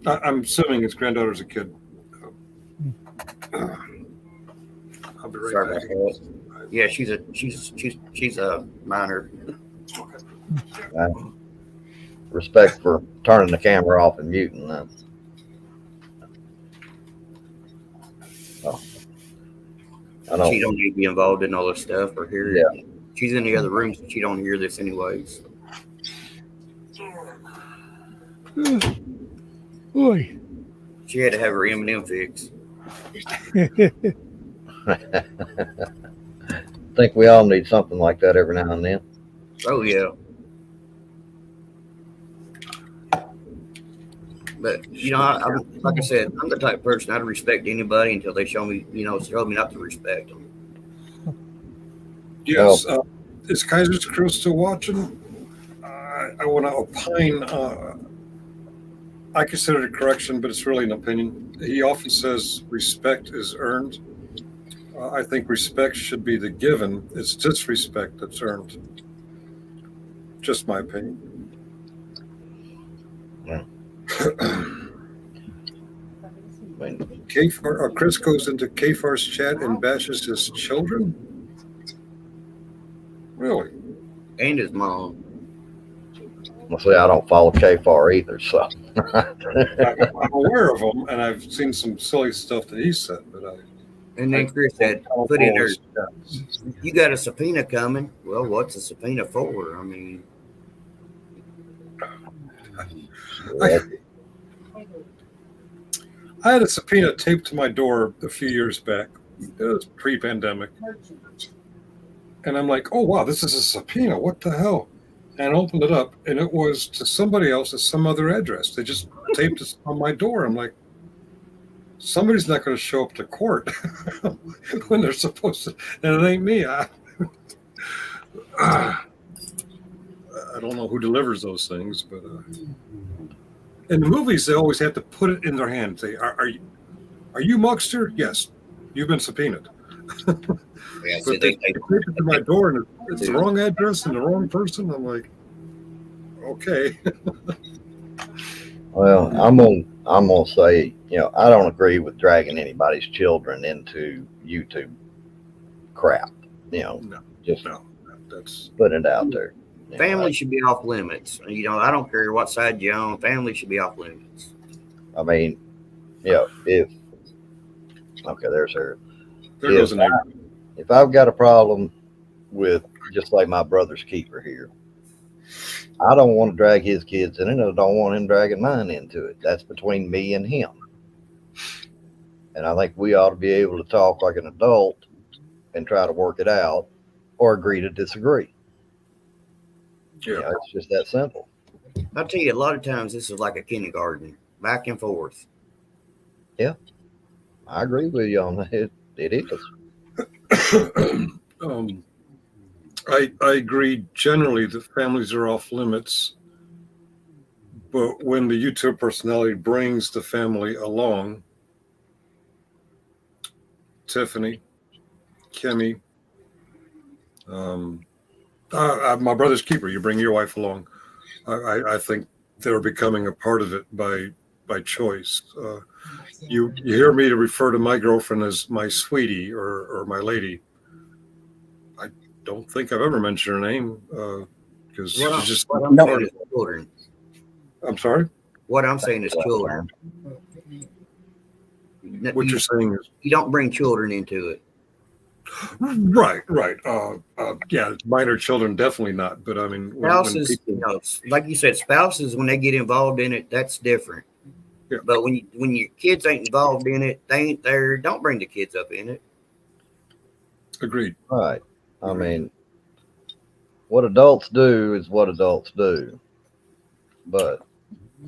I'm assuming his granddaughter's a kid. I'll be right Sorry back. about that. Yeah, she's a minor. Respect for turning the camera off and muting that. I don't. She don't need to be involved in all this stuff or hear it. Yeah. She's in the other room, so she don't hear this anyways. Boy. She had to have her M&M fix. Think we all need something like that every now and then. Oh yeah. But you know, I'm like I said, I'm the type of person I'd respect anybody until they show me not to respect them. Yes. Is Kaiser's crew still watching? I want to opine. I consider it a correction, but it's really an opinion. He often says respect is earned. I think respect should be the given. It's disrespect that's earned. Just my opinion. Yeah. Chris goes into Kafar's chat and bashes his children? Really? And his mom. Well, see, I don't follow KFAR either, so. I'm aware of him, and I've seen some silly stuff that he said, but And then Chris said, put in there, you got a subpoena coming. Well, what's a subpoena for? I mean, I had a subpoena taped to my door a few years back. It was pre-pandemic. And I'm like, oh, wow, this is a subpoena. What the hell? And I opened it up, and it was to somebody else at some other address. They just taped it on my door. I'm like, somebody's not going to show up to court when they're supposed to. And it ain't me. I don't know who delivers those things, but in the movies, they always have to put it in their hand. Say, are you Muckster? Yes, you've been subpoenaed. yeah, But they tape it to my door, and it's the wrong address and the wrong person. I'm like, okay. Well, I'm gonna say, I don't agree with dragging anybody's children into YouTube crap. That's put it out there. family should be off limits. I don't care what side you're on. Family should be off limits. I mean, if okay, there's her. There goes an If I've got a problem with just like my brother's keeper here, I don't want to drag his kids in it. I don't want him dragging mine into it. That's between me and him. And I think we ought to be able to talk like an adult and try to work it out, or agree to disagree. Yeah. You know, it's just that simple. I'll tell you, a lot of times this is like a kindergarten, back and forth. I agree with you on that. It is. I agree generally that families are off limits, but when the YouTube personality brings the family along, Tiffany, Kimmy, my brother's keeper, you bring your wife along. I think they're becoming a part of it by choice. You hear me to refer to my girlfriend as my sweetie or my lady. I don't think I've ever mentioned her name because she's just. What I'm saying is children. I'm sorry? What I'm saying is children. What you're saying is. You don't bring children into it. Right. Yeah, minor children, definitely not. But I mean, Spouses, like you said, spouses, when they get involved in it, that's different. Yeah. But when your kids ain't involved in it, they ain't there. Don't bring the kids up in it. Agreed. Right. I mean, what adults do is what adults do. But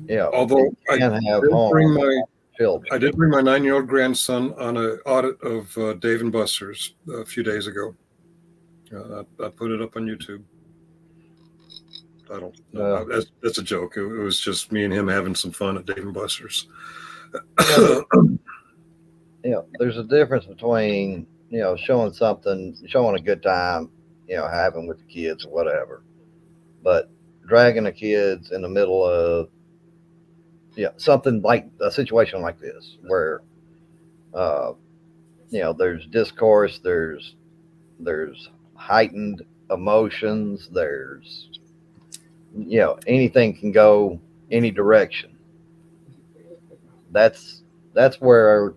yeah, although I can have did bring children. I did bring my 9-year-old grandson on an audit of Dave and Buster's a few days ago. I put it up on YouTube. I don't know. That's a joke. It was just me and him having some fun at Dave and Buster's. There's a difference between, showing a good time, having with the kids or whatever. But dragging the kids in the middle of, something like a situation like this where, there's discourse, there's heightened emotions, there's, anything can go any direction. That's where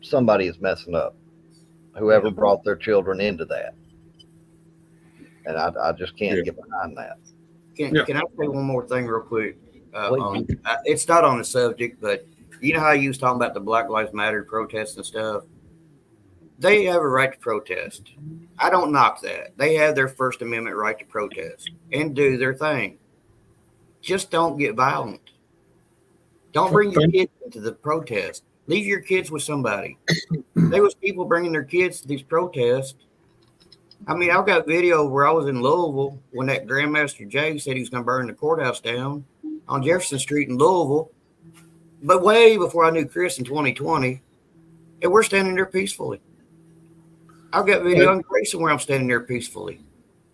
somebody is messing up, whoever brought their children into that. And I just can't get behind that. Can I say one more thing real quick? It's not on the subject, but you know how you was talking about the Black Lives Matter protests and stuff? They have a right to protest. I don't knock that. They have their First Amendment right to protest and do their thing. Just don't get violent. Don't bring your kids into the protest. Leave your kids with somebody. There was people bringing their kids to these protests. I mean, I've got video where I was in Louisville when that Grandmaster Jay said he was going to burn the courthouse down on Jefferson Street in Louisville. But way before I knew Chris in 2020, and we're standing there peacefully. I've got video in Grayson where I'm standing there peacefully.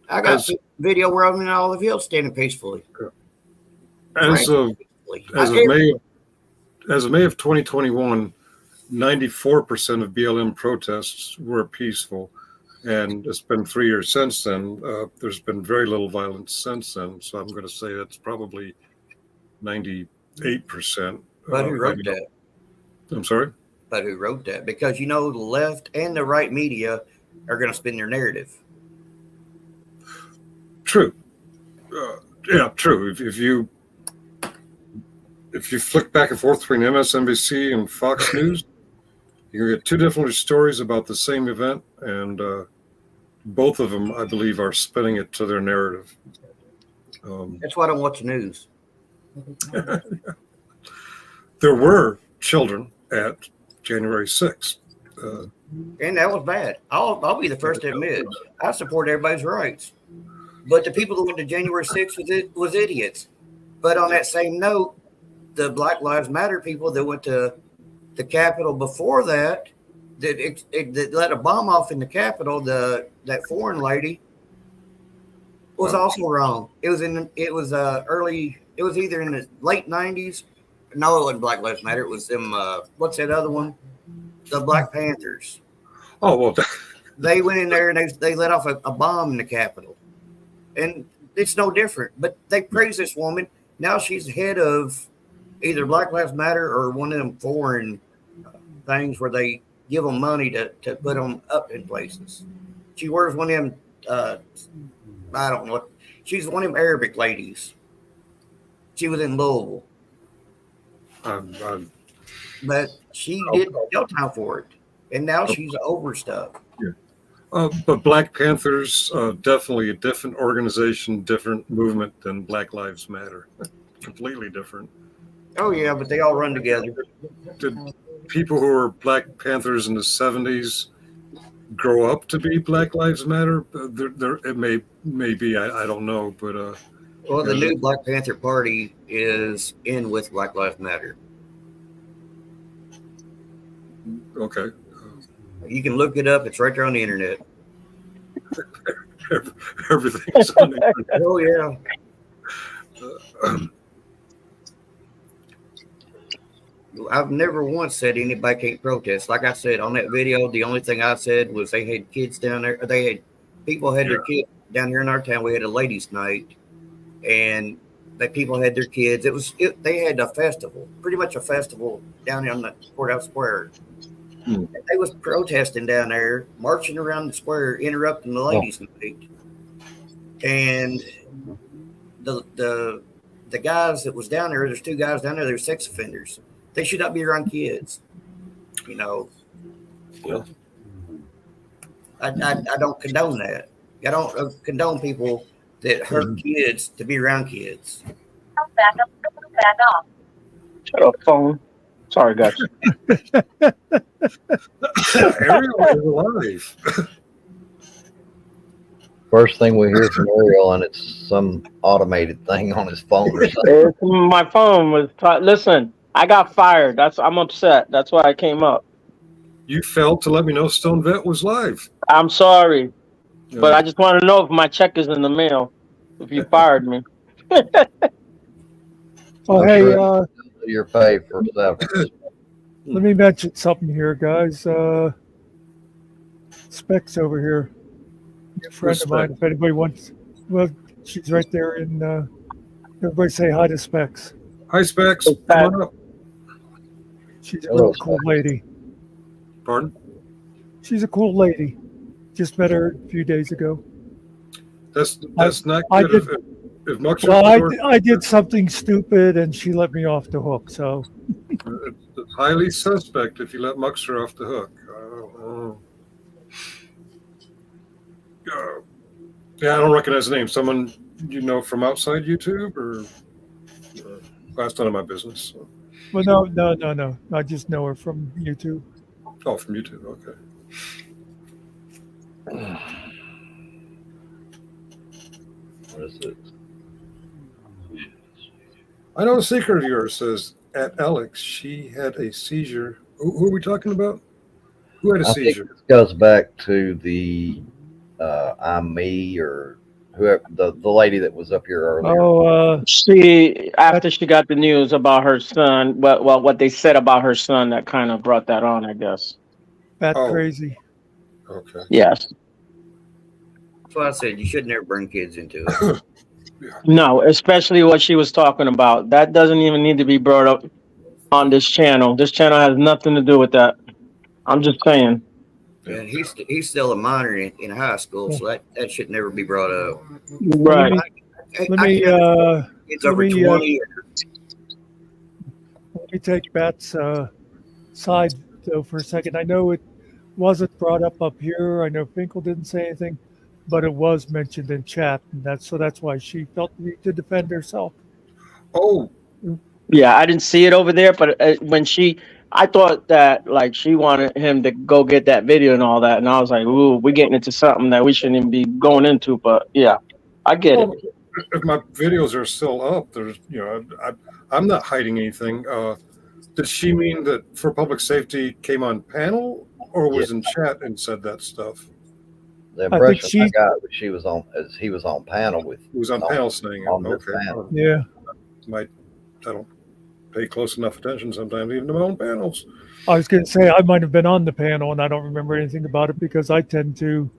I got video where I'm in Olive Hill standing peacefully. As of May of 2021, 94% of BLM protests were peaceful. And it's been 3 years since then. There's been very little violence since then. So I'm going to say that's probably 98%. But who wrote that? I'm sorry? But who wrote that? Because, the left and the right media are going to spin their narrative. True. True. If you flick back and forth between MSNBC and Fox News, you can get two different stories about the same event, and both of them, I believe, are spinning it to their narrative. That's why I don't watch the news. There were children at January 6th. And that was bad. I'll be the first to admit, I support everybody's rights. But the people who went to January 6th was idiots. But on that same note, the Black Lives Matter people that went to the Capitol before that let a bomb off in the Capitol, that foreign lady, was also wrong. It was either in the late 90s. No, it wasn't Black Lives Matter. It was them. What's that other one? The Black Panthers. Oh, well. They went in there and they let off a bomb in the Capitol. And it's no different. But they praise this woman. Now she's head of either Black Lives Matter or one of them foreign things where they give them money to put them up in places. She wears one of them, I don't know. She's one of them Arabic ladies. She was in Louisville. but she did jail time for it, and now she's over stuff. But Black Panthers, definitely a different organization, different movement than Black Lives Matter. Completely different. Oh yeah, but they all run together. Did people who were Black Panthers in the 70s grow up to be Black Lives Matter? It may be, I don't know, but Well, the new Black Panther Party is in with Black Lives Matter. Okay. You can look it up. It's right there on the internet. Everything's on the internet. Oh yeah. I've never once said anybody can't protest. Like I said on that video, the only thing I said was they had kids down there. They had people had their kids down here in our town. We had a ladies' night, and that people had their kids. They had a festival, pretty much a festival down on the courthouse square. They was protesting down there, marching around the square, interrupting the ladies' night. And the guys that was down there, there's two guys down there, they're sex offenders. They should not be around kids. You know. Yeah. I don't condone that. I don't condone people that hurt kids to be around kids. Back off. Shut up, phone. Sorry, guys. Ariel is alive. First thing we hear from Ariel, and it's some automated thing on his phone or something. My phone was. Listen, I got fired. I'm upset. That's why I came up. You failed to let me know Stone Vet was live. I'm sorry, but I just want to know if my check is in the mail. If you fired me. Oh, hey, Your pay for severance. let me mention something here, guys. Specs over here. A friend of mine, if anybody wants, well, she's right there in, everybody say hi to Specs. Hi, Specs. Come on up. She's a real cool lady. Pardon? She's a cool lady. Just met her a few days ago. That's not I good. did- If Muxer Well, I did something stupid and she let me off the hook. So it's highly suspect if you let Muxer off the hook. Yeah, I don't recognize the name. Someone you know from outside YouTube, or that's none of my business. So. well, no. I just know her from YouTube. Oh, from YouTube. Okay. What is it? I know a secret of yours says at Alex, she had a seizure. Who are we talking about? Who had a I think seizure? this goes back to the I'm me or whoever the lady that was up here earlier. Oh, She after she got the news about her son, what they said about her son, that kind of brought that on, I guess. Bat crazy. Okay. Yes. That's why I said you should never bring kids into it. No, especially what she was talking about. That doesn't even need to be brought up on this channel. This channel has nothing to do with that. I'm just saying. And he's still a minor in high school, so that should never be brought up. Right. Let me It's over 20. Let me take Bat's side though for a second. I know it wasn't brought up here. I know Finkel didn't say anything, but it was mentioned in chat, and that's why she felt the need to defend herself. Oh, yeah, I didn't see it over there, but when I thought that like she wanted him to go get that video and all that, and I was like, "Ooh, we're getting into something that we shouldn't even be going into." But yeah, I get it. If my videos are still up, there's I'm not hiding anything. Did she mean that For Public Safety came on panel or was in chat and said that stuff? The impression I got was he was on panel with. He was on panel saying on it. this Okay. panel. Yeah. I don't pay close enough attention sometimes, even to my own panels. I was going to say I might have been on the panel, and I don't remember anything about it because I tend to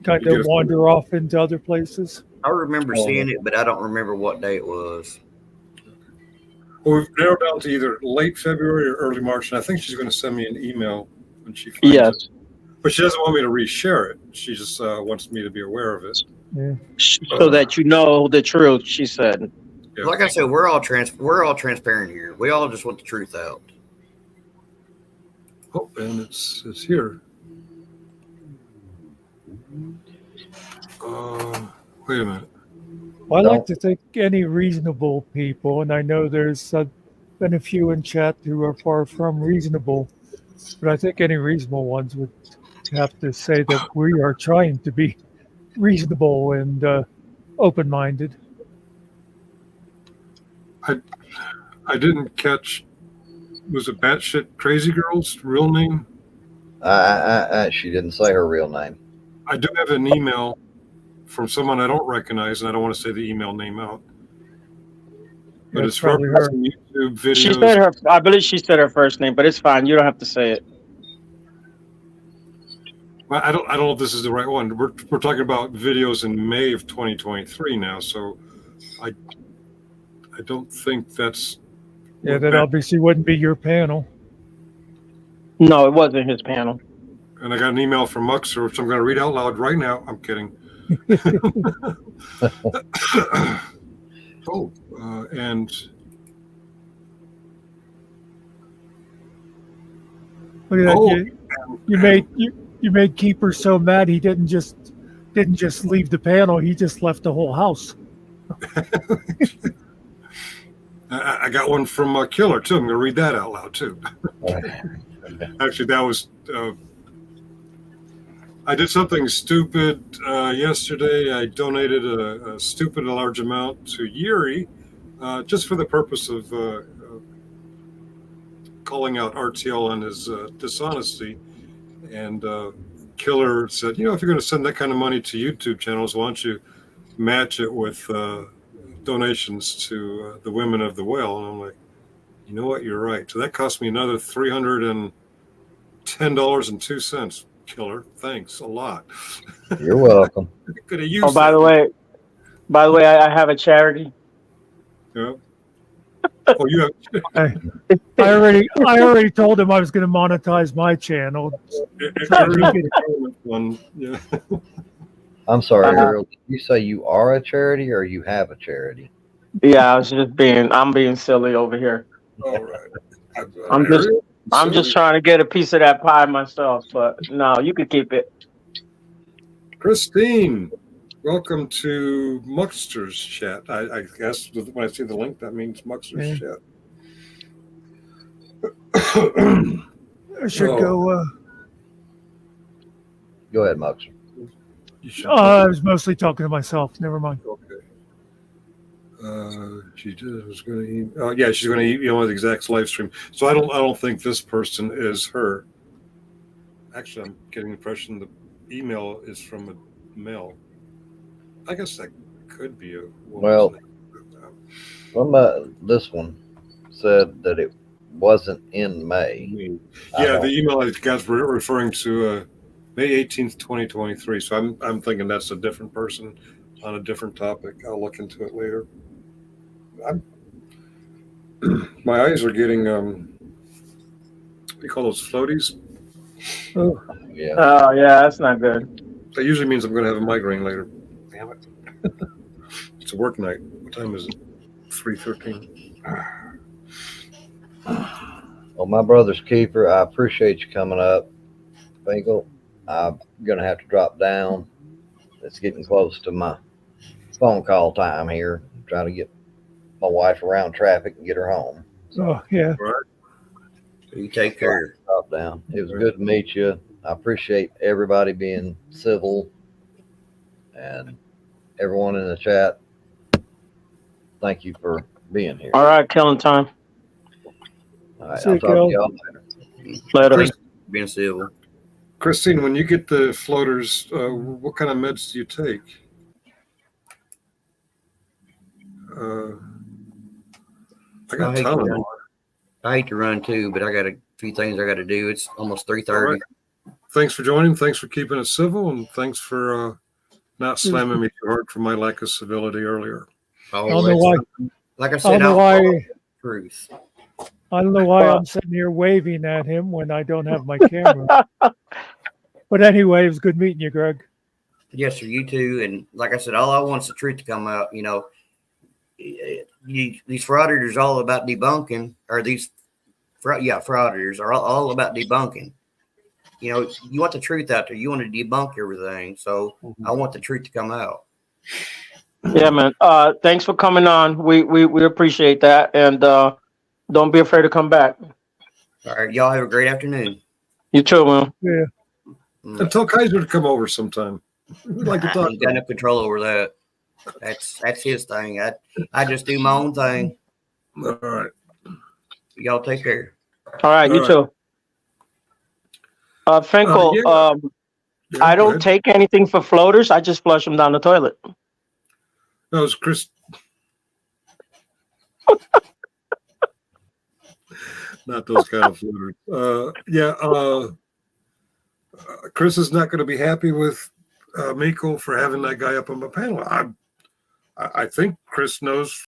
kind of wander off into other places. I remember seeing it, but I don't remember what day it was. Well, we've narrowed down to either late February or early March, and I think she's going to send me an email when she finds it. But she doesn't want me to reshare it. She just wants me to be aware of it. Yeah. So that you know the truth, she said. Yeah. Like I said, we're all transparent here. We all just want the truth out. Oh, and it's here. Wait a minute. Well, I like to think any reasonable people, and I know there's been a few in chat who are far from reasonable, but I think any reasonable ones would have to say that we are trying to be reasonable and open-minded. I didn't catch. Was it Batshit Crazy Girl's real name? She didn't say her real name. I do have an email from someone I don't recognize, and I don't want to say the email name out. But That's it's probably her. referencing YouTube videos. She said her. I believe she said her first name, but it's fine. You don't have to say it. I don't know if this is the right one. We're talking about videos in May of 2023 now, so I don't think that's. Yeah, that obviously wouldn't be your panel. No, it wasn't his panel. And I got an email from Muxer, which I'm going to read out loud right now. I'm kidding. And Look at that. You made Keeper so mad he didn't just leave the panel. He just left the whole house. I got one from Killer too. I'm going to read that out loud too. Actually, that was. I did something stupid yesterday. I donated a stupid large amount to Yuri, just for the purpose of calling out RTL on his dishonesty. And Killer said, if you're going to send that kind of money to YouTube channels, why don't you match it with donations to the Women of the Well? And I'm like, you know what? You're right. So that cost me another $310.02. Killer, thanks a lot. You're welcome. Could have used. Oh, by the way, I have a charity. Yeah. Oh, you have. I already told him I was going to monetize my channel. Yeah. I'm sorry, Earl. Did you say you are a charity or you have a charity? Yeah, I'm being silly over here. All right. I'm just trying to get a piece of that pie myself, but no, you can keep it. Christine, welcome to Muxter's chat. I guess when I see the link, that means Muxter's chat. I should go. Go ahead, Muxter. I was mostly talking to myself. Never mind. Okay. She was going to. Yeah, she's going to email the exact live stream. So I don't think this person is her. Actually, I'm getting the impression the email is from a male. I guess that could be a woman's name. This one said that it wasn't in May. Yeah, the email I got referring to May 18th, 2023. So I'm thinking that's a different person on a different topic. I'll look into it later. My eyes are getting what do you call those, floaties? Oh yeah. Oh yeah, that's not good. That usually means I'm going to have a migraine later. Damn it! It's a work night. What time is it? 3:13. Well, my brother's keeper. I appreciate you coming up, Finkel. I'm gonna have to drop down. It's getting close to my phone call time here. I'm trying to get my wife around traffic and get her home. Oh yeah. Right. You take care. Drop down. It was good to meet you. I appreciate everybody being civil and everyone in the chat. Thank you for being here. All right, killing time. All right, See I'll you, talk to Kel. y'all Later. Being civil. Christine, when you get the floaters, what kind of meds do you take? I got a ton of them. I hate to run too, but I got a few things I got to do. It's almost 3:30. Right. Thanks for joining. Thanks for keeping it civil, and thanks for not slamming me too hard for my lack of civility earlier. I don't know why. Like I I said, don't know why. Truth. I don't know why I'm sitting here waving at him when I don't have my camera. But anyway, it was good meeting you, Greg. Yes, sir. You too. And like I said, all I want is the truth to come out. These frauditors all about debunking, or these fraudsters are all about debunking. You know, you want the truth out there. You want to debunk everything. So I want the truth to come out. Yeah, man. Thanks for coming on. We appreciate that, and don't be afraid to come back. All right, y'all have a great afternoon. You too, man. Yeah. And tell Kaiser to come over sometime. We'd like to talk. He's got no control over that. That's his thing. I just do my own thing. All right. Y'all take care. All right, you too. Finkel, Yeah, I go don't ahead. take anything for floaters. I just flush them down the toilet. That was Chris. Not those kind of floaters. Chris is not going to be happy with Miko for having that guy up on my panel. I think Chris knows